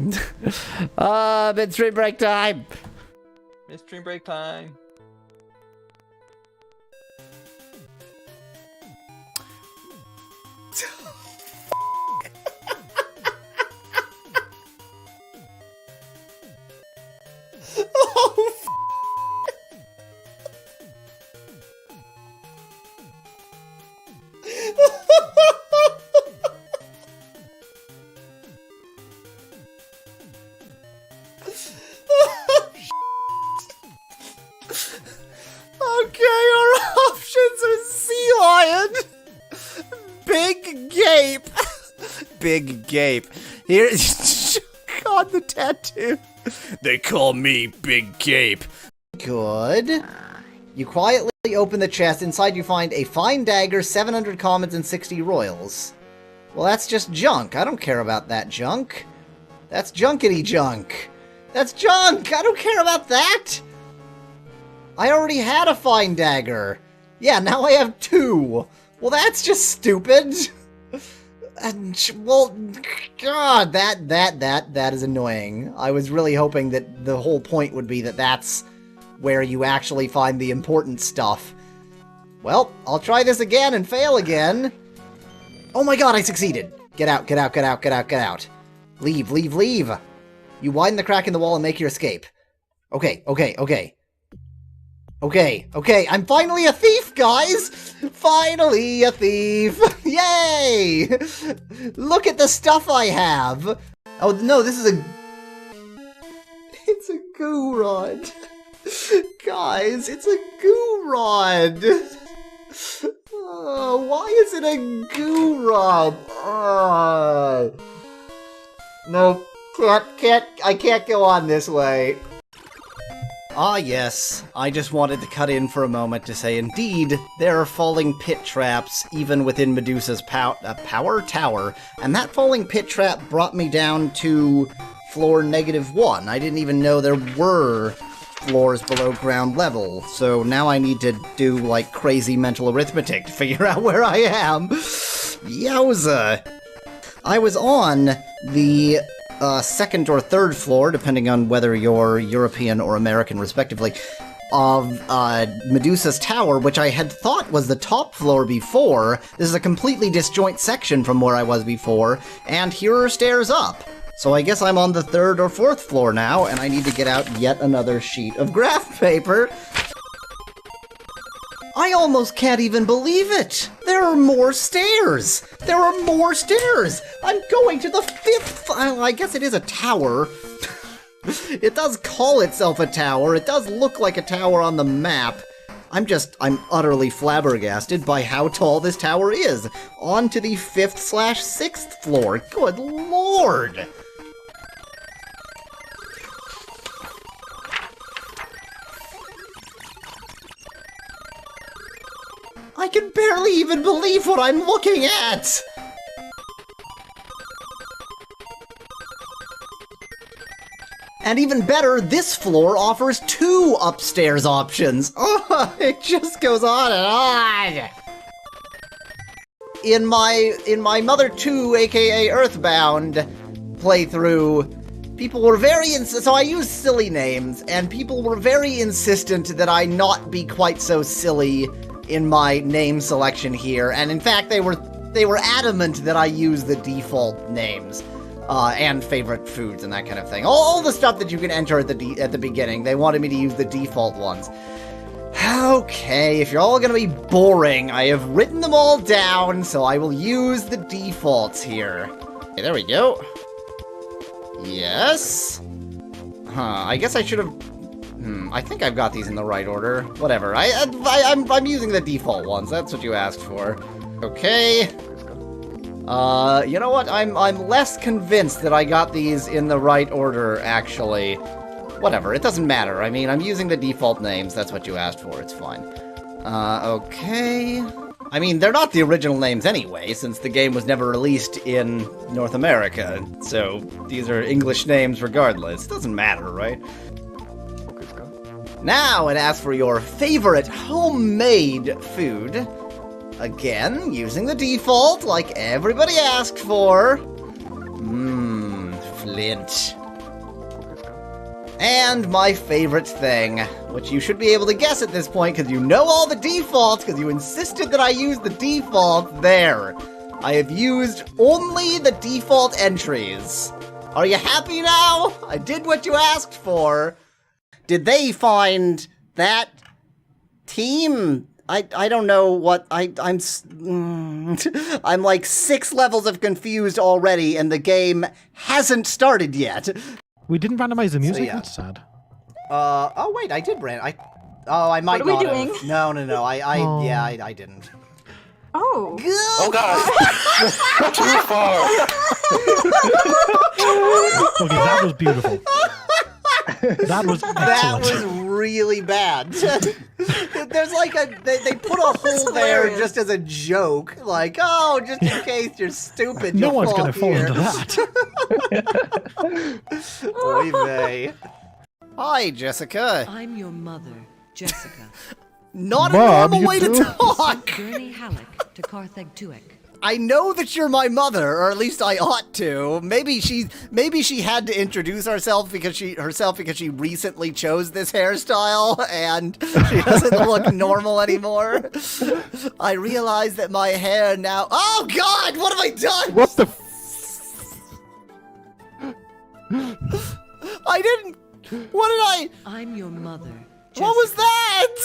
Midstream break time! Midstream break time. Okay, our options are Sea Lion, Big Gape, Big Gape. Here's on the tattoo. They call me Big Gape. Good. You quietly open the chest. Inside you find a fine dagger, 700 commons, and 60 royals. Well, that's just junk. I don't care about that junk. That's junkety junk. That's junk! I don't care about that! I already had a fine dagger. Yeah, now I have 2. Well, that's just stupid. Well, God, that is annoying. I was really hoping that the whole point would be that that's where you actually find the important stuff. Well, I'll try this again and fail again. Oh my God, I succeeded. Get out, get out, get out, get out, get out. Leave, leave, leave. You widen the crack in the wall and make your escape. Okay, okay, okay. Okay, okay, I'm finally a thief, guys! Finally a thief! Yay! Look at the stuff I have! Oh, no, this is a... It's a goo rod. Guys, it's a goo rod! Oh, why is it a goo rod? No, I can't go on this way. Ah yes, I just wanted to cut in for a moment to say indeed, there are falling pit traps even within Medusa's power tower, and that falling pit trap brought me down to floor -1. I didn't even know there were floors below ground level, so now I need to do, like, crazy mental arithmetic to figure out where I am. Yowza! I was on the second or third floor, depending on whether you're European or American, respectively, of Medusa's tower, which I had thought was the top floor before. This is a completely disjoint section from where I was before, and here are stairs up. So I guess I'm on the 3rd or 4th floor now, and I need to get out yet another sheet of graph paper. I almost can't even believe it! There are more stairs! There are more stairs! I'm going to the 5th... I guess it is a tower. It does call itself a tower. It does look like a tower on the map. I'm utterly flabbergasted by how tall this tower is. On to the 5th/6th floor. Good lord! I can barely even believe what I'm looking at! And even better, this floor offers 2 upstairs options. Oh, it just goes on and on! In my Mother 2, aka Earthbound playthrough, people were very so I used silly names, and people were very insistent that I not be quite so silly in my name selection here, and in fact they were adamant that I use the default names, and favorite foods and that kind of thing. All the stuff that you can enter at the beginning, they wanted me to use the default ones. Okay, if you're all gonna be boring, I have written them all down, so I will use the defaults here. Okay, there we go. Yes. I guess I should have... I think I've got these in the right order. Whatever. I'm using the default ones. That's what you asked for. Okay. You know what? I'm less convinced that I got these in the right order, actually. Whatever. It doesn't matter. I mean, I'm using the default names. That's what you asked for. It's fine. Okay. I mean, they're not the original names anyway, since the game was never released in North America. So, these are English names regardless. Doesn't matter, right? Now it asks for your favorite homemade food. Again, using the default, like everybody asked for. Flint. And my favorite thing, which you should be able to guess at this point because you know all the defaults because you insisted that I use the default there. I have used only the default entries. Are you happy now? I did what you asked for. Did they find that team? I don't know what I'm like 6 levels of confused already and the game hasn't started yet. We didn't randomize the music. yeah. That's sad. Oh wait, I did I might What are we not doing? have. No, I didn't. Oh. Oh god! Too far! Okay, that was beautiful. That was excellent. That was really bad. There's like they put a hole there hilarious. just as a joke, like, oh, just in case you're stupid. No you'll one's fall going to fall here. into that. Oy vey. Hi, Jessica. I'm your mother, Jessica. Not Mom, a normal you way to do? talk. Gurney Halleck to Carthag Tuek. I know that you're my mother, or at least I ought to. Maybe she had to introduce herself because she recently chose this hairstyle and she doesn't look normal anymore. I realize that my hair now. Oh God! What have I done? What the? I didn't. What did I? I'm your mother, Jessica. What was that?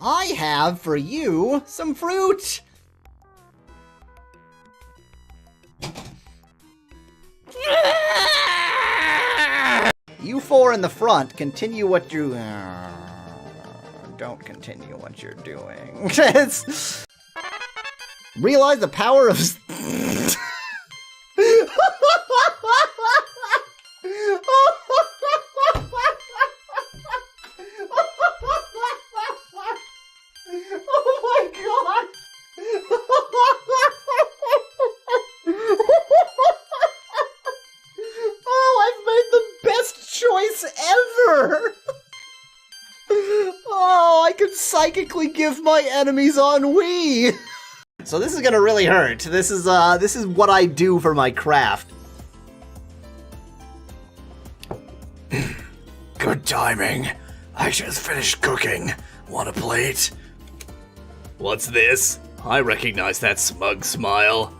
I have for you some fruit. You four in the front, continue what you... don't continue what you're doing. Realize the power of... Oh my god! Oh, I've made the best choice ever! Oh, I can psychically give my enemies ennui! So this is gonna really hurt. This is what I do for my craft. Good timing. I just finished cooking. Want a plate? What's this? I recognize that smug smile.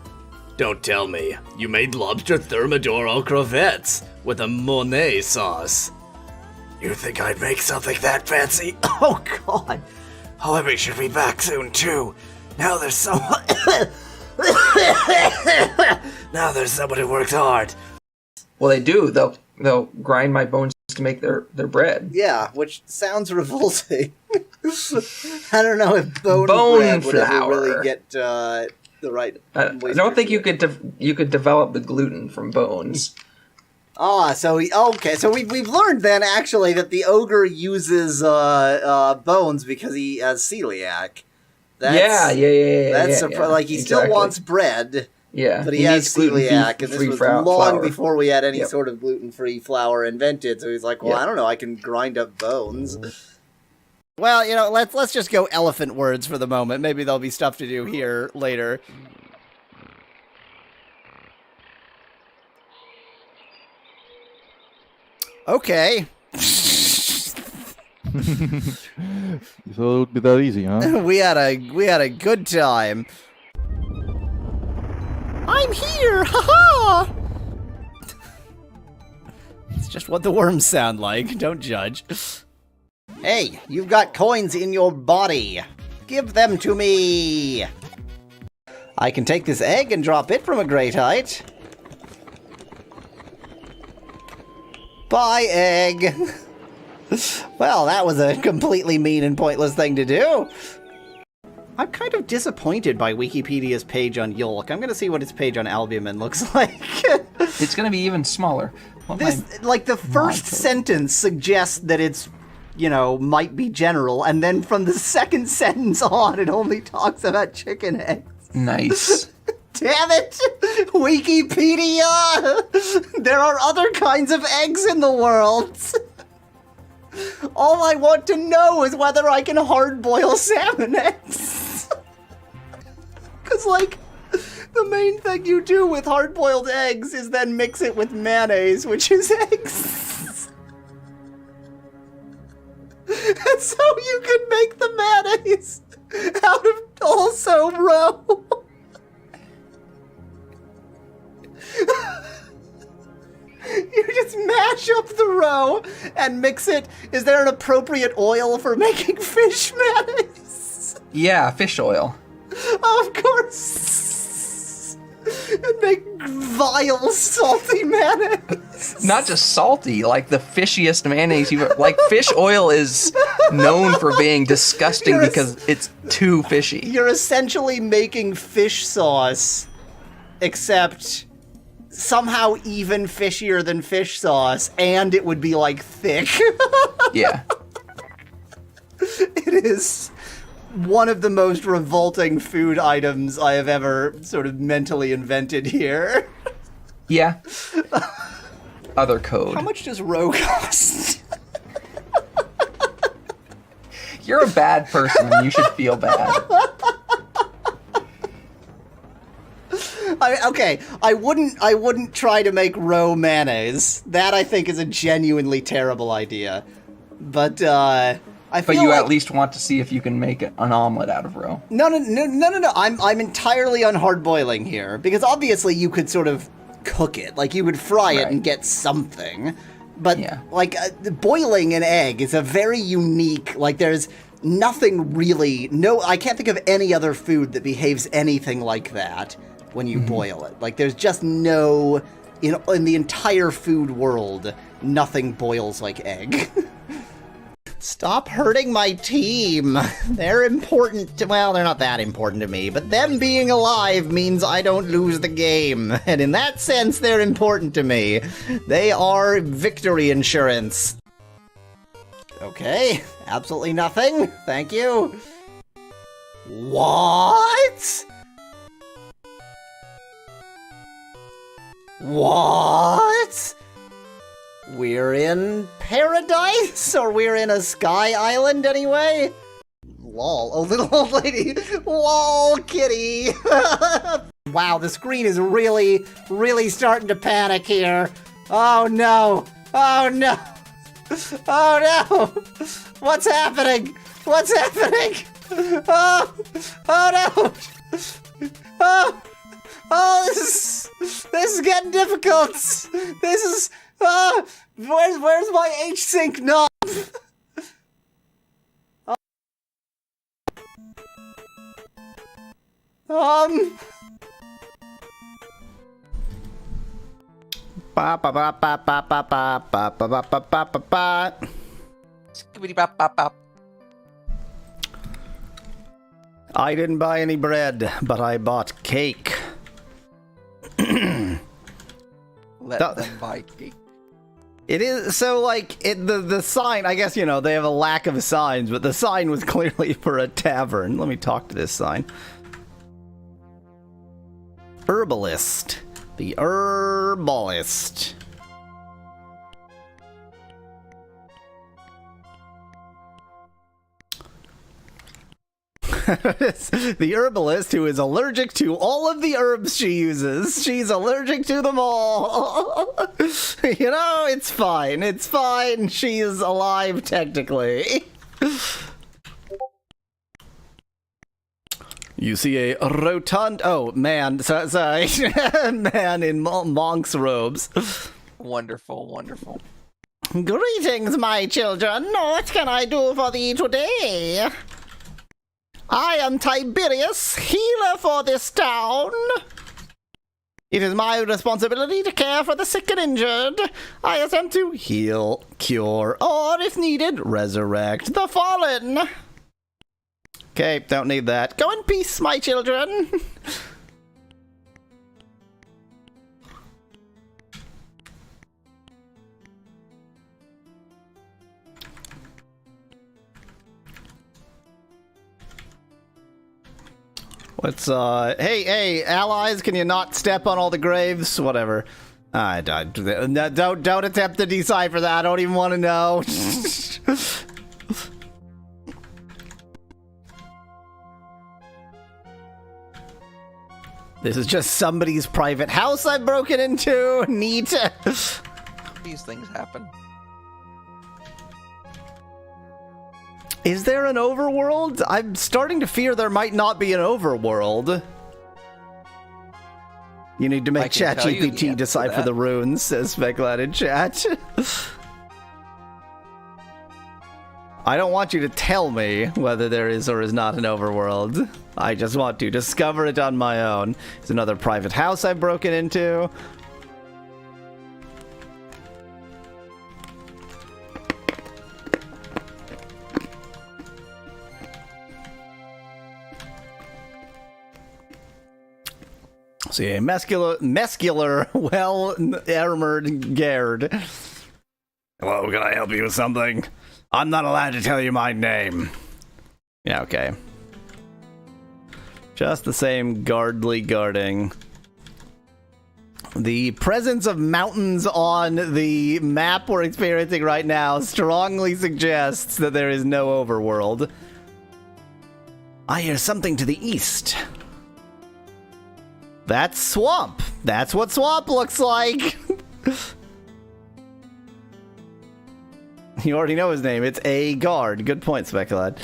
Don't tell me. You made lobster thermidor au crevettes with a Monet sauce. You think I'd make something that fancy? Oh god. However, should be back soon too. Now there's someone... now there's someone who works hard. Well, they do. They'll grind my bones to make their bread. Yeah, which sounds revolting. I don't know if bone bread would ever flour. really get the right. I don't think you could develop the gluten from bones. Ah, so we've learned then actually that the ogre uses bones because he has celiac. Yeah. That's yeah, like he still exactly. wants bread. Yeah, But he has needs gluten-free- celiac, and this free was flour. long before we had any Yep. sort of gluten-free flour invented. So he's like, "Well, Yep. I don't know. I can grind up bones." Well, let's just go elephant words for the moment. Maybe there'll be stuff to do here later. Okay. So it would be that easy, huh? we had a good time. I'm here! Ha-ha! It's just what the worms sound like. Don't judge. Hey, you've got coins in your body. Give them to me. I can take this egg and drop it from a great height. Bye, egg. Well, that was a completely mean and pointless thing to do. I'm kind of disappointed by Wikipedia's page on Yolk. I'm gonna see what its page on Albumin looks like. It's gonna be even smaller. The first sentence suggests that it's, might be general, and then from the second sentence on, it only talks about chicken eggs. Nice. Damn it! Wikipedia! There are other kinds of eggs in the world! All I want to know is whether I can hard-boil salmon eggs. Because, like, the main thing you do with hard-boiled eggs is then mix it with mayonnaise, which is eggs. And so you can make the mayonnaise out of also roe. You just mash up the roe and mix it. Is there an appropriate oil for making fish mayonnaise? Yeah, fish oil. Of course. And make vile, salty mayonnaise. Not just salty, like the fishiest mayonnaise you've ever... Like, fish oil is known for being disgusting because it's too fishy. You're essentially making fish sauce, except somehow even fishier than fish sauce, and it would be, like, thick. Yeah. It is one of the most revolting food items I have ever sort of mentally invented here. Yeah. Other code. How much does roe cost? You're a bad person and you should feel bad. I wouldn't try to make roe mayonnaise. That, I think, is a genuinely terrible idea. But, I feel But you like... at least want to see if you can make an omelet out of roe. No. I'm entirely on hard boiling here, because obviously you could sort of cook it. Like, you would fry it and get something. But, Yeah. like, boiling an egg is a very unique... Like, there's nothing really... I can't think of any other food that behaves anything like that when you boil it. Like, there's just no... In the entire food world, nothing boils like egg. Stop hurting my team. They're important well, they're not that important to me, but them being alive means I don't lose the game. And in that sense, they're important to me. They are victory insurance. Okay, absolutely nothing. Thank you. What? What? We're in paradise? Or we're in a sky island anyway? Lol, a little old lady. Lol, kitty. Wow, the screen is really, really starting to panic here. Oh no. Oh no. Oh no. What's happening? What's happening? Oh, oh no. Oh, this is getting difficult. This is, where's my H-Sync knob? Ba ba ba ba ba ba ba ba ba ba ba ba ba ba. Skibbity-bop-bop-bop. I didn't buy any bread, but I bought cake. Let them buy cake. It is so like the sign. I guess, you know, they have a lack of signs, but the sign was clearly for a tavern. Let me talk to this sign. Herbalist, the herbalist. The herbalist who is allergic to all of the herbs she uses. She's allergic to them all. You know, it's fine. It's fine. She's alive, technically. You see a rotund... Oh, man. Sorry. Man in monk's robes. Wonderful, wonderful. Greetings, my children. What can I do for thee today? I am Tiberius, healer for this town. It is my responsibility to care for the sick and injured. I attempt to heal, cure, or, if needed, resurrect the fallen. Okay, don't need that. Go in peace, my children. Let's, hey, allies, can you not step on all the graves? Whatever. Don't attempt to decipher that. I don't even want to know. This is just somebody's private house I've broken into. Neat. These things happen. Is there an overworld? I'm starting to fear there might not be an overworld. You need to make I can tell you the ChatGPT answer to decipher that. the runes, says Specklad in chat. I don't want you to tell me whether there is or is not an overworld. I just want to discover it on my own. There's another private house I've broken into. See, a muscular, well-armored Gerd. Hello, can I help you with something? I'm not allowed to tell you my name. Yeah, okay. Just the same guarding. The presence of mountains on the map we're experiencing right now strongly suggests that there is no overworld. I hear something to the east. That's swamp. That's what swamp looks like. You already know his name. It's a guard. Good point, Speculad.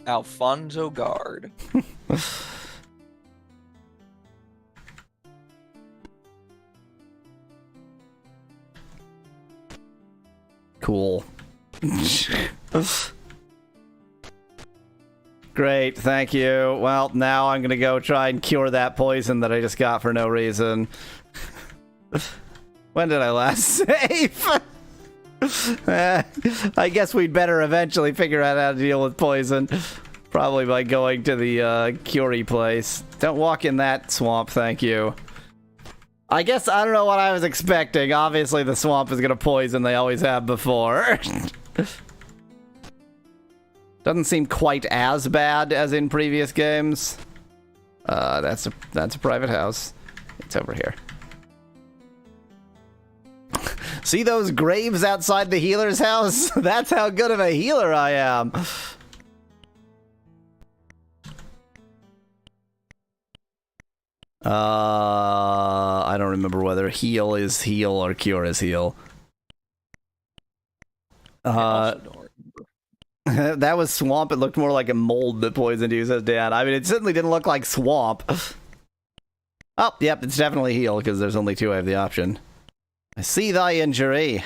Alfonso Guard. Cool. Great, thank you. Well, now I'm gonna go try and cure that poison that I just got for no reason. When did I last save? I guess we'd better eventually figure out how to deal with poison. Probably by going to the Curie place. Don't walk in that swamp, thank you. I guess I don't know what I was expecting. Obviously the swamp is gonna poison, they always have before. Doesn't seem quite as bad as in previous games. That's a private house. It's over here. See those graves outside the healer's house? That's how good of a healer I am. I don't remember whether heal is heal or cure is heal. That was swamp. It looked more like a mold that poisoned you, says Dan. I mean, it certainly didn't look like swamp. Oh, yep, it's definitely heal, because there's only two I have the option. I see thy injury.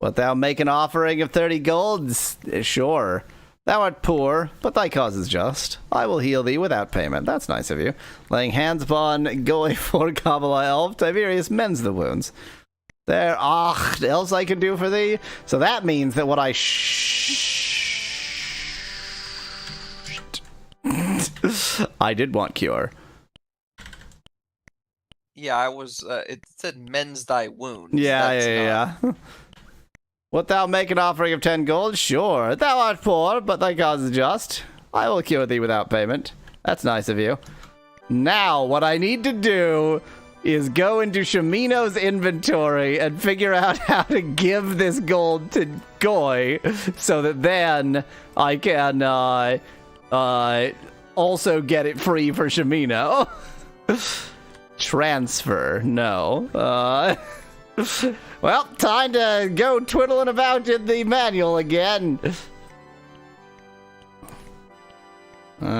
Wilt thou make an offering of 30 golds? Sure. Thou art poor, but thy cause is just. I will heal thee without payment. That's nice of you. Laying hands upon Goy for Kabbalah Elf, Tiberius mends the wounds. There, else I can do for thee? So that means that what I I did want cure. Yeah, I was. It said mends thy wounds. Yeah. That's not- Wilt thou make an offering of 10 gold? Sure. Thou art poor, but thy cause is just. I will cure thee without payment. That's nice of you. Now, what I need to do is go into Shimino's inventory and figure out how to give this gold to Goy so that then I can also get it free for Shimino. Transfer. No. Well, time to go twiddling about in the manual again. Now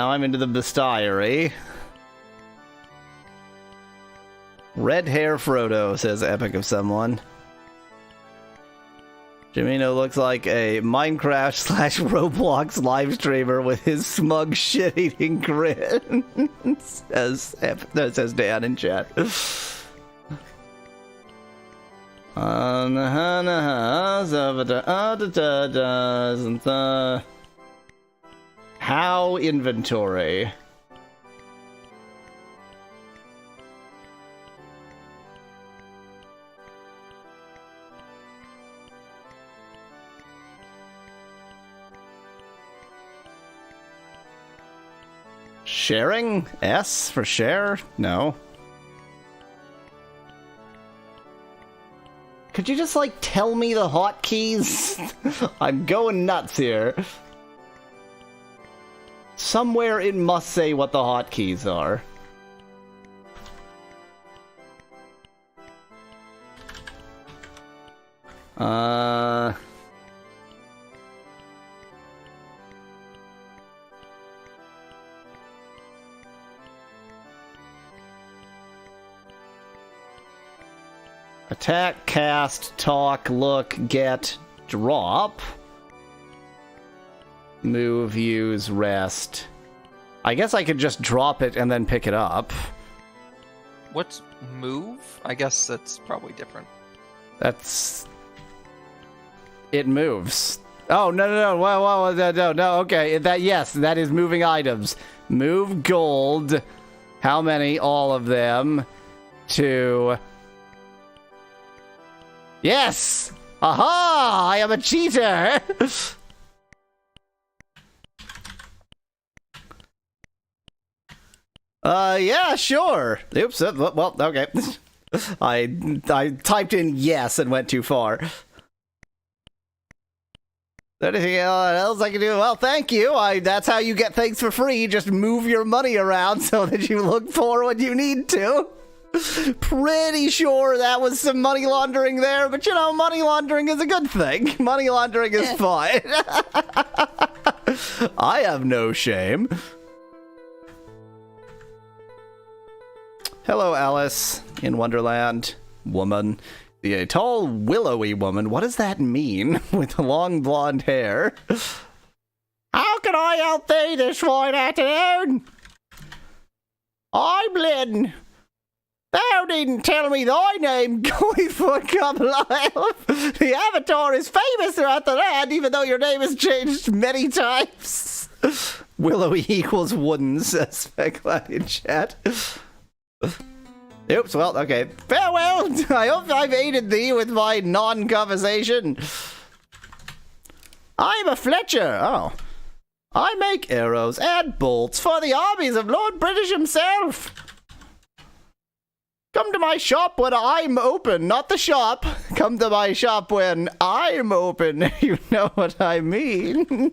I'm into the bestiary. Red hair Frodo, says Epic of Someone. Jimino looks like a Minecraft / Roblox live streamer with his smug shit-eating grin. says Dan in chat. How inventory? Sharing? S for share? No. Could you just, like, tell me the hotkeys? I'm going nuts here. Somewhere it must say what the hotkeys are. Attack, cast, talk, look, get, drop. Move, use, rest. I guess I could just drop it and then pick it up. What's move? I guess that's probably different. That's... It moves. Oh, no, no, okay. Yes, that is moving items. Move gold. How many? All of them. To... Yes! Aha! I am a cheater! Yeah, sure. Oops, well, okay. I typed in yes and went too far. Anything else I can do? Well, thank you. That's how you get things for free. Just move your money around so that you look for what you need to. Pretty sure that was some money laundering there, but you know, money laundering is a good thing. Money laundering is fine. I have no shame. Hello, Alice in Wonderland. Woman. The tall, willowy woman. What does that mean? With long blonde hair. How can I help thee this fine afternoon? I'm Lynn. Thou needn't tell me thy name, Goyfoot Carlisle. The Avatar is famous throughout the land, even though your name has changed many times. Willowy equals wooden, says Specklad in chat. Oops, well, okay. Farewell! I hope I've aided thee with my non-conversation. I'm a Fletcher. Oh. I make arrows and bolts for the armies of Lord British himself. Come to my shop when I'm open, not the shop. Come to my shop when I'm open. You know what I mean.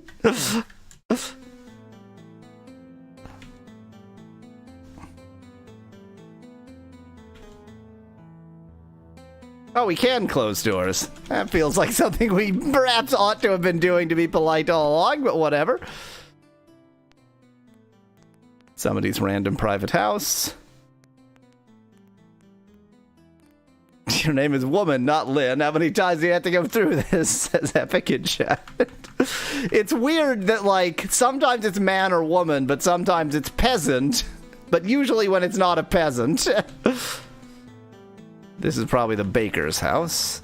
Oh, we can close doors. That feels like something we perhaps ought to have been doing to be polite all along, but whatever. Somebody's random private house. Your name is Woman, not Lynn. How many times do you have to go through this? Says Epic in chat. It's weird that, like, sometimes it's man or woman, but sometimes it's peasant. But usually when it's not a peasant. This is probably the baker's house.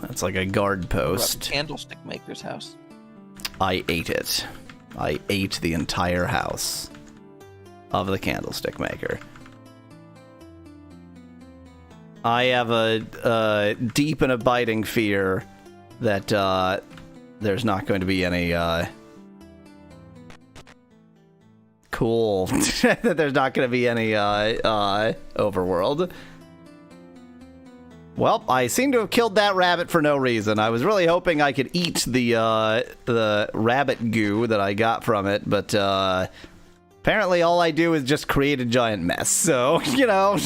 That's like a guard post. Candlestick maker's house. I ate it. I ate the entire house of the candlestick maker. I have a deep and abiding fear that there's not going to be any cool that there's not going to be any overworld. Well, I seem to have killed that rabbit for no reason. I was really hoping I could eat the rabbit goo that I got from it, but apparently all I do is just create a giant mess. So, you know,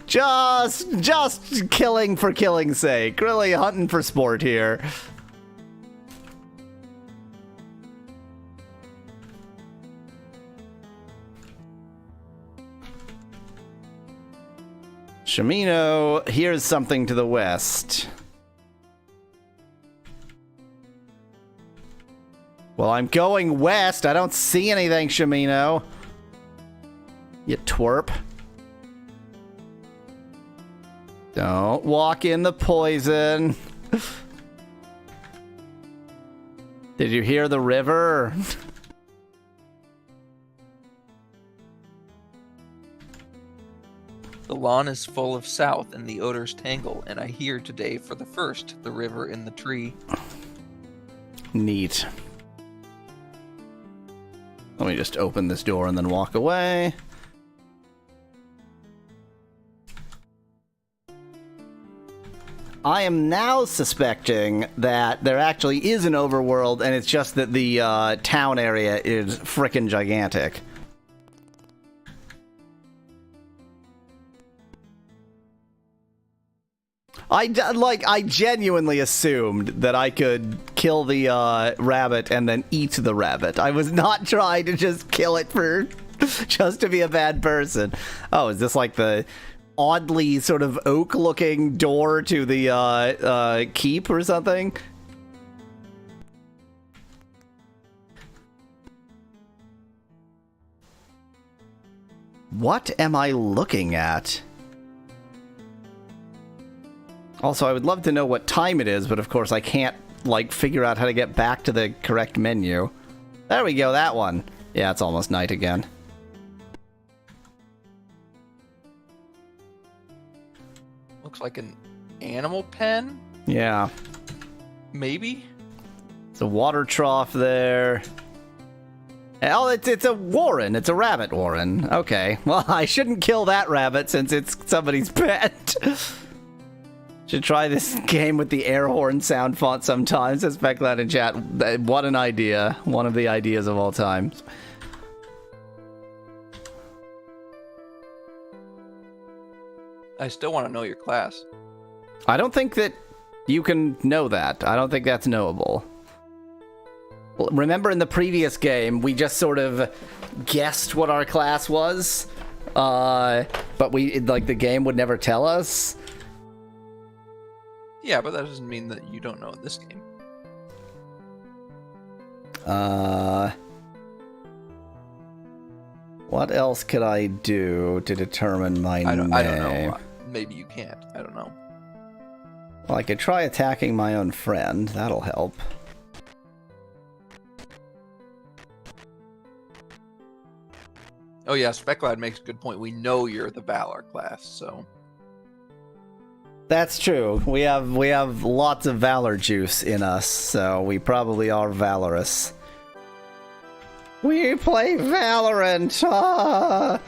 just killing for killing's sake. Really hunting for sport here. Shamino, here's something to the west. Well, I'm going west. I don't see anything, Shamino. You twerp. Don't walk in the poison. Did you hear the river? The lawn is full of south, and the odors tangle, and I hear today for the first the river in the tree. Neat. me just open this door and then walk away. I am now suspecting that there actually is an overworld, and it's just that the town area is frickin' gigantic. I genuinely assumed that I could kill the rabbit and then eat the rabbit. I was not trying to just kill it for just to be a bad person. Oh, is this like the oddly sort of oak-looking door to the keep or something? What am I looking at? Also, I would love to know what time it is, but of course I can't, like, figure out how to get back to the correct menu. There we go, that one. Yeah, it's almost night again. Looks like an animal pen? Yeah. Maybe? It's a water trough there. Oh, it's a warren. It's a rabbit warren. Okay. Well, I shouldn't kill that rabbit since it's somebody's pet. Should try this game with the air horn sound font sometimes. Says Becklad in chat. What an idea. One of the ideas of all time. I still want to know your class. I don't think that you can know that. I don't think that's knowable. Well, remember in the previous game, we just sort of guessed what our class was, but the game would never tell us. Yeah, but that doesn't mean that you don't know in this game. What else could I do to determine my name? I don't know. Maybe you can't. I don't know. Well, I could try attacking my own friend. That'll help. Oh yeah, Specklad makes a good point. We know you're the Valor class, so... That's true. We have lots of valor juice in us, so we probably are valorous. We play Valorant! Ah!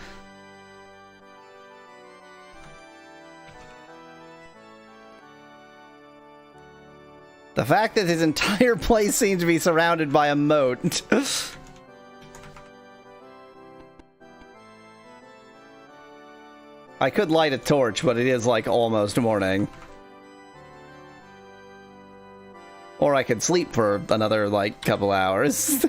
The fact that his entire place seems to be surrounded by a moat. I could light a torch, but it is like almost morning. Or I could sleep for another like couple hours.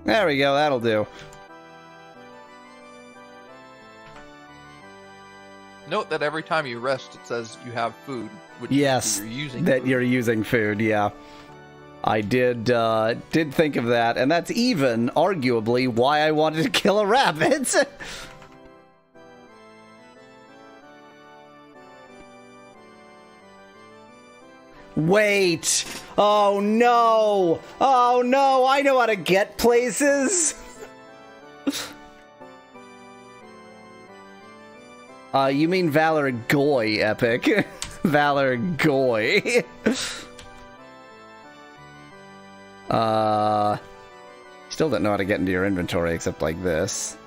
There we go, that'll do. Note that every time you rest, it says you have food. Which Yes, you're using that food. you're using food, yeah. I did think of that, and that's even, arguably, why I wanted to kill a rabbit. Wait! Oh no! Oh no! I know how to get places! You mean Valor Goy, Epic. Valor Goy. Still don't know how to get into your inventory except like this.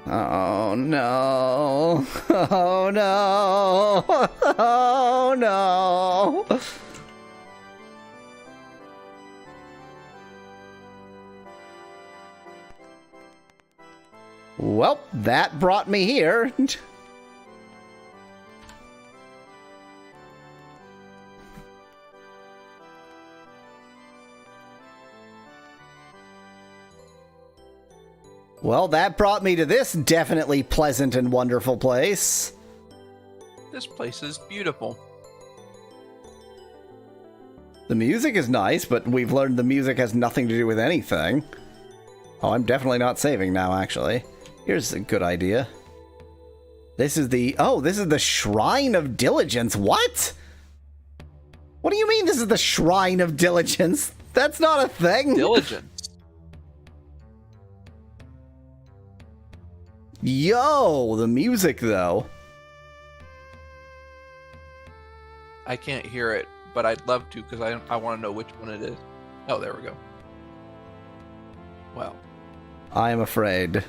Oh no. Oh no. Oh no. Well, that brought me here. Well, that brought me to this definitely pleasant and wonderful place. This place is beautiful. The music is nice, but we've learned the music has nothing to do with anything. Oh, I'm definitely not saving now, actually. Here's a good idea. This is the... Oh, this is the Shrine of Diligence. What? What do you mean this is the Shrine of Diligence? That's not a thing. Diligence. Yo, the music though. I can't hear it, but I'd love to because I want to know which one it is. Oh, there we go. Well, I am afraid.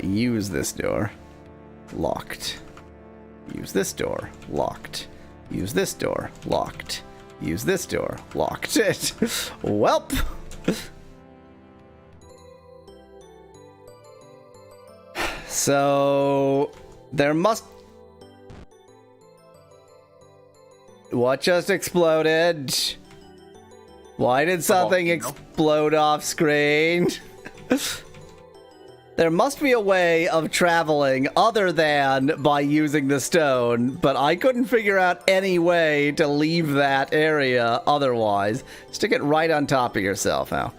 Use this door. Locked. Use this door. Locked. Use this door. Locked. Use this door. Locked. Welp. So there must... What just exploded? Why did something explode off screen? There must be a way of traveling other than by using the stone, but I couldn't figure out any way to leave that area otherwise. Stick it right on top of yourself now.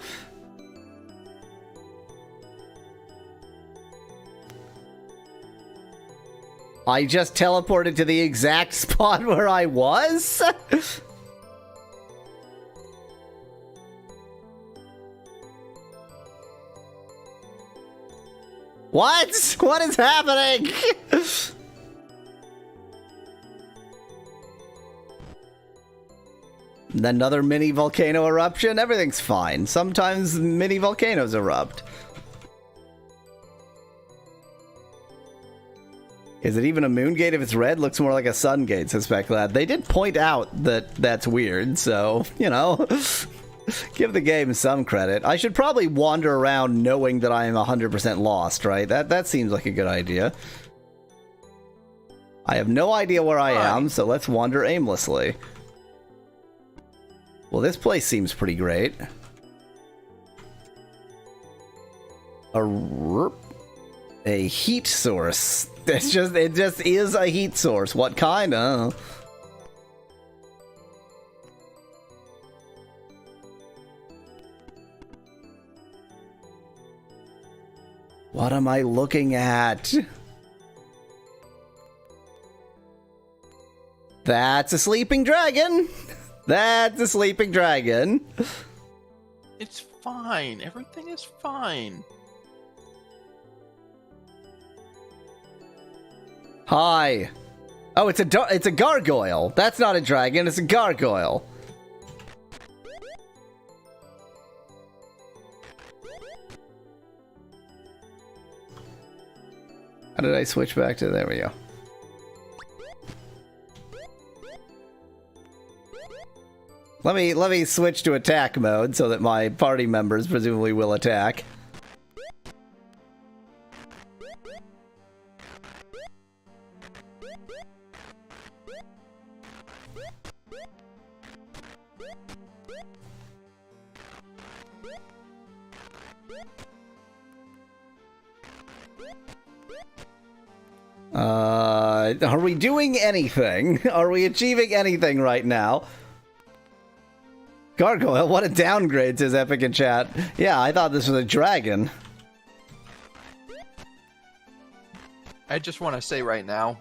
I just teleported to the exact spot where I was? What? What is happening? Another mini volcano eruption? Everything's fine. Sometimes mini volcanoes erupt. Is it even a moon gate if it's red? Looks more like a sun gate, suspect that. They did point out that that's weird, so, you know, give the game some credit. I should probably wander around knowing that I am 100% lost, right? That seems like a good idea. I have no idea where I am, so let's wander aimlessly. Well, this place seems pretty great. A heat source. It just is a heat source. What kind of? What am I looking at? That's a sleeping dragon. That's a sleeping dragon. it's fine. Everything is fine. Hi. Oh, it's a gargoyle. That's not a dragon, it's a gargoyle. How did I switch back to... There we go. Let me switch to attack mode so that my party members presumably will attack. Are we doing anything? Are we achieving anything right now? Gargoyle, what a downgrade, says Epic in chat. Yeah, I thought this was a dragon. I just want to say right now,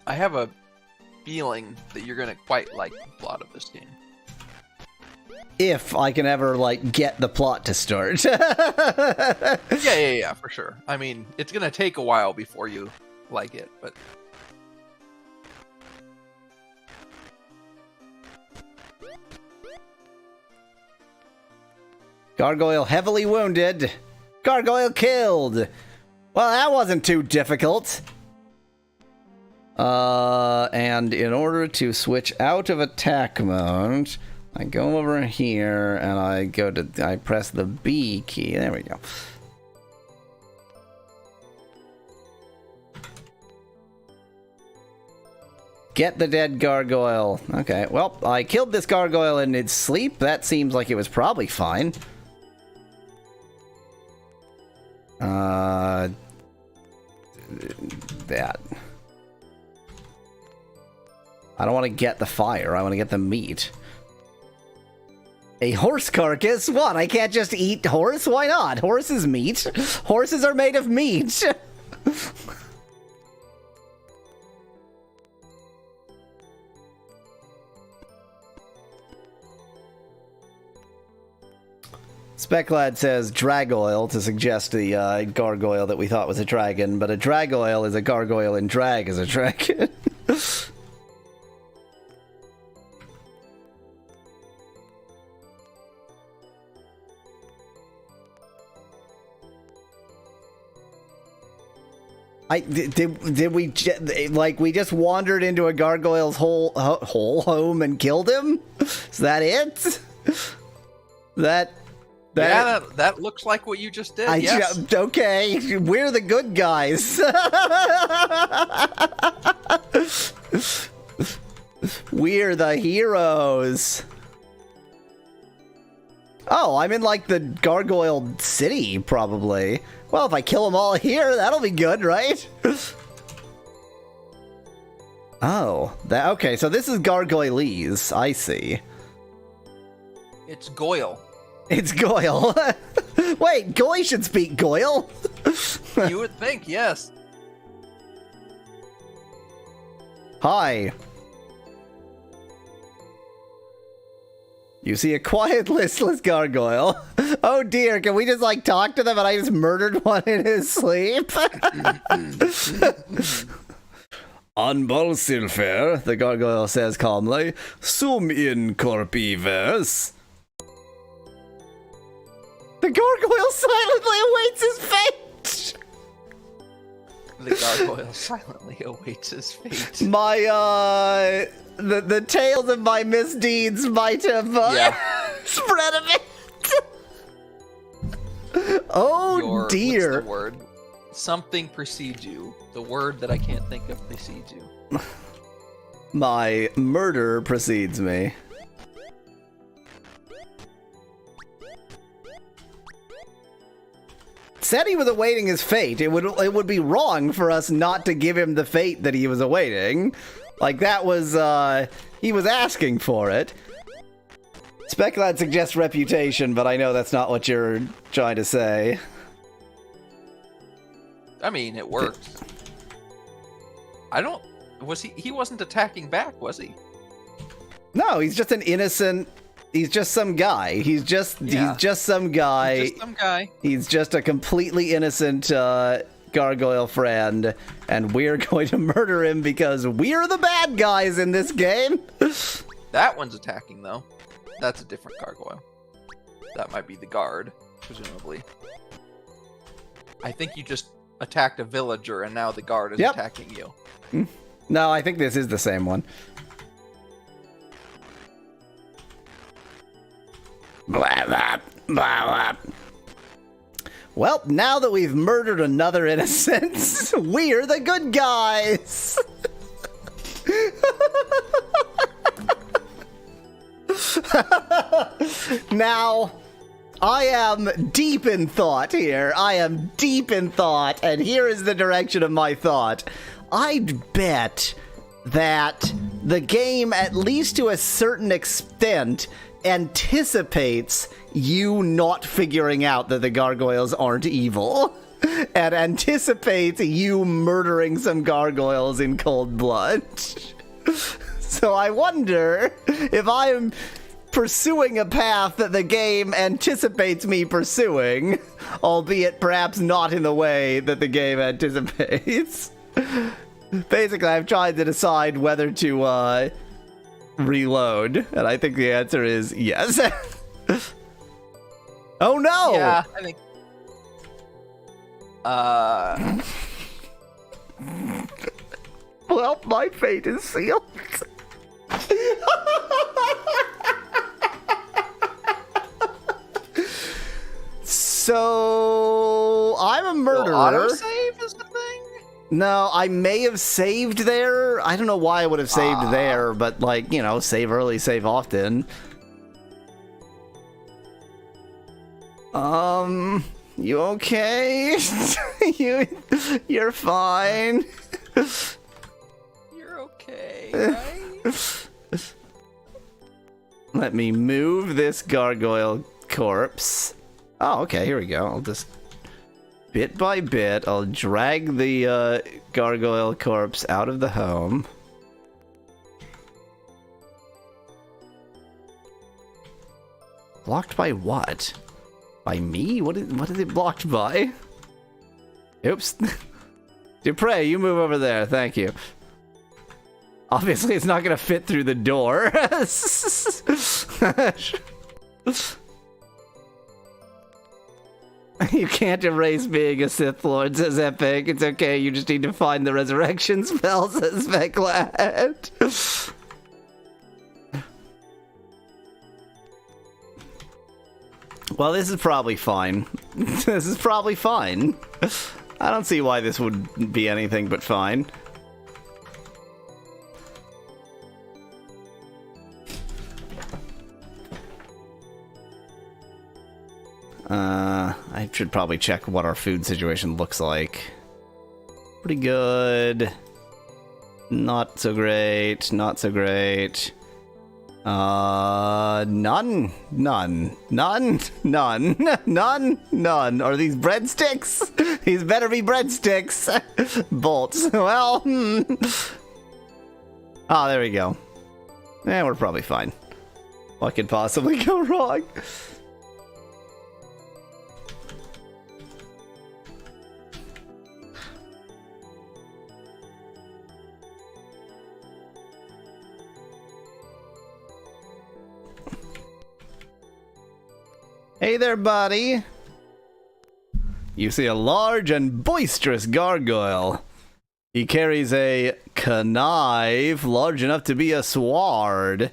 I have a feeling that you're going to quite like the plot of this game. If I can ever, like, get the plot to start. Yeah, for sure. I mean, it's going to take a while before you like it, but... Gargoyle heavily wounded. Gargoyle killed. Well, that wasn't too difficult. And in order to switch out of attack mode, I go over here and I press the B key. There we go. Get the dead gargoyle. Okay, well, I killed this gargoyle in its sleep. That seems like it was probably fine. That. I don't want to get the fire. I want to get the meat. A horse carcass? What? I can't just eat horse? Why not? Horse is meat. Horses are made of meat. Specklad says Dragoil to suggest the gargoyle that we thought was a dragon, but a Dragoil is a gargoyle and drag is a dragon. Did we we just wandered into a gargoyle's whole home and killed him? Is that it? That looks like what you just did. Yes. Okay, we're the good guys. We're the heroes. Oh, I'm in like the gargoyle city, probably. Well, if I kill them all here, that'll be good, right? Oh, okay, so this is Gargoylese. I see. It's Goyle. It's Goyle. Wait, Goy should speak Goyle. You would think, yes. Hi. You see a quiet, listless gargoyle. Oh dear, can we just like talk to them and I just murdered one in his sleep? Unbulsilfer, the gargoyle says calmly. Sum in corpivers. The gargoyle silently awaits his fate. The gargoyle silently awaits his fate. My, the tales of my misdeeds might have spread a bit. Oh dear. What's the word? Something precedes you. The word that I can't think of precedes you. My murder precedes me. Said he was awaiting his fate. It would be wrong for us not to give him the fate that he was awaiting. Like that was he was asking for it. Speculad suggests reputation, but I know that's not what you're trying to say. I mean, it works. He wasn't attacking back, was he? No, he's just an innocent. He's just some guy. He's just some guy. He's just some guy. He's just a completely innocent gargoyle friend, and we're going to murder him because we're the bad guys in this game. That one's attacking though. That's a different gargoyle. That might be the guard, presumably. I think you just attacked a villager, and now the guard is attacking you. No, I think this is the same one. Blah, blah, blah, blah. Well, now that we've murdered another innocent, we're the good guys. Now, I am deep in thought here. I am deep in thought, and here is the direction of my thought. I'd bet that the game, at least to a certain extent, anticipates you not figuring out that the gargoyles aren't evil, and anticipates you murdering some gargoyles in cold blood. So I wonder if I'm pursuing a path that the game anticipates me pursuing, albeit perhaps not in the way that the game anticipates. Basically, I'm trying to decide whether to reload, and I think the answer is yes. Oh no! Yeah, I think. Well, my fate is sealed. So I'm a murderer. Autosave is the thing? No, I may have saved there. I don't know why I would have saved there, but like, you know, save early, save often. You okay? You're fine. You're okay, right? Let me move this gargoyle corpse. Oh, okay, here we go. I'll just, bit by bit, I'll drag the gargoyle corpse out of the home. Blocked by what? By me? What is it blocked by? Oops. Dupre, you move over there. Thank you. Obviously, it's not going to fit through the door. You can't erase being a Sith Lord, says Epic. It's okay, you just need to find the resurrection spell, says Veclad. Well, this is probably fine. This is probably fine. I don't see why this would be anything but fine. I should probably check what our food situation looks like. Pretty good. Not so great. Not so great. None. Are these breadsticks? These better be breadsticks. Bolts. Well, Oh, there we go. We're probably fine. What could possibly go wrong? Hey there, buddy. You see a large and boisterous gargoyle. He carries a knife large enough to be a sword.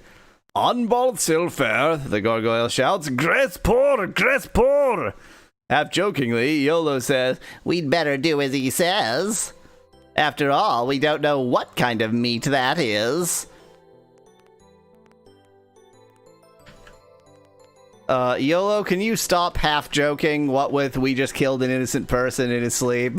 On bold silver, the gargoyle shouts, Grace poor, Grace poor. Half jokingly, Yolo says, we'd better do as he says. After all, we don't know what kind of meat that is. Yolo, can you stop half joking? What with we just killed an innocent person in his sleep?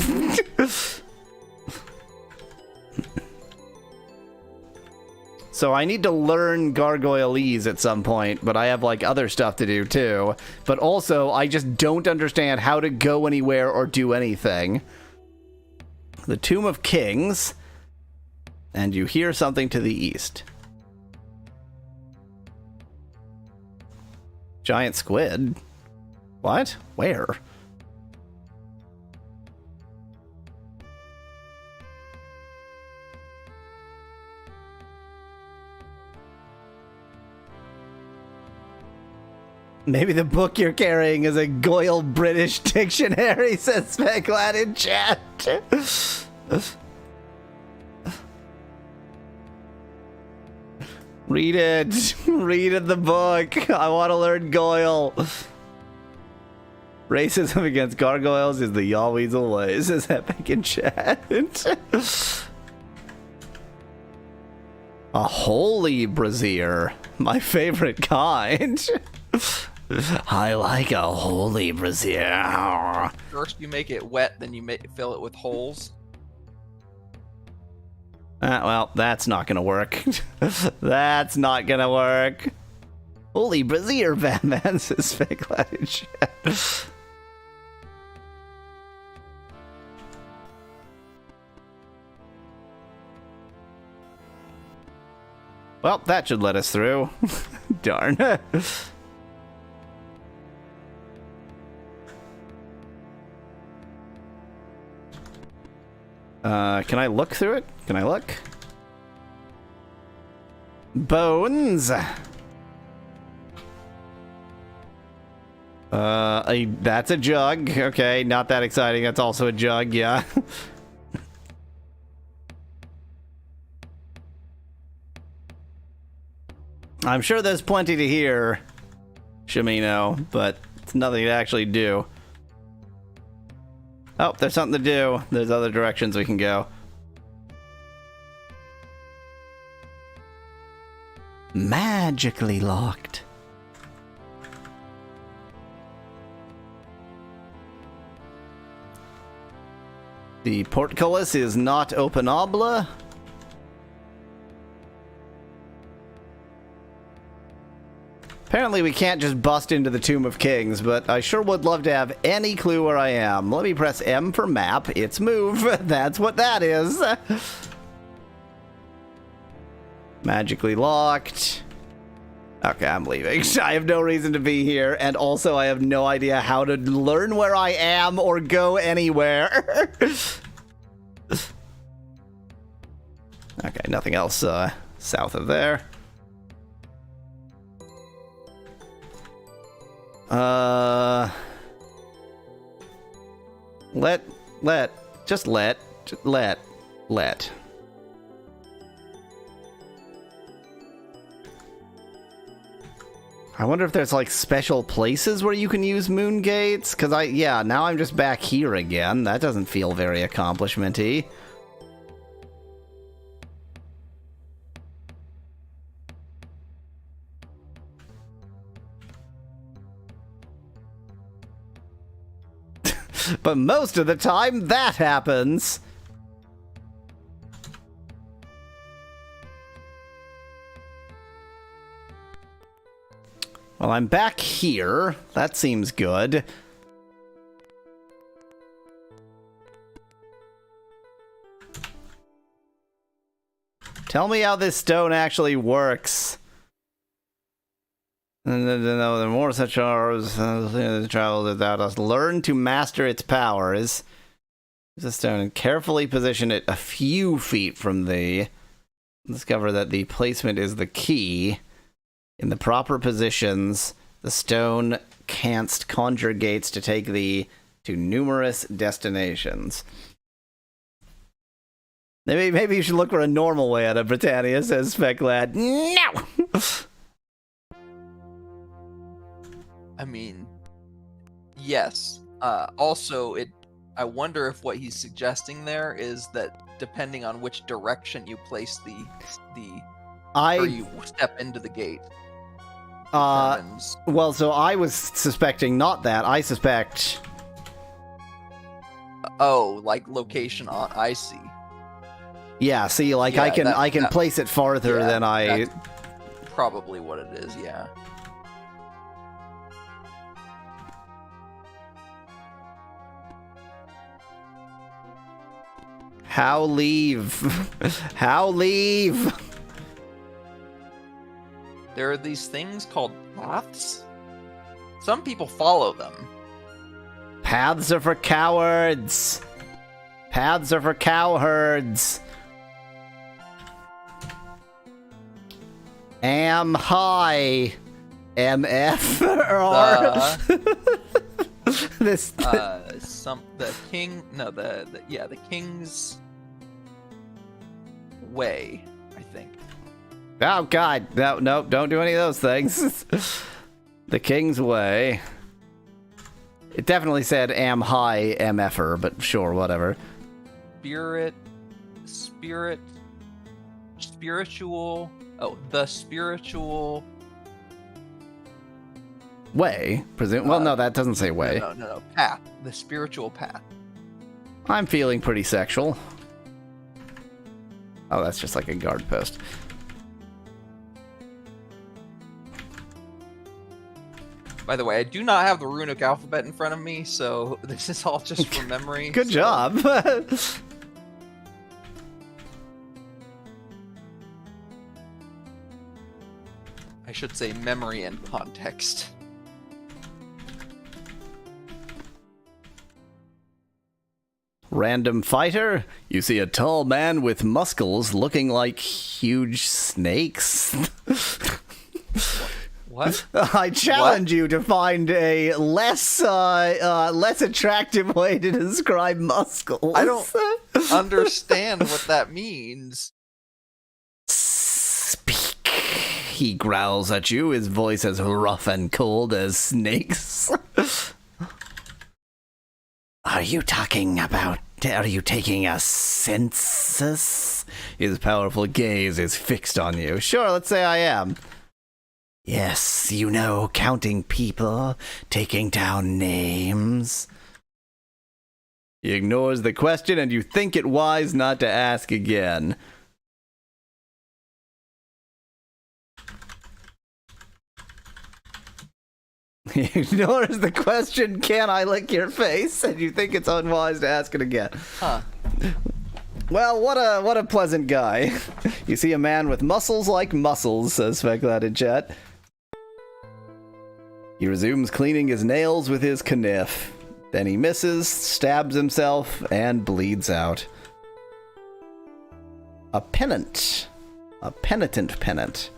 So I need to learn Gargoylese at some point, but I have like other stuff to do too. But also, I just don't understand how to go anywhere or do anything. The Tomb of Kings, and you hear something to the east. Giant squid? What? Where? Maybe the book you're carrying is a Goyle British dictionary, says Veclad in chat. Read it. Read the book. I want to learn Goyle. Racism against gargoyles is the Yawweasel way, says Epic in chat. A holy brazier. My favorite kind. I like a holy brazier. First you make it wet, then you fill it with holes. Well, that's not gonna work. That's not gonna work. Holy brazier, Batman, says Veclad in chat. Well, that should let us through. Darn. Can I look through it? Can I look? Bones! That's a jug. Okay, not that exciting. That's also a jug, yeah. I'm sure there's plenty to hear, Shimino, but it's nothing to actually do. Oh, there's something to do. There's other directions we can go. Magically locked. The portcullis is not openable. Apparently we can't just bust into the Tomb of Kings, but I sure would love to have any clue where I am. Let me press M for map. It's move. That's what that is. Magically locked. Okay, I'm leaving. I have no reason to be here, and also I have no idea how to learn where I am or go anywhere. Okay, nothing else south of there. Just let. I wonder if there's like special places where you can use moon gates, cause now I'm just back here again. That doesn't feel very accomplishment-y. But most of the time, that happens. Well, I'm back here. That seems good. Tell me how this stone actually works. No, the more such hours travel without us. Learn to master its powers. Use the stone and carefully position it a few feet from thee. Discover that the placement is the key. In the proper positions, the stone canst conjure gates to take thee to numerous destinations. Maybe you should look for a normal way out of Britannia, says Speclad. No! I mean, yes. Also, I wonder if what he's suggesting there is that depending on which direction you place or you step into the gate. Well, so I was suspecting not that. I suspect. Oh, like location on. I see. Yeah. See, like Yeah, I can place it farther than I. That's probably what it is. Yeah. How leave? How leave? There are these things called paths. Some people follow them. Paths are for cowards. Paths are for cowherds. Am high. MF or this the king's way, I think. Oh god, no, don't do any of those things. The King's Way. It definitely said am high MFer, but sure, whatever. Spiritual. Oh, the spiritual way. Well, no, that doesn't say way. No. Path. The spiritual path. I'm feeling pretty sexual. Oh, that's just like a guard post. By the way, I do not have the runic alphabet in front of me, so this is all just from memory. Good job. I should say memory and context. Random fighter? You see a tall man with muscles looking like huge snakes? What? I challenge you to find a less attractive way to describe muscles. I don't understand what that means. Speak. He growls at you, his voice as rough and cold as snakes. Are you taking a census? His powerful gaze is fixed on you. Sure, let's say I am. Yes, you know, counting people, taking down names. He ignores the question and you think it wise not to ask again. He ignores the question, can I lick your face? And you think it's unwise to ask it again. Huh. Well, what a pleasant guy. You see a man with muscles like muscles, says Speclad in chat. He resumes cleaning his nails with his kniff. Then he misses, stabs himself, and bleeds out. A pennant. A penitent pennant.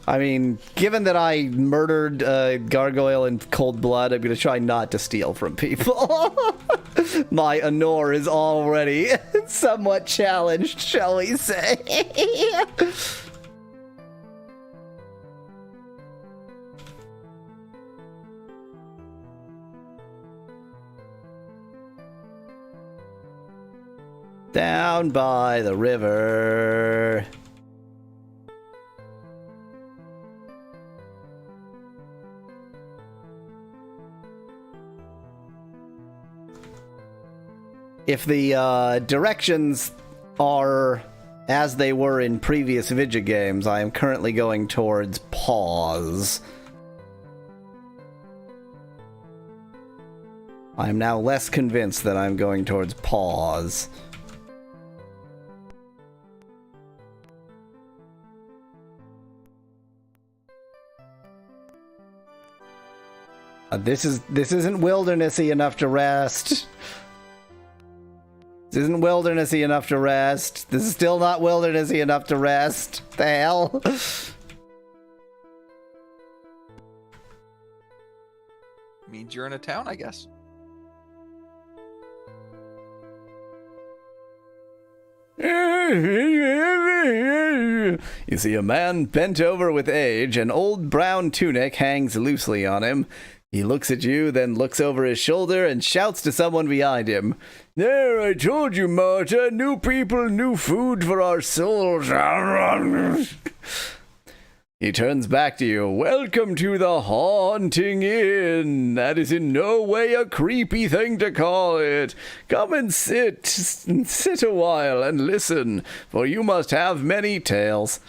I mean, given that I murdered a gargoyle in cold blood, I'm going to try not to steal from people. My honor is already somewhat challenged, shall we say. Down by the river. If the directions are as they were in previous Vidya games, I am currently going towards pause. I am now less convinced that I'm going towards pause. This isn't wildernessy enough to rest. This isn't wildernessy enough to rest. This is still not wildernessy enough to rest. The hell? Means you're in a town, I guess. You see a man bent over with age. An old brown tunic hangs loosely on him. He looks at you, then looks over his shoulder and shouts to someone behind him. There, I told you, Marta. New people, new food for our souls. He turns back to you. Welcome to the Haunting Inn. That is in no way a creepy thing to call it. Come and sit a while and listen, for you must have many tales.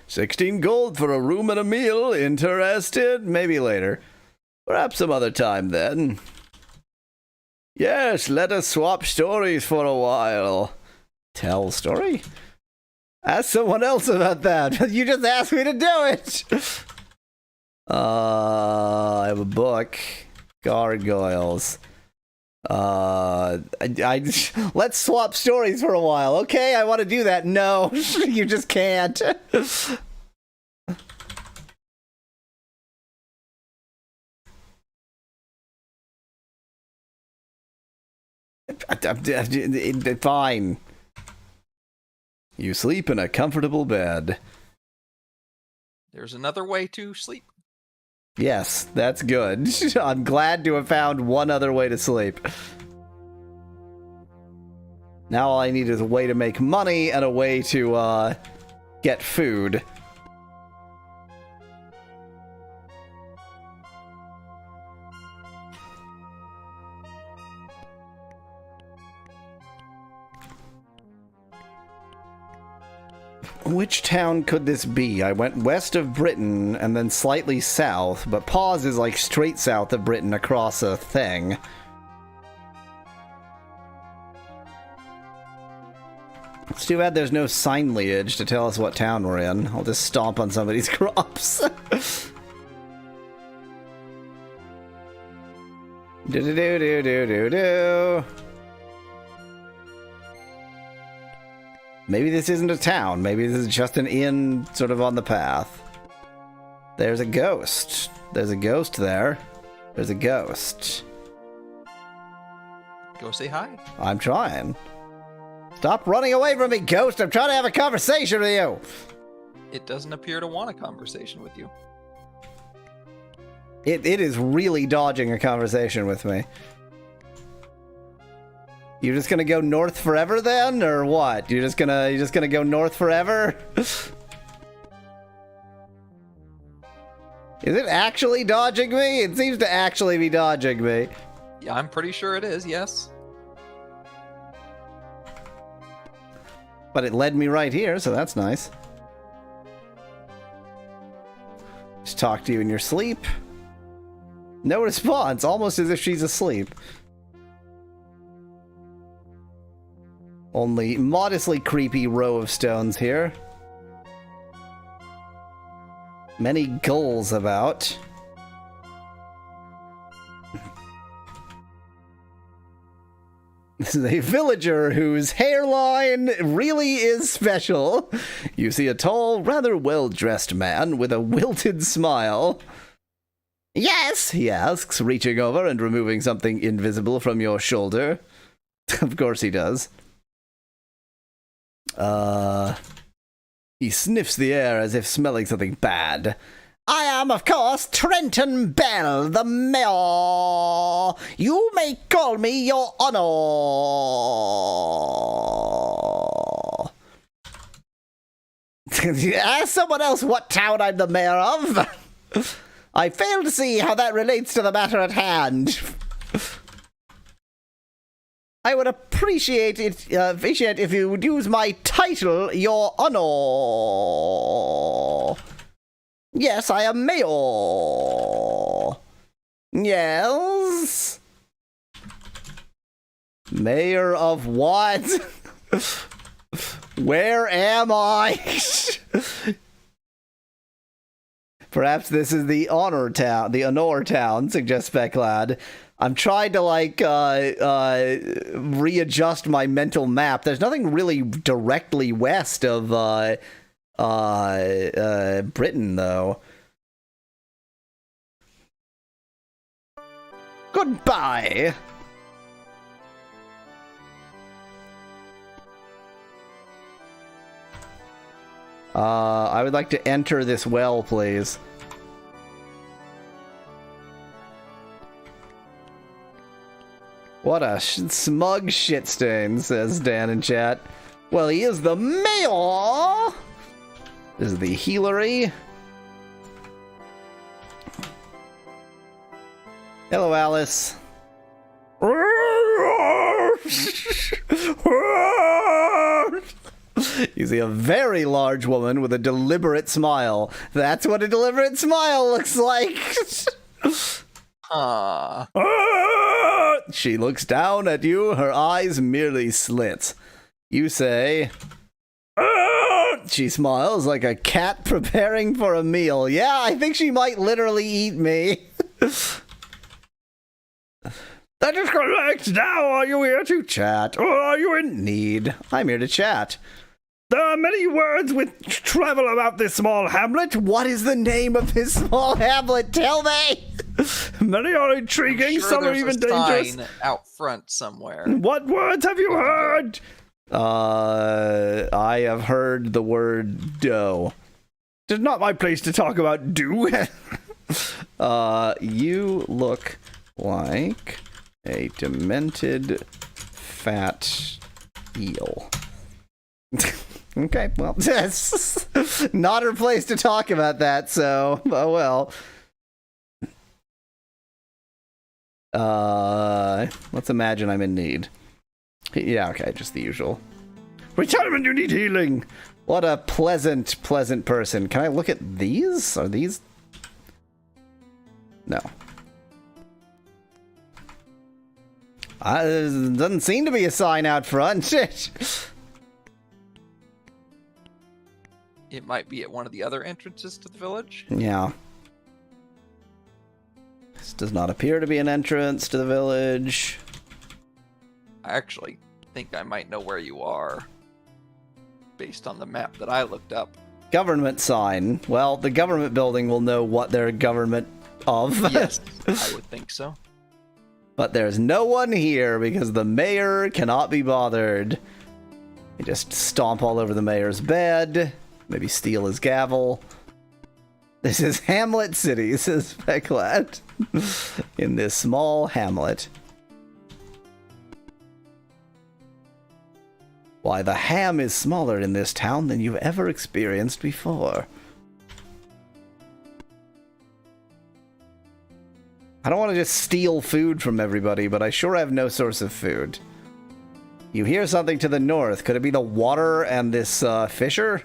16 gold for a room and a meal. Interested? Maybe later. Perhaps some other time then. Yes, let us swap stories for a while. Tell story? Ask someone else about that. You just asked me to do it. I have a book. Gargoyles. Let's swap stories for a while. Okay, I want to do that. No, you just can't. Fine. You sleep in a comfortable bed. There's another way to sleep. Yes, that's good. I'm glad to have found one other way to sleep. Now all I need is a way to make money and a way to, get food. Which town could this be? I went west of Britain and then slightly south, but pause is like straight south of Britain across a thing. It's too bad there's no sign lineage to tell us what town we're in. I'll just stomp on somebody's crops. Do-do-do-do-do-do-do. Maybe this isn't a town. Maybe this is just an inn sort of on the path. There's a ghost. There's a ghost there. There's a ghost. Go say hi. I'm trying. Stop running away from me, ghost. I'm trying to have a conversation with you. It doesn't appear to want a conversation with you. It is really dodging a conversation with me. You're just gonna go north forever then, or what? You're just gonna go north forever? Is it actually dodging me? It seems to actually be dodging me. Yeah, I'm pretty sure it is, yes. But it led me right here, so that's nice. Just talk to you in your sleep. No response, almost as if she's asleep. Only modestly creepy row of stones here. Many gulls about. This is a villager whose hairline really is special. You see a tall, rather well-dressed man with a wilted smile. Yes, he asks, reaching over and removing something invisible from your shoulder. Of course he does. He sniffs the air as if smelling something bad. I am, of course, Trenton Bell, the mayor. You may call me your honor. Ask someone else what town I'm the mayor of. I fail to see how that relates to the matter at hand. I would appreciate it if you would use my title, Your Honor. Yes, I am mayor. Yes. Mayor of what? Where am I? Perhaps this is the honor town, suggests Specklad. I'm trying to, like, readjust my mental map. There's nothing really directly west of, Britain, though. Goodbye! I would like to enter this well, please. What a smug shit stain, says Dan in chat. Well, he is the mayor! This is the healery. Hello, Alice. You see a very large woman with a deliberate smile. That's what a deliberate smile looks like. She looks down at you, her eyes merely slit. You say, she smiles like a cat preparing for a meal. Yeah, I think she might literally eat me. That is correct. Now, are you here to chat, or are you in need? I'm here to chat. There are many words which travel about this small hamlet. What is the name of this small hamlet? Tell me! Many are intriguing, Sure, some are even dangerous. Sign out front somewhere. What words have you heard? I have heard the word dough. It's not my place to talk about do. You look like a demented fat eel. Okay, well, that's not her place to talk about that, so, oh well. Let's imagine I'm in need. Yeah, okay, just the usual. Retirement, you need healing! What a pleasant person. Can I look at these? Are these... No. There doesn't seem to be a sign out front. It might be at one of the other entrances to the village. Yeah. This does not appear to be an entrance to the village. I actually think I might know where you are, based on the map that I looked up. Government sign. Well, the government building will know what they're government of. Yes, I would think so. But there's no one here because the mayor cannot be bothered. You just stomp all over the mayor's bed. Maybe steal his gavel. This is Hamlet City, says Specklad. In this small hamlet. Why, the ham is smaller in this town than you've ever experienced before. I don't want to just steal food from everybody, but I sure have no source of food. You hear something to the north. Could it be the water and this fissure?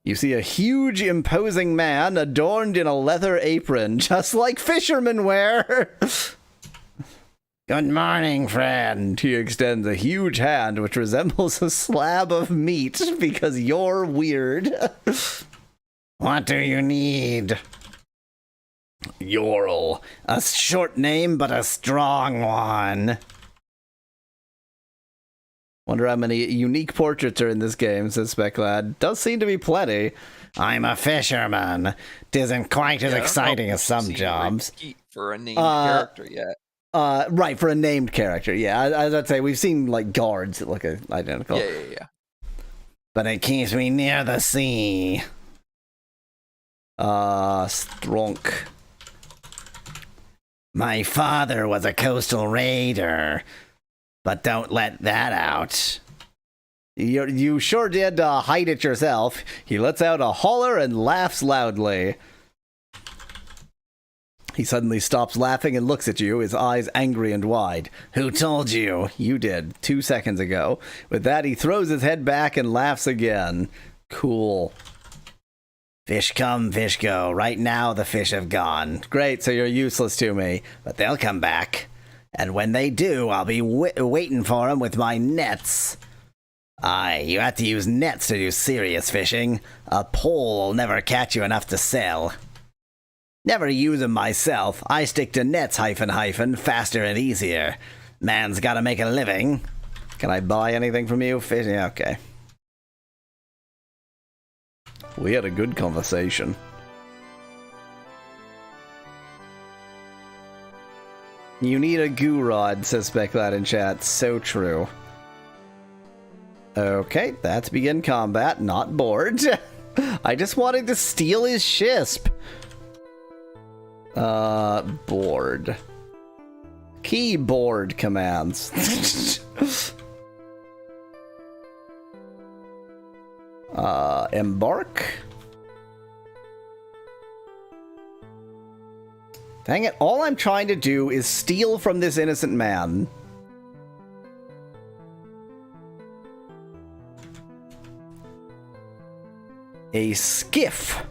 You see a huge, imposing man adorned in a leather apron, just like fishermen wear. Good morning, friend. He extends a huge hand which resembles a slab of meat because you're weird. What do you need? Yorl. A short name, but a strong one. Wonder how many unique portraits are in this game, says Specklad. Does seem to be plenty. I'm a fisherman. Tisn't quite as exciting as some jobs. For a named character yet. Right, for a named character, yeah. As I'd say, we've seen, like, guards that look identical. Yeah. But it keeps me near the sea. Stronk. My father was a coastal raider. But don't let that out. You sure did hide it yourself. He lets out a holler and laughs loudly. He suddenly stops laughing and looks at you, his eyes angry and wide. Who told you? You did, 2 seconds ago. With that, he throws his head back and laughs again. Cool. Fish come, fish go. Right now, the fish have gone. Great, so you're useless to me. But they'll come back. And when they do, I'll be waiting for them with my nets. Aye, you have to use nets to do serious fishing. A pole will never catch you enough to sell. Never use them myself. I stick to nets, faster and easier. Man's gotta make a living. Can I buy anything from you? Fish? Yeah, okay. We had a good conversation. You need a goo rod, says Specklad in chat. So true. Okay, that's begin combat, not bored. I just wanted to steal his shisp. Board. Keyboard commands. Embark? Dang it, all I'm trying to do is steal from this innocent man. A skiff.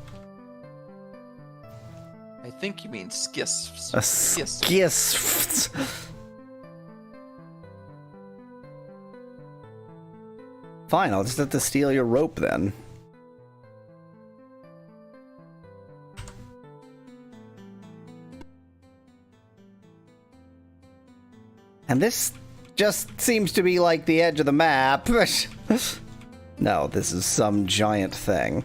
I think you mean skiffs. A skiff. Fine, I'll just have to steal your rope then. And this just seems to be like the edge of the map. No, this is some giant thing.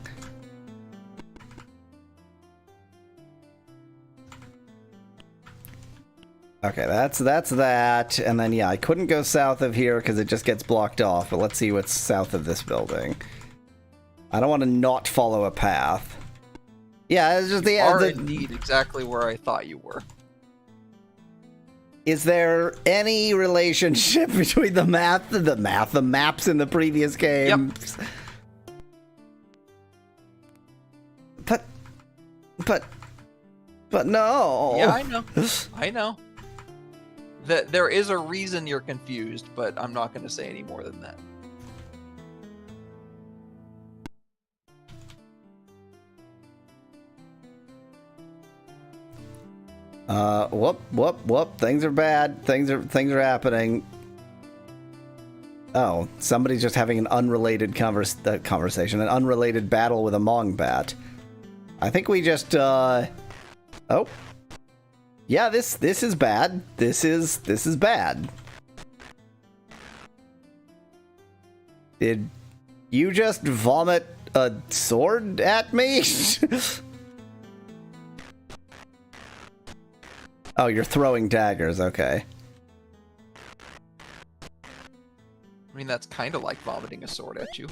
Okay, that's that. And then, yeah, I couldn't go south of here because it just gets blocked off. But let's see what's south of this building. I don't want to not follow a path. Yeah, it's just you are indeed exactly where I thought you were. Is there any relationship between the maps in the previous games? Yep. But no. Yeah, I know. There is a reason you're confused, but I'm not going to say any more than that. Whoop. Things are bad. Things are happening. Oh, somebody's just having an unrelated conversation, an unrelated battle with a Mongbat. I think we just, oh. Yeah, this is bad. This is bad. Did you just vomit a sword at me? Oh, you're throwing daggers, okay. I mean, that's kind of like vomiting a sword at you.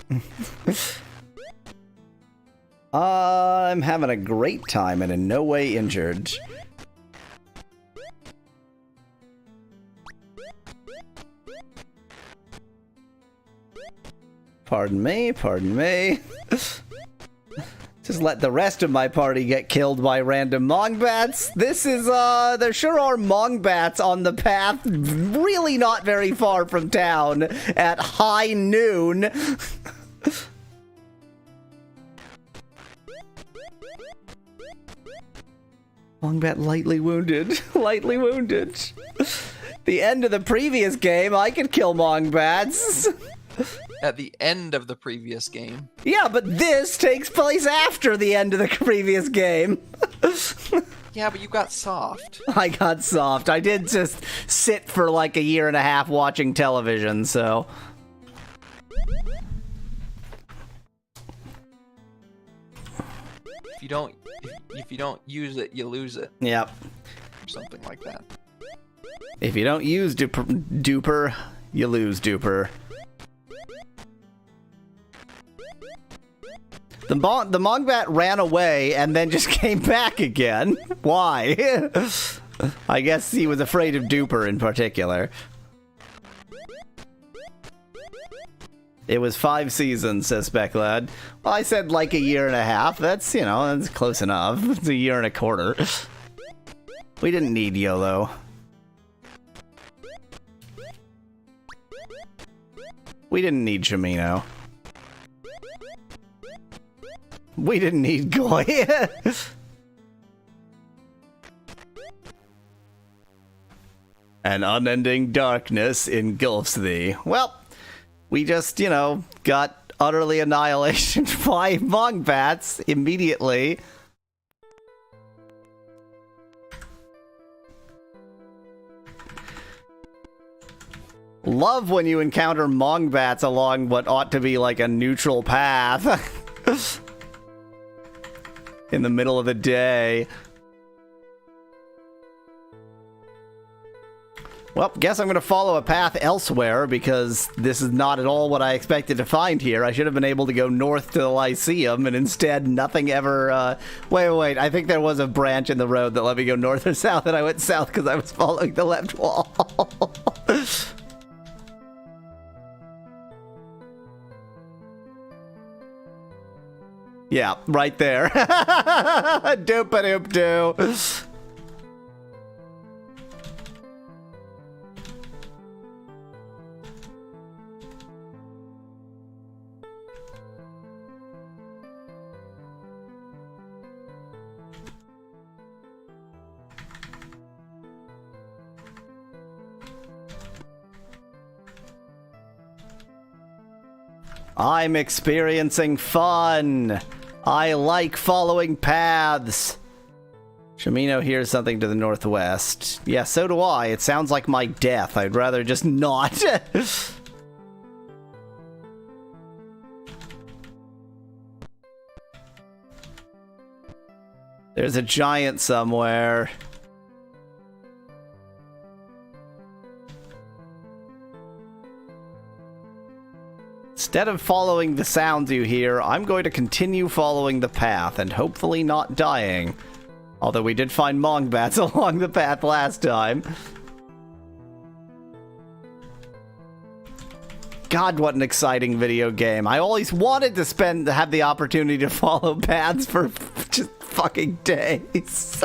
I'm having a great time and in no way injured. Pardon me. Just let the rest of my party get killed by random Mongbats. This is, there sure are Mongbats on the path, really not very far from town, at high noon. Wombat lightly wounded. Lightly wounded. The end of the previous game, I could kill Mongbats. At the end of the previous game. Yeah, but this takes place after the end of the previous game. Yeah, but you got soft. I got soft. I did just sit for like a year and a half watching television, so... If you don't use it, you lose it. Yep. Or something like that. If you don't use Duper, you lose Duper. The Mongbat ran away and then just came back again. Why? I guess he was afraid of Duper in particular. It was 5 seasons, says Specklad. Well, I said like a year and a half. That's, you know, that's close enough. It's a year and a quarter. We didn't need YOLO. We didn't need Shimino. We didn't need Goy. An unending darkness engulfs thee. Well, we just, you know, got utterly annihilation by Mongbats immediately. Love when you encounter Mongbats along what ought to be like a neutral path. In the middle of the day. Well, guess I'm going to follow a path elsewhere because this is not at all what I expected to find here. I should have been able to go north to the Lyceum, and instead nothing ever... Wait. I think there was a branch in the road that let me go north or south, and I went south because I was following the left wall. Yeah, right there. Doop-a-doop-doo. I'm experiencing fun. I like following paths. Shimino hears something to the northwest. Yeah, so do I. It sounds like my death. I'd rather just not. There's a giant somewhere. Instead of following the sounds you hear, I'm going to continue following the path and hopefully not dying. Although we did find Mongbats along the path last time. God, what an exciting video game. I always wanted to have the opportunity to follow paths for just fucking days.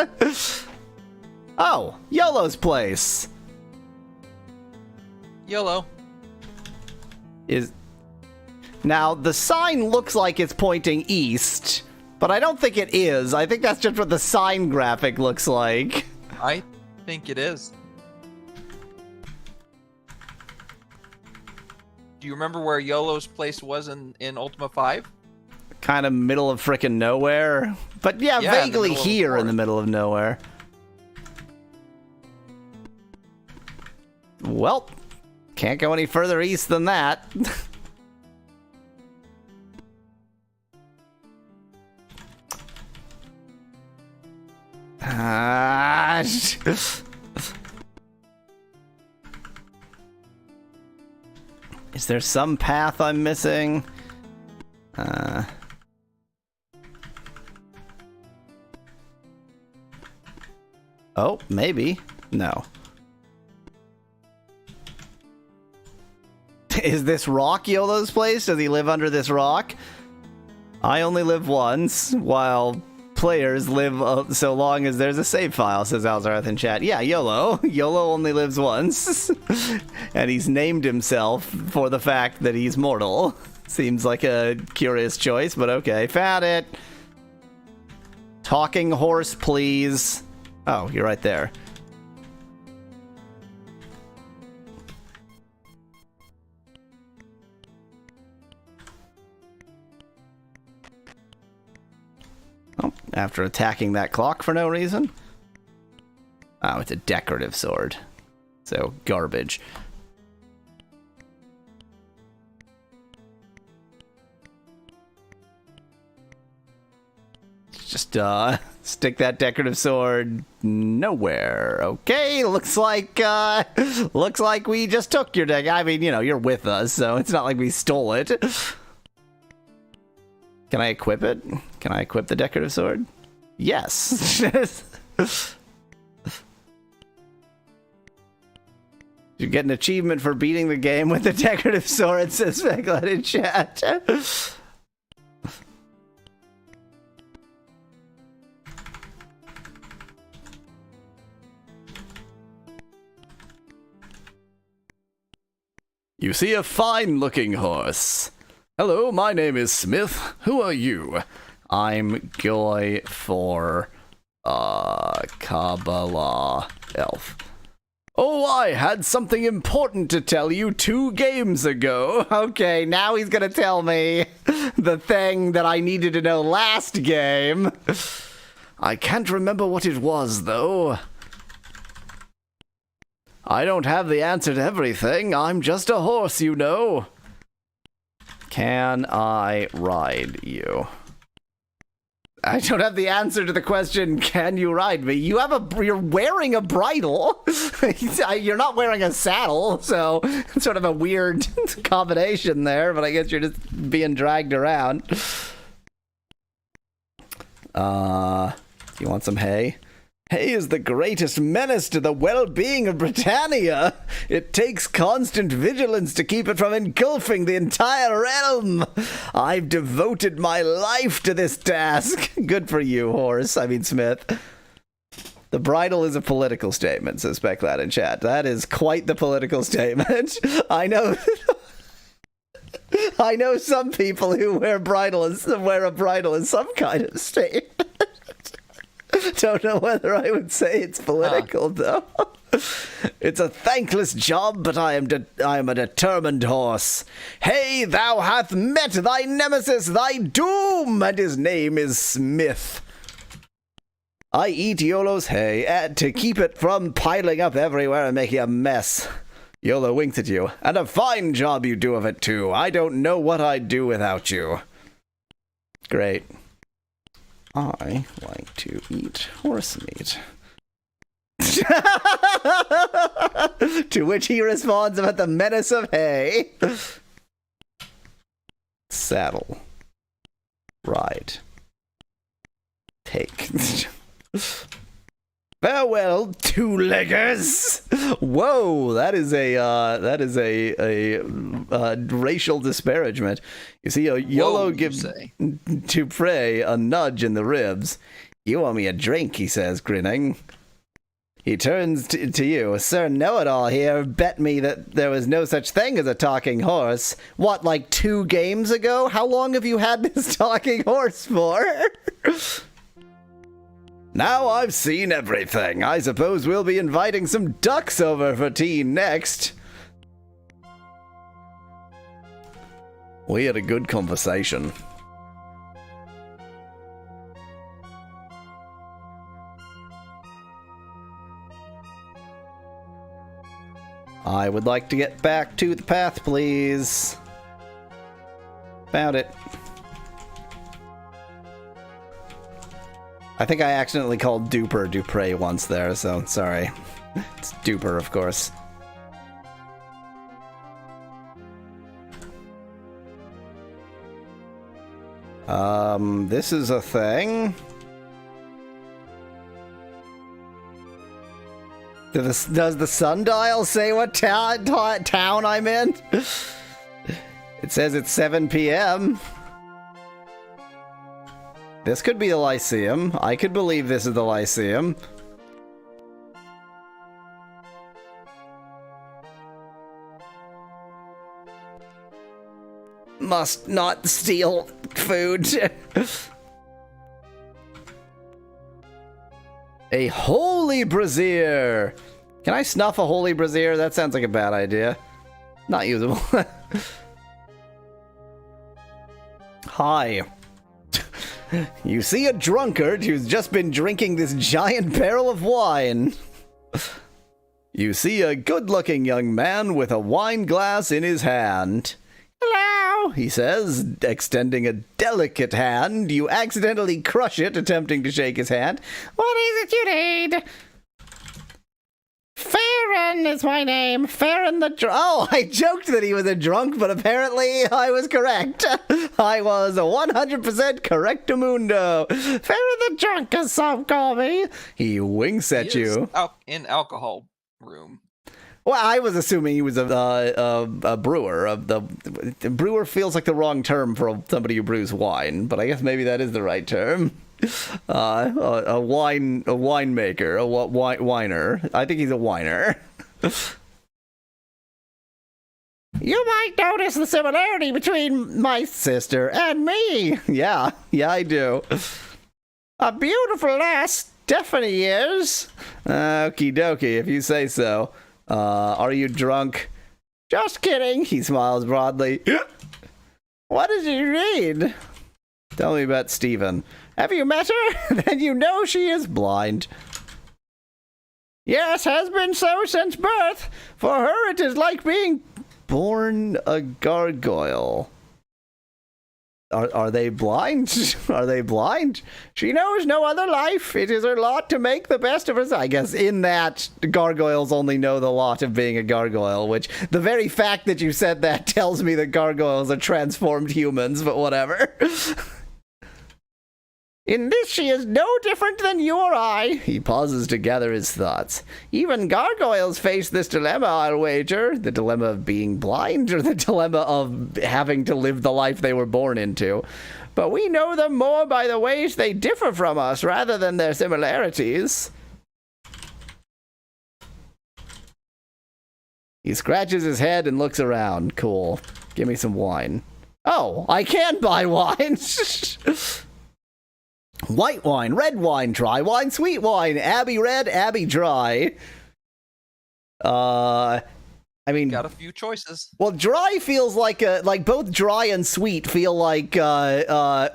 Oh, YOLO's place. YOLO. Now, the sign looks like it's pointing east, but I don't think it is. I think that's just what the sign graphic looks like. I think it is. Do you remember where YOLO's place was in Ultima 5? Kind of middle of frickin' nowhere. But yeah, vaguely here in the middle of nowhere. Well, can't go any further east than that. Is there some path I'm missing? Oh, maybe. No. Is this rock YOLO's place? Does he live under this rock? I only live once, while players live so long as there's a save file, says Alzareth in chat. Yeah, YOLO. YOLO only lives once. And he's named himself for the fact that he's mortal. Seems like a curious choice, but okay. Found it. Talking horse, please. Oh, you're right there. Oh, after attacking that clock for no reason. Oh, it's a decorative sword. So, garbage. Just, stick that decorative sword nowhere. Okay, looks like we just took your deck. I mean, you know, you're with us, so it's not like we stole it. Can I equip it? Can I equip the decorative sword? Yes. You get an achievement for beating the game with the decorative sword, says Speckled in chat. You see a fine-looking horse. Hello, my name is Smith. Who are you? I'm Goy for, Kabbalah Elf. Oh, I had something important to tell you 2 games ago. Okay, now he's gonna tell me the thing that I needed to know last game. I can't remember what it was, though. I don't have the answer to everything. I'm just a horse, you know. Can I ride you? I don't have the answer to the question, can you ride me? You're wearing a bridle. You're not wearing a saddle, so it's sort of a weird combination there, but I guess you're just being dragged around. Do you want some hay? Hay is the greatest menace to the well-being of Britannia. It takes constant vigilance to keep it from engulfing the entire realm. I've devoted my life to this task. Good for you, horse. I mean, Smith. The bridle is a political statement, says Specklad in chat. That is quite the political statement. I know some people who wear a bridle as some kind of statement. Don't know whether I would say it's political, though. It's a thankless job, but I am a determined horse. Hey, thou hath met thy nemesis, thy doom, and his name is Smith. I eat Yolo's hay to keep it from piling up everywhere and making a mess. Yolo winks at you. And a fine job you do of it, too. I don't know what I'd do without you. Great. I like to eat horse meat. To which he responds about the menace of hay. Saddle. Ride. Take. Farewell, 2-leggers. Whoa, that is a racial disparagement. You see, Yolo gives to Prey a nudge in the ribs. You owe me a drink, he says, grinning. He turns to you. Sir Know-It-All here bet me that there was no such thing as a talking horse. What, like 2 games ago? How long have you had this talking horse for? Now I've seen everything. I suppose we'll be inviting some ducks over for tea next. We had a good conversation. I would like to get back to the path, please. Found it. I think I accidentally called Duper Dupre once there, so sorry. It's Duper, of course. This is a thing. Does the sundial say what town I'm in? It says it's 7 p.m. This could be the Lyceum. I could believe this is the Lyceum. Must not steal food. A holy brazier! Can I snuff a holy brazier? That sounds like a bad idea. Not usable. Hi. You see a drunkard who's just been drinking this giant barrel of wine. You see a good-looking young man with a wine glass in his hand. Hello, he says, extending a delicate hand. You accidentally crush it, attempting to shake his hand. What is it you need? Farron is my name. Farron the drunk. Oh, I joked that he was a drunk, but apparently I was correct. I was 100% correctamundo. Farron the drunk, as some call me. He winks at you. In alcohol room. Well, I was assuming he was a brewer. The brewer feels like the wrong term for somebody who brews wine, but I guess maybe that is the right term. A winemaker, a whiner. I think he's a whiner. You might notice the similarity between my sister and me. Yeah, I do. A beautiful lass, Stephanie is. Okie dokie, if you say so. Are you drunk? Just kidding, he smiles broadly. What did you read? Tell me about Stephen. Have you met her? Then you know she is blind. Yes, has been so since birth. For her it is like being born a gargoyle. Are they blind? Are they blind? She knows no other life. It is her lot to make the best of herself. I guess in that, gargoyles only know the lot of being a gargoyle, which the very fact that you said that tells me that gargoyles are transformed humans, but whatever. In this she is no different than you or I. He pauses to gather his thoughts. Even gargoyles face this dilemma, I'll wager. The dilemma of being blind, or the dilemma of having to live the life they were born into. But we know them more by the ways they differ from us, rather than their similarities. He scratches his head and looks around. Cool. Give me some wine. Oh, I can buy wine! White wine, red wine, dry wine, sweet wine, Abbey red, Abbey dry. I mean, Got a few choices. well, dry feels like both dry and sweet feel like orthogonal,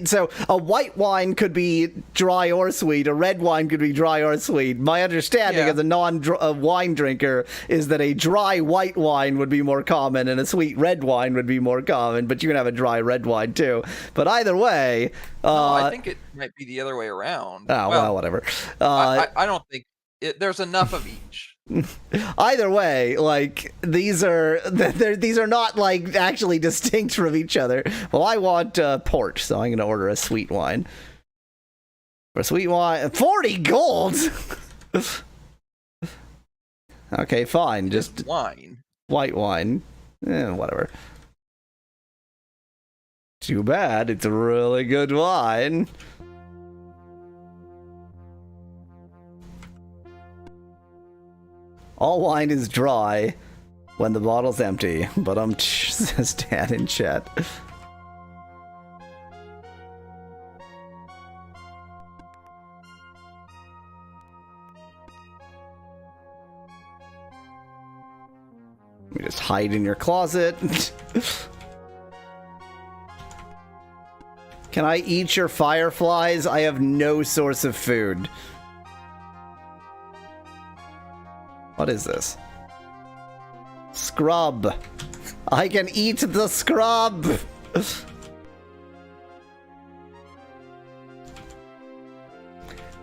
so a white wine could be dry or sweet, a red wine could be dry or sweet. My understanding as a non-wine drinker is that a dry white wine would be more common and a sweet red wine would be more common, but you can have a dry red wine too. But either way, No, I think it might be the other way around. Oh, well, whatever. I don't think there's enough of each. Either way, like these are not like actually distinct from each other. Well, I want port, so I'm gonna order a sweet wine. For sweet wine, 40 gold. Okay, fine. Just wine. White wine. Whatever. Too bad. It's a really good wine. All wine is dry when the bottle's empty, but says Dan in chat. Let me just hide in your closet. Can I eat your fireflies? I have no source of food. What is this? Scrub. I can eat the scrub.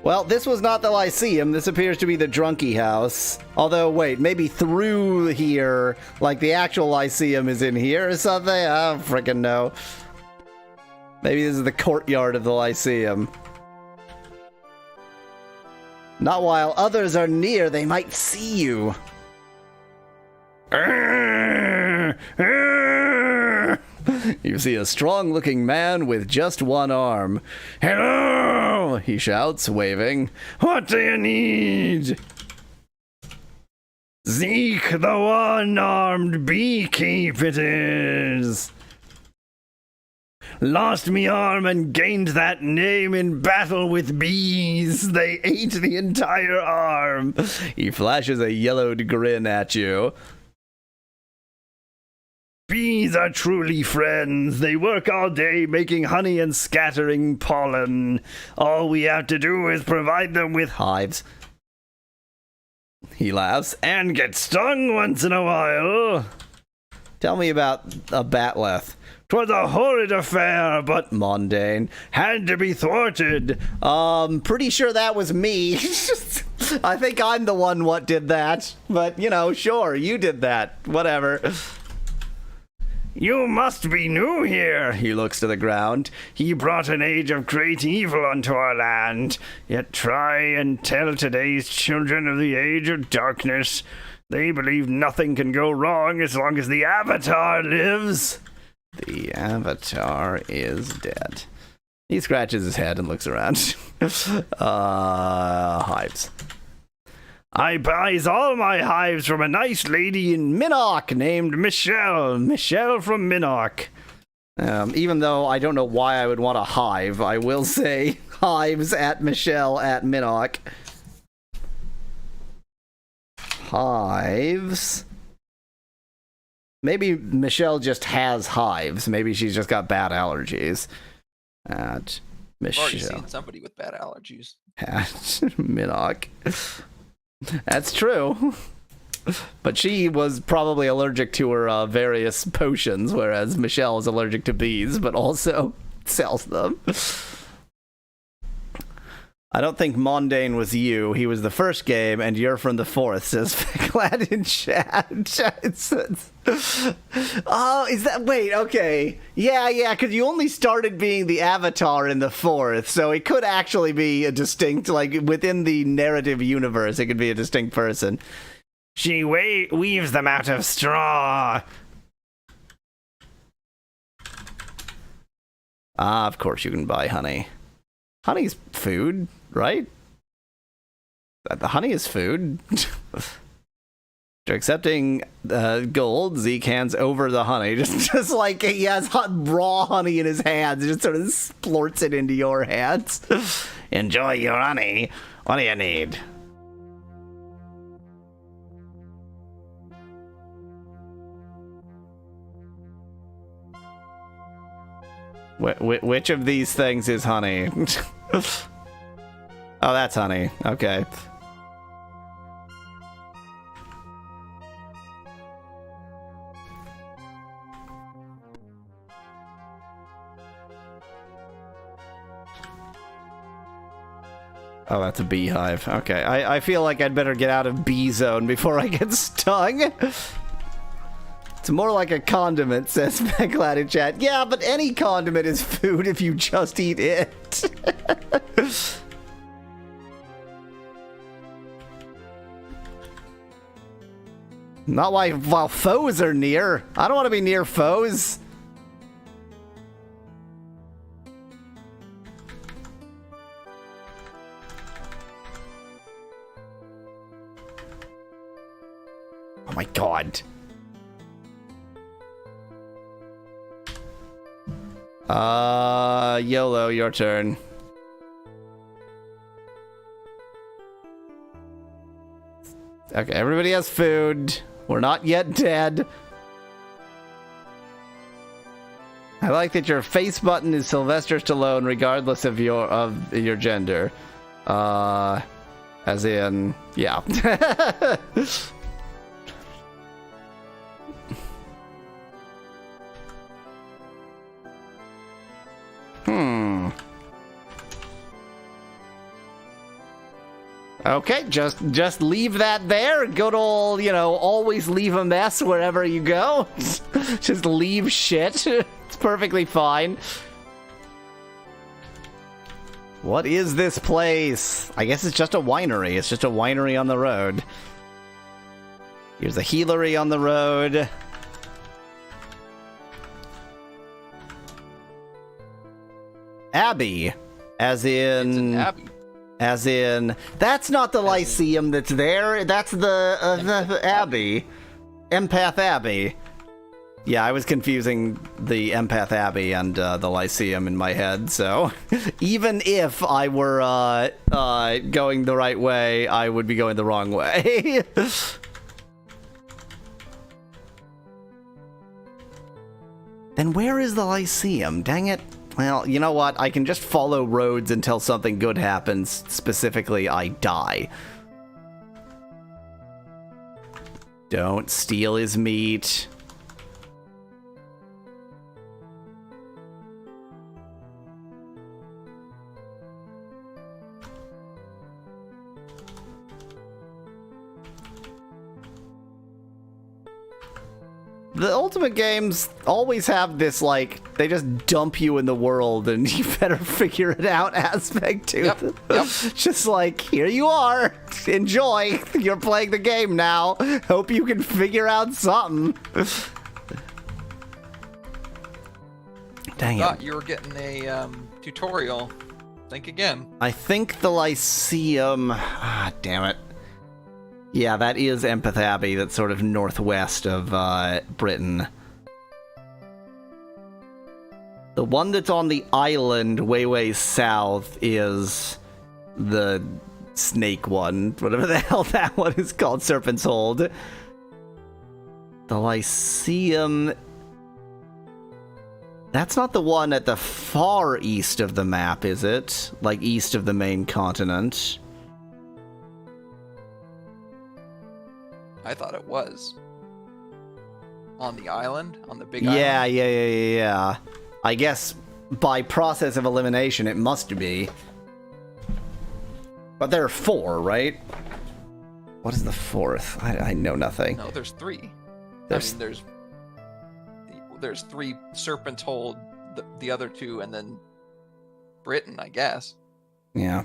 Well, this was not the Lyceum. This appears to be the Drunky House. Although, wait, maybe through here, like the actual Lyceum is in here or something? I don't freaking know. Maybe this is the courtyard of the Lyceum. Not while others are near, they might see you. You see a strong-looking man with just one arm. Hello, he shouts, waving. What do you need? Zeke, the one-armed beekeep it is. Lost me arm and gained that name in battle with bees. They ate the entire arm. He flashes a yellowed grin at you. Bees are truly friends. They work all day making honey and scattering pollen. All we have to do is provide them with hives. He laughs. And get stung once in a while. Tell me about a batleth. 'Twas a horrid affair, but mundane. Had to be thwarted. Pretty sure that was me. I think I'm the one what did that. But, you know, sure, you did that. Whatever. You must be new here. He looks to the ground. He brought an age of great evil unto our land. Yet try and tell today's children of the age of darkness. They believe nothing can go wrong as long as the Avatar lives. The Avatar is dead. He scratches his head and looks around. Hives. I buys all my hives from a nice lady in Minnock named Michelle. Michelle from Minnock. Even though I don't know why I would want a hive, I will say hives at Michelle at Minnock. Hives. Maybe Michelle just has hives. Maybe she's just got bad allergies. At Michelle. I've already seen somebody with bad allergies. At Minnock. That's true. But she was probably allergic to her various potions, whereas Michelle is allergic to bees, but also sells them. I don't think Mondane was you. He was the first game, and you're from the fourth, says Glad in chat. Oh, is that... Wait, okay. Yeah, because you only started being the Avatar in the fourth, so it could actually be a distinct, like, within the narrative universe, it could be a distinct person. She weaves them out of straw. Ah, of course you can buy honey. Honey's food, right? The honey is food. After accepting gold, Zeke hands over the honey. Just like he has raw honey in his hands. Just sort of splorts it into your hands. Enjoy your honey. What do you need? Which of these things is honey? Oh, that's honey. Okay. Oh, that's a beehive. Okay, I feel like I'd better get out of bee zone before I get stung. It's more like a condiment, says Glad in chat. Yeah, but any condiment is food if you just eat it. Not while foes are near. I don't want to be near foes. Oh my god. YOLO, your turn. Okay, everybody has food. We're not yet dead. I like that your face button is Sylvester Stallone, regardless of your gender. As in, yeah. Okay, just leave that there. Good old, always leave a mess wherever you go. Just leave shit. It's perfectly fine. What is this place? I guess it's just a winery. It's just a winery on the road. Here's a healery on the road. Abbey. As in... It's an abbey. As in, that's not the Lyceum that's there. That's the Abbey. Empath Abbey. Yeah, I was confusing the Empath Abbey and the Lyceum in my head, so even if I were going the right way, I would be going the wrong way. Then where is the Lyceum? Dang it. Well, you know what? I can just follow roads until something good happens. Specifically, I die. Don't steal his meat. The Ultimate games always have this, like, they just dump you in the world and you better figure it out aspect to them. Yep. Just like, here you are. Enjoy. You're playing the game now. Hope you can figure out something. Dang it. Thought you were getting a tutorial. Think again. I think the Lyceum... Ah, damn it. Yeah, that is Empath Abbey. That's sort of northwest of Britain. The one that's on the island way south is the snake one. Whatever the hell that one is called. Serpent's Hold. The Lyceum... That's not the one at the far east of the map, is it? Like, east of the main continent. I thought it was. On the island? On the big Yeah, island? yeah. I guess by process of elimination it must be. But there are 4, right? What is the 4th? I know nothing. No, there's 3. There's- I mean, there's 3 Serpent's Hold, the other 2, and then Britain, I guess. Yeah.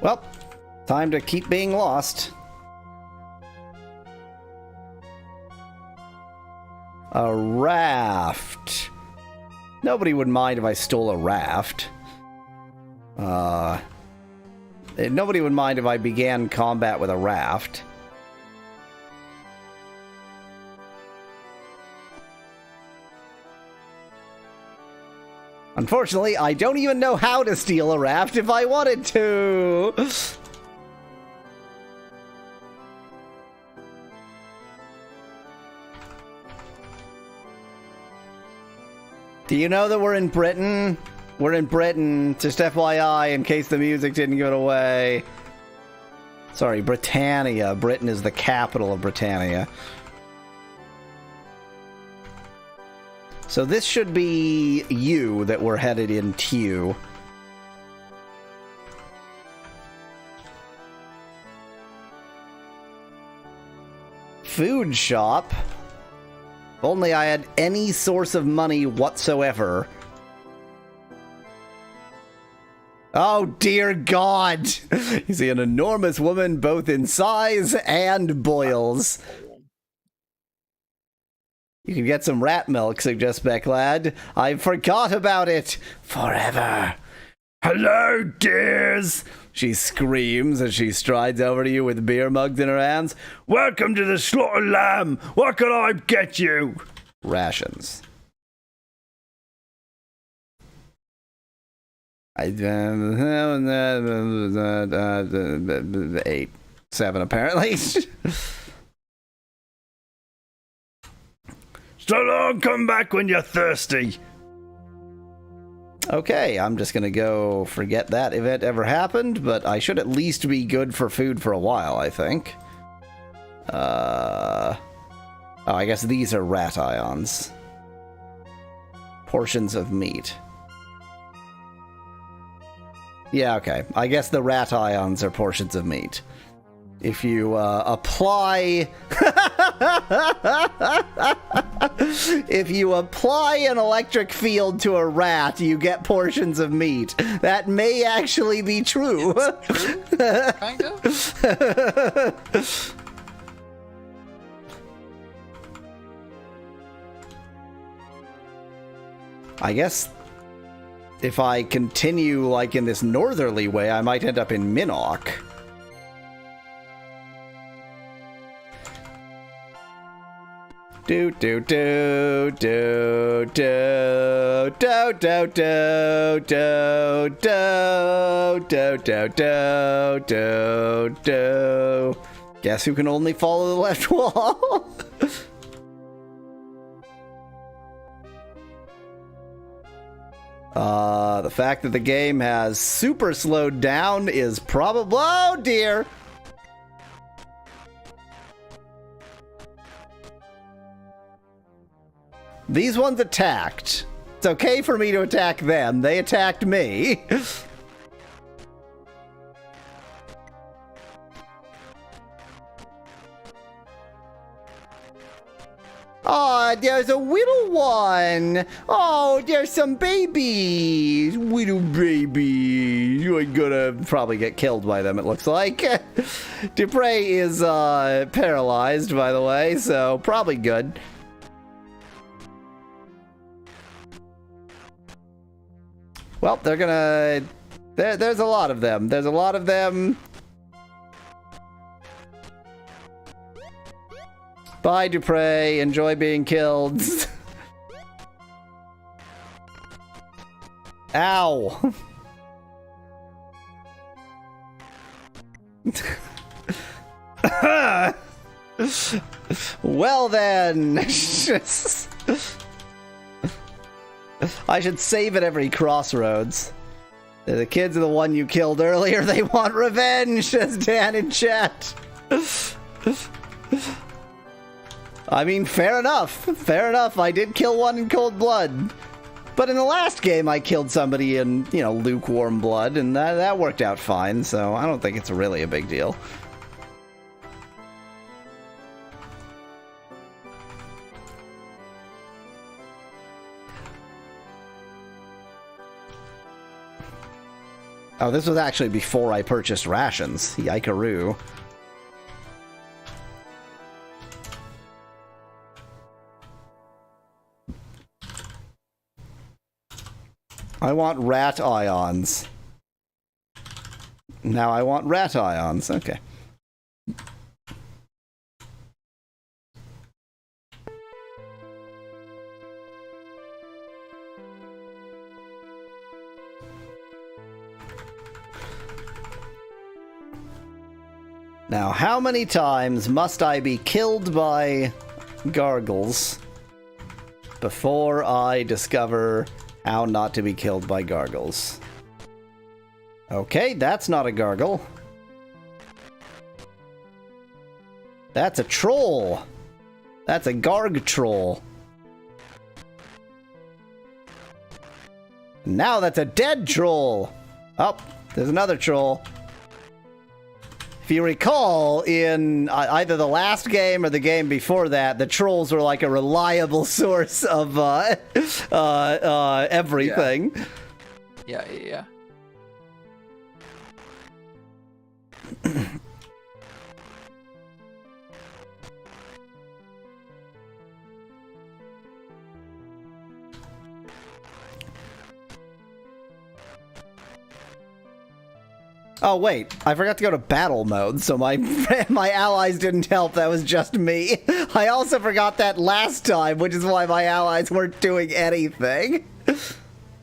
Well, time to keep being lost. A raft. Nobody would mind if I stole a raft. Nobody would mind if I began combat with a raft. Unfortunately, I don't even know how to steal a raft if I wanted to. Do you know that we're in Britain? We're in Britain, just FYI, in case the music didn't get away. Sorry, Britannia. Britain is the capital of Britannia. So this should be you that we're headed into. Food shop. If only I had any source of money whatsoever. Oh dear God! You see an enormous woman both in size and boils. You can get some rat milk, suggests Becklad. I forgot about it forever. Hello, dears! She screams as she strides over to you with beer mugs in her hands. Welcome to the slaughtered lamb! What can I get you? Rations. 8, 7 apparently. So long, come back when you're thirsty. Okay, I'm just gonna go forget that event ever happened, but I should at least be good for food for a while, I think. Oh, I guess these are rat ions. Portions of meat. Yeah, okay. I guess the rat ions are portions of meat. If you apply... if you apply an electric field to a rat, you get portions of meat. That may actually be true. Kind of? I guess if I continue like in this northerly way, I might end up in Minnock. Do do do do do do do do do do do do do do. Guess who can only follow the left wall? The fact that the game has super slowed down is probably... Oh, dear! These ones attacked. It's okay for me to attack them. They attacked me. Oh, there's a little one. Oh, there's some babies. Little babies. You're gonna probably get killed by them, it looks like. Dupre is paralyzed, by the way, so probably good. Well, they're gonna... There's a lot of them. There's a lot of them. Bye, Dupre. Enjoy being killed. Ow. Well then. I should save at every crossroads. The kids are the one you killed earlier. They want revenge, says Dan in chat. I mean, fair enough. Fair enough. I did kill one in cold blood. But in the last game, I killed somebody in, you know, lukewarm blood, and that worked out fine, so I don't think it's really a big deal. Oh, this was actually before I purchased rations. Yikaroo. I want rat ions. Now I want rat ions. Okay. Now, how many times must I be killed by gargles before I discover how not to be killed by gargles? Okay, that's not a gargle. That's a troll. That's a garg troll. Now that's a dead troll. Oh, there's another troll. If you recall, in either the last game or the game before that, the trolls were like a reliable source of everything. Yeah. Oh wait, I forgot to go to battle mode, so my allies didn't help. That was just me. I also forgot that last time, which is why my allies weren't doing anything.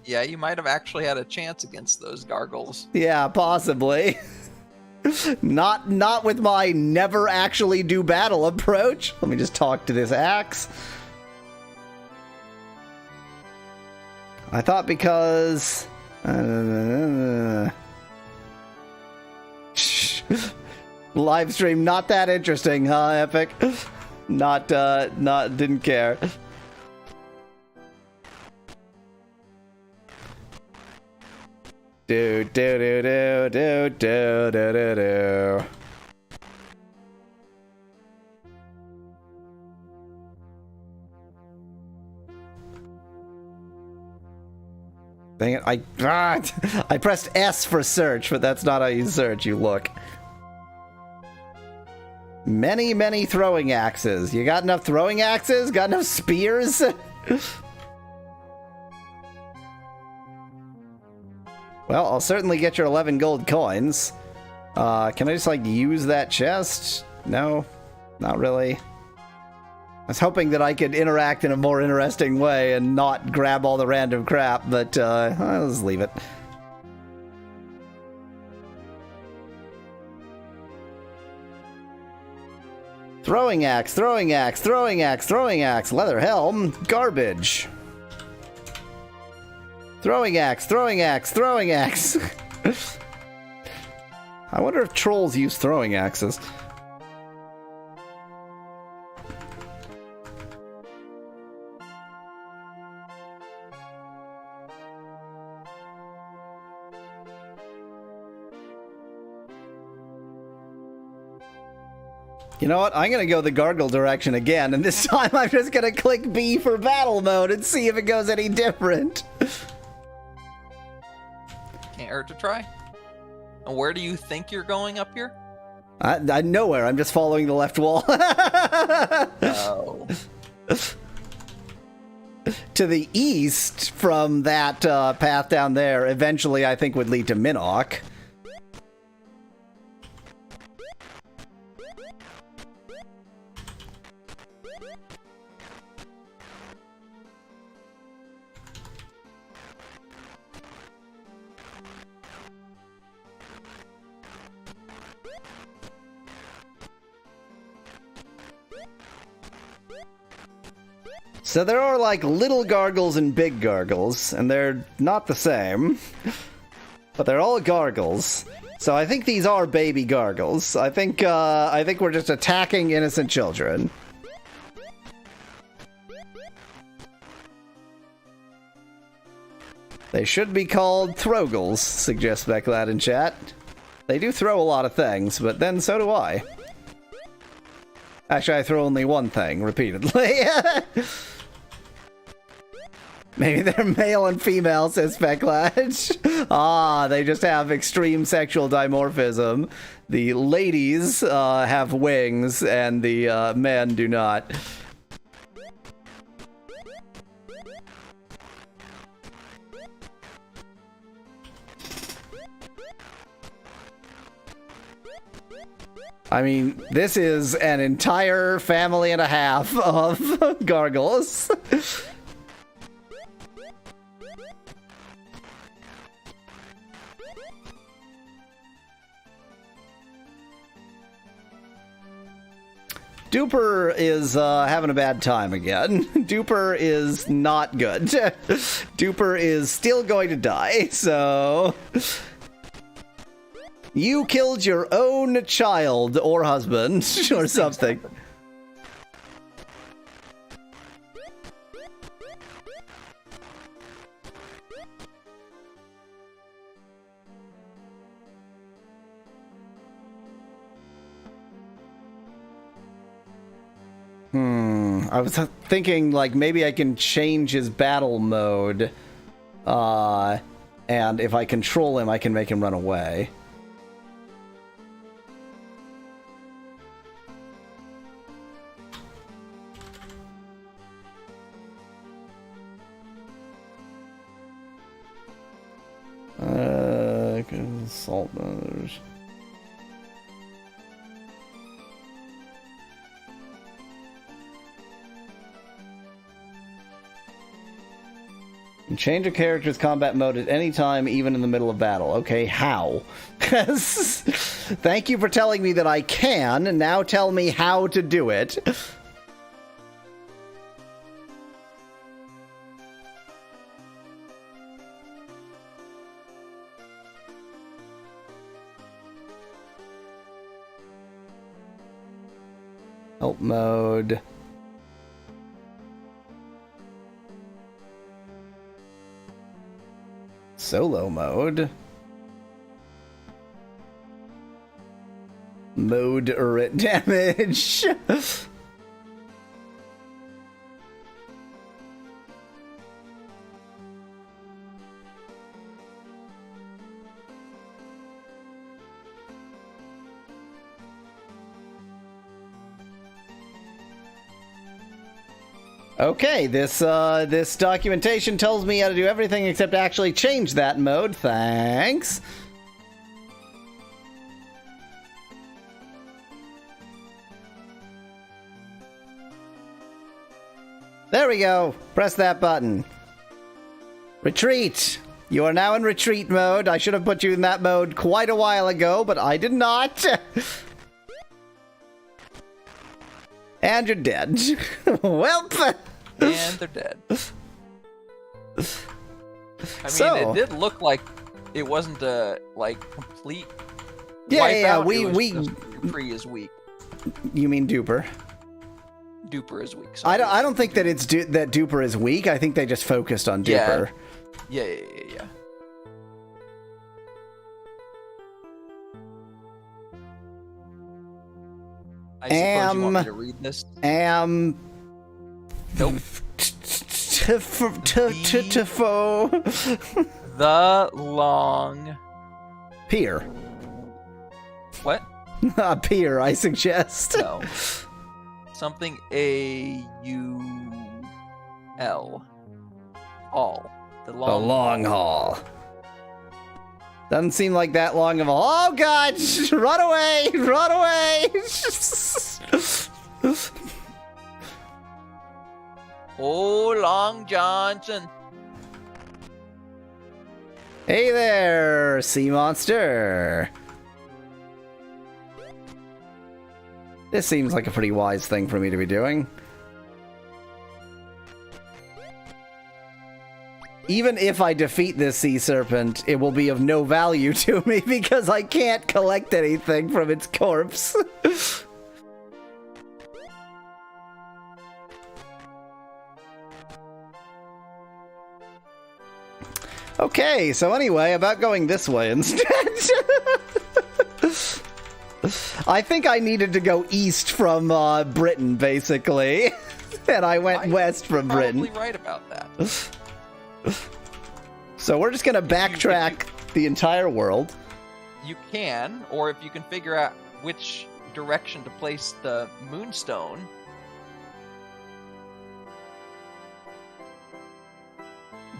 Yeah, you might have actually had a chance against those gargles. Yeah, possibly. Not with my never actually do battle approach. Let me just talk to this axe. I thought because... Live stream not that interesting, huh, Epic? Didn't care. Do do do do do do do do do. Dang it, I pressed S for search, but that's not how you search, you look. Many throwing axes. You got enough throwing axes? Got enough spears? Well, I'll certainly get your 11 gold coins. Can I just, like, use that chest? No, not really. I was hoping that I could interact in a more interesting way and not grab all the random crap, but I'll just leave it. Throwing axe, throwing axe, throwing axe, throwing axe, leather helm, garbage. Throwing axe, throwing axe, throwing axe. I wonder if trolls use throwing axes. You know what? I'm gonna go the gargle direction again, and this time I'm just gonna click B for battle mode and see if it goes any different. Can't hurt to try. And where do you think you're going up here? I nowhere. I'm just following the left wall. Oh. To the east from that path down there, eventually I think would lead to Minnock. So there are like little gargles and big gargles, and they're not the same, but they're all gargles. So I think these are baby gargles. I think we're just attacking innocent children. They should be called Throgles, suggests Becklad in chat. They do throw a lot of things, but then so do I. Actually, I throw only one thing repeatedly. Maybe they're male and female, says Specklad. Ah, they just have extreme sexual dimorphism. The ladies have wings, and the men do not. I mean, this is an entire family and a half of gargles. Duper is having a bad time again. Duper is not good. Duper is still going to die, so... You killed your own child or husband or something. I was thinking, like, maybe I can change his battle mode. And if I control him, I can make him run away. Consult others. Change a character's combat mode at any time, even in the middle of battle. Okay, how? Thank you for telling me that I can. Now tell me how to do it. Help mode. Solo mode. Moderate damage. Okay, this documentation tells me how to do everything except actually change that mode. Thanks. There we go. Press that button. Retreat. You are now in retreat mode. I should have put you in that mode quite a while ago, but I did not. And you're dead. Welp. And they're dead. I mean, So- it did look like it wasn't a complete. Yeah, wipeout. It was we. just Dupree is weak. You mean Duper? Duper is weak. I don't think that that Duper is weak. I think they just focused on Duper. Yeah. I suppose you want me to read this? Nope. The long. Pier. What? Pier, I suggest. No. Something A-U-L. All. The The long. long haul. Doesn't seem like that long of a haul. Oh, God! Run away! Run away! Oh, Long Johnson. Hey there, sea monster. This seems like a pretty wise thing for me to be doing. Even if I defeat this sea serpent, it will be of no value to me because I can't collect anything from its corpse. Okay, so anyway, about going this way instead. I think I needed to go east from Britain, basically. And I went west from Britain. Probably right about that. So we're just gonna backtrack the entire world. You can, or if you can figure out which direction to place the moonstone.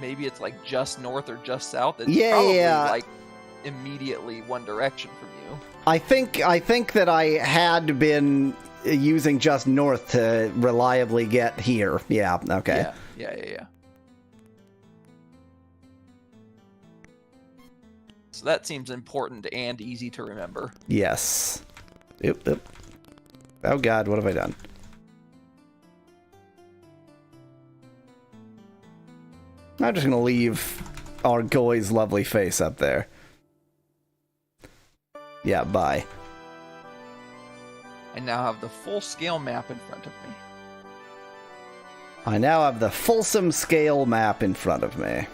Maybe it's like just north or just south. It's probably like immediately one direction from you. I think that I had been using just north to reliably get here. Yeah, okay. Yeah. So that seems important and easy to remember. Yes. Oop. Oh God, what have I done? I'm just gonna leave our Goy's lovely face up there. Yeah, bye. I now have the full scale map in front of me. I now have the fulsome scale map in front of me.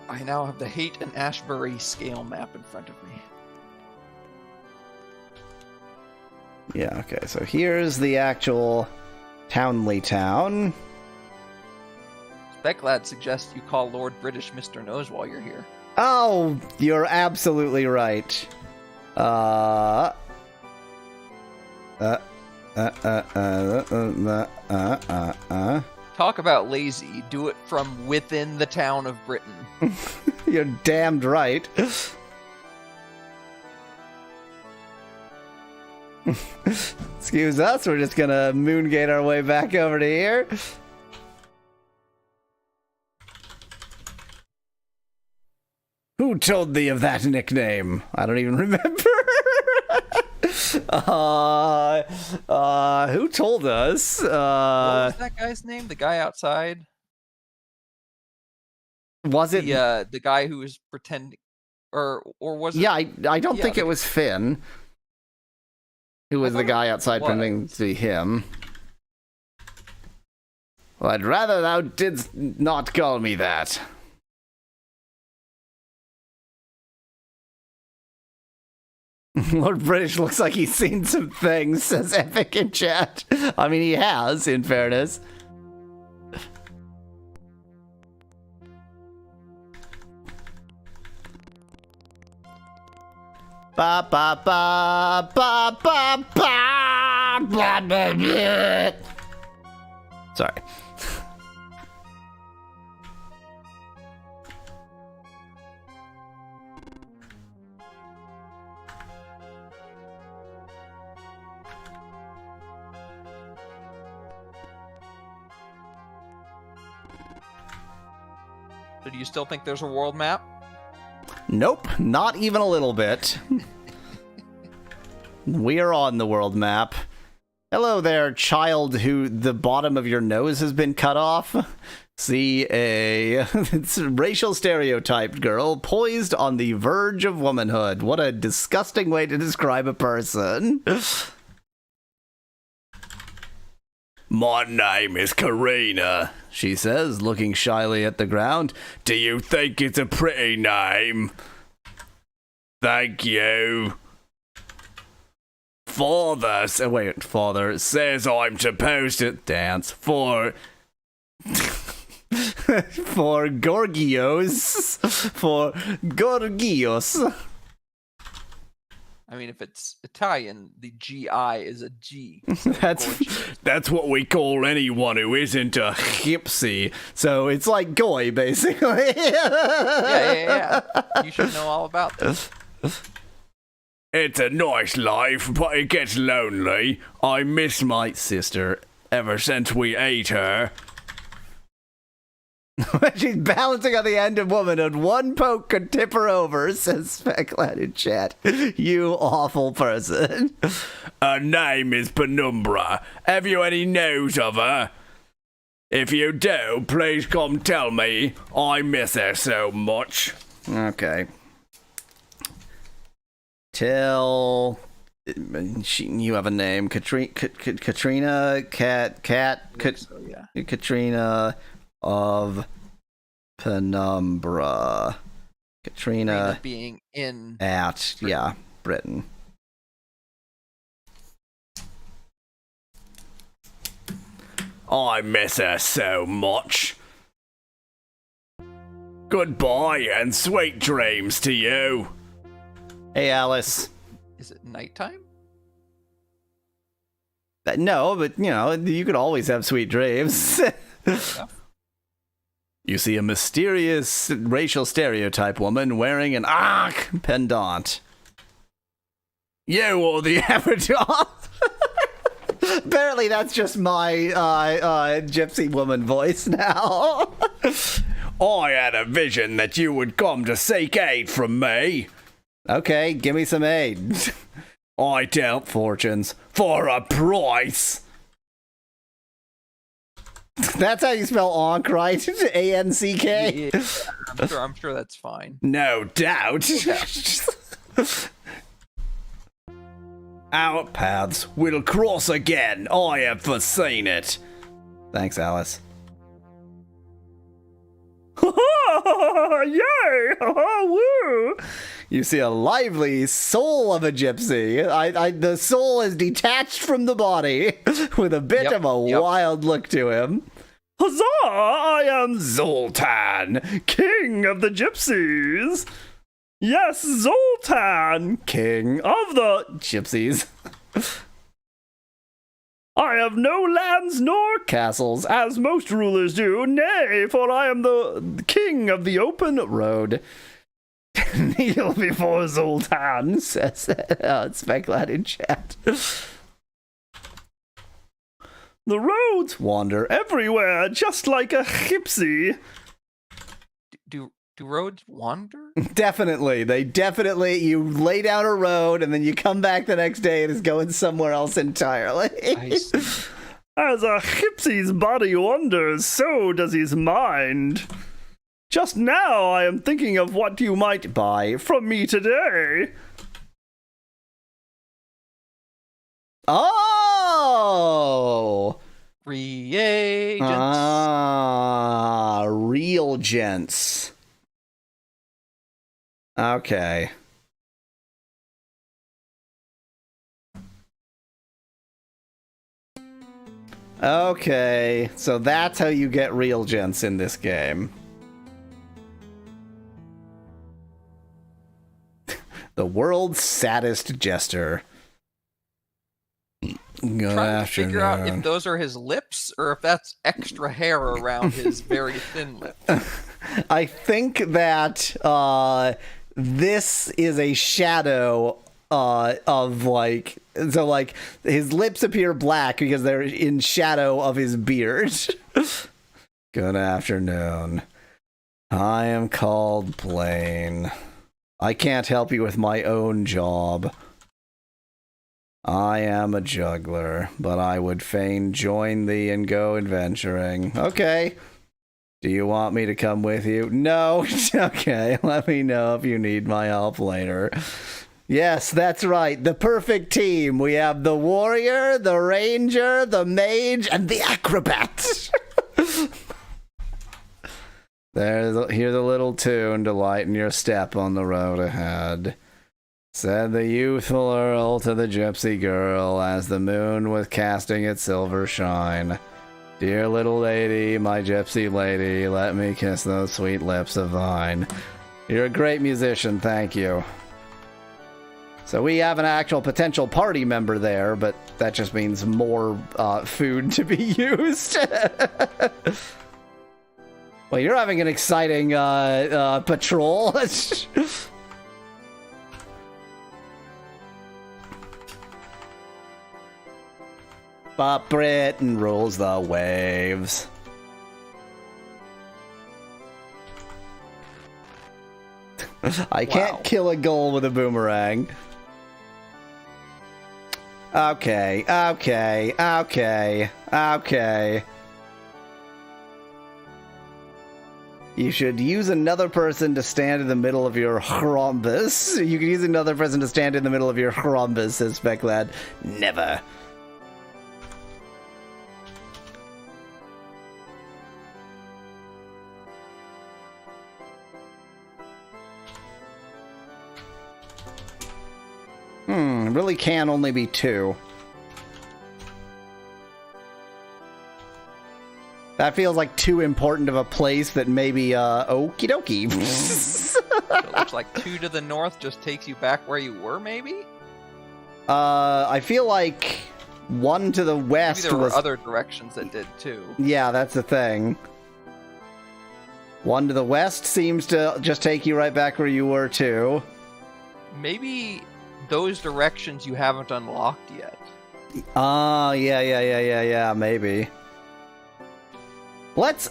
I now have the Haight and Ashbury scale map in front of me. Yeah, okay, so here's the actual Townley town. Specklad suggests you call Lord British Mr. Nose while you're here. Oh, you're absolutely right. Talk about lazy. Do it from within the town of Britain. You're damned right. Excuse us, we're just gonna moongate our way back over to here. Who told thee of that nickname? I don't even remember. Who told us? What was that guy's name? The guy outside? Was it? The guy who was pretending, or was it? Yeah, I don't think it was Finn. Who was the guy outside pretending to be him? Well, I'd rather thou didst not call me that. Lord British looks like he's seen some things, says Epic in chat. I mean, he has, in fairness. Ba ba ba ba ba ba ba ba ba. Sorry. So do you still think there's a world map? Nope, not even a little bit. We are on the world map. Hello there, child who the bottom of your nose has been cut off. See it's a racial stereotyped girl poised on the verge of womanhood. What a disgusting way to describe a person. My name is Karina, she says, looking shyly at the ground. Do you think it's a pretty name? Thank you. Father says I'm supposed to dance for Gorgios. I mean, if it's Italian, the GI is a G. So That's what we call anyone who isn't a gypsy. So it's like goy, basically. yeah. You should know all about this. It's a nice life, but it gets lonely. I miss my sister ever since we ate her. She's balancing on the end of womanhood. One poke could tip her over, says Specklat in chat. You awful person. Her name is Penumbra. Have you any news of her? If you do, please come tell me. I miss her so much. Okay. You have a name. Katrina Katrina of Penumbra. Katrina being in at Britain. I miss her so much. Goodbye and sweet dreams to you. Hey, Alice. Is it nighttime? No, but you could always have sweet dreams. You see a mysterious racial stereotype woman wearing an Ankh pendant. You or the avatar? Apparently that's just my gypsy woman voice now. I had a vision that you would come to seek aid from me. Okay, give me some aid. I dealt fortunes for a price. That's how you spell Ankh, right? A-N-C-K? Yeah, I'm sure that's fine. No doubt. Our paths will cross again. I have foreseen it. Thanks, Alice. Yay! Woo! You see a lively soul of a gypsy. The soul is detached from the body with a bit of a wild look to him. Huzzah! I am Zoltan, king of the gypsies. Yes, Zoltan, king of the gypsies. I have no lands nor castles, as most rulers do. Nay, for I am the king of the open road. Kneel before Zoltan, says Specklat in chat. The roads wander everywhere, just like a gypsy. Do roads wander? Definitely. You lay down a road and then you come back the next day and it's going somewhere else entirely. I see. As a gypsy's body wanders, so does his mind. Just now I am thinking of what you might buy from me today. Oh! Reagents. Real gents. Okay. Okay, so that's how you get real gents in this game. The world's saddest jester. trying to figure out if those are his lips or if that's extra hair around his very thin lip. I think that this is a shadow of like, so like his lips appear black because they're in shadow of his beard. Good afternoon. I am called Blaine. I can't help you with my own job. I am a juggler, but I would fain join thee and go adventuring. Okay. Do you want me to come with you? No. Okay, let me know if you need my help later. Yes, that's right. The perfect team. We have the warrior, the ranger, the mage, and the acrobat. Here's a little tune to lighten your step on the road ahead. Said the youthful earl to the gypsy girl as the moon was casting its silver shine. Dear little lady, my gypsy lady, let me kiss those sweet lips of thine. You're a great musician, thank you. So we have an actual potential party member there, but that just means more food to be used. Well, you're having an exciting patrol. But Britain rules the waves. I can't kill a goal with a boomerang. Okay. You should use another person to stand in the middle of your rhombus. You can use another person to stand in the middle of your rhombus, says Specklad. Never. Really can only be 2. That feels like too important of a place that maybe, okie dokie. It looks like 2 to the north just takes you back where you were, maybe? I feel like 1 to the west maybe there was... were other directions that did, too. Yeah, that's the thing. 1 to the west seems to just take you right back where you were, too. Maybe those directions you haven't unlocked yet. Yeah, maybe. Let's,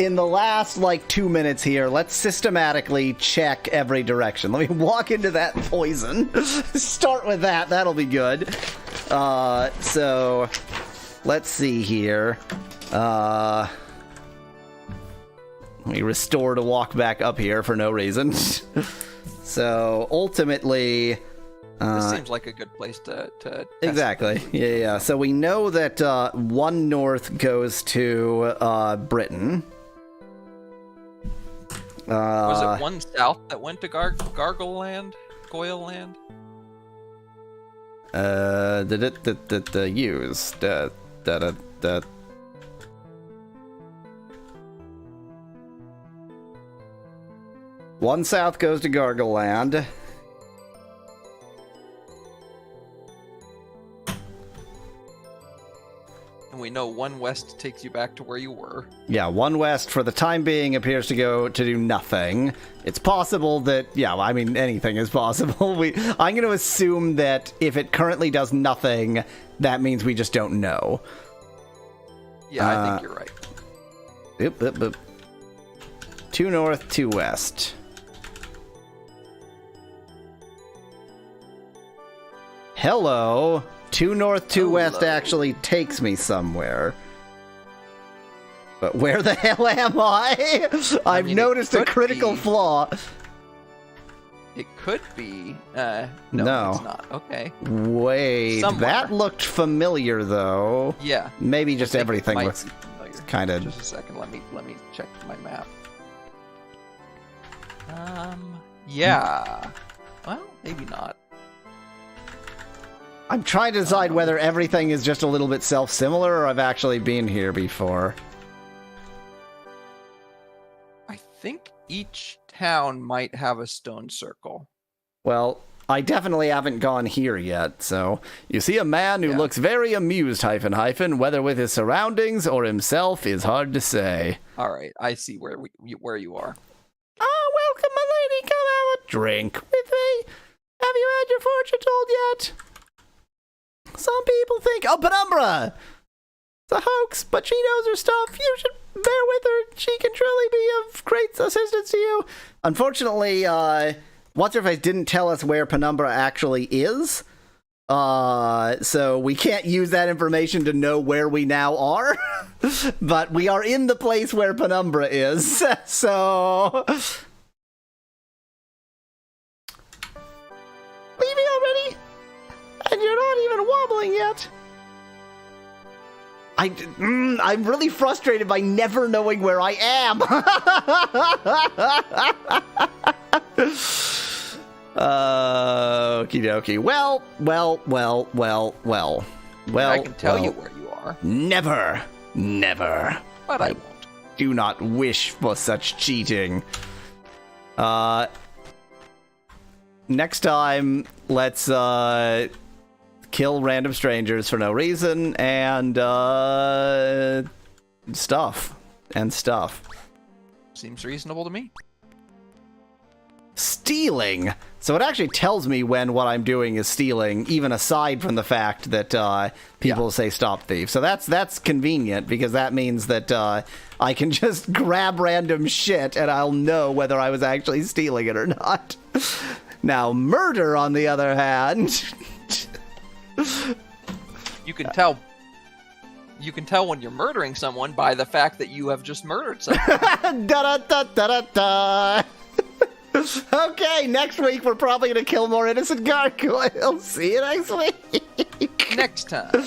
in the last, 2 minutes here, let's systematically check every direction. Let me walk into that poison. Start with that, that'll be good. So, let's see here. Let me restore to walk back up here for no reason. So, ultimately... this seems like a good place to exactly. Yeah. So we know that 1 north goes to Britain. Was it 1 south that went to Gargle Land? Goyle Land? Use. One south goes to Gargle Land. And we know 1 west takes you back to where you were. Yeah, 1 west for the time being appears to go to do nothing. It's possible that, anything is possible. I'm going to assume that if it currently does nothing, that means we just don't know. Yeah, I think you're right. Oop. 2 north, 2 west. Hello. 2 north, 2 west actually takes me somewhere. But where the hell am I? I've noticed a critical flaw. It could be. No, it's not. Okay. Wait, Somewhere. that looked familiar though. Yeah. Maybe just everything looks kind of. Just a second. Let me check my map. Yeah. Well, maybe not. I'm trying to decide whether everything is just a little bit self-similar or I've actually been here before. I think each town might have a stone circle. Well, I definitely haven't gone here yet, so... You see a man who looks very amused, whether with his surroundings or himself is hard to say. Alright, I see where you are. Oh, welcome, my lady. Come have a drink with me. Have you had your fortune told yet? Some people think... Oh, Penumbra! It's a hoax, but she knows her stuff. You should bear with her. She can truly be of great assistance to you. Unfortunately, What's-Her-Face didn't tell us where Penumbra actually is. So we can't use that information to know where we now are. But we are in the place where Penumbra is. So... Leaving already? And you're not even wobbling yet. I'm really frustrated by never knowing where I am. Okie dokie. Well. I can tell you where you are. Never. But I won't. Do not wish for such cheating. Next time, let's kill random strangers for no reason and stuff. Seems reasonable to me. Stealing. So it actually tells me when what I'm doing is stealing, even aside from the fact that people say stop thief. So that's convenient because that means that I can just grab random shit and I'll know whether I was actually stealing it or not. Now, murder, on the other hand... You can tell when you're murdering someone by the fact that you have just murdered someone. Da-da-da-da-da-da. Okay, next week we're probably going to kill more innocent gargoyles. See you next week. Next time.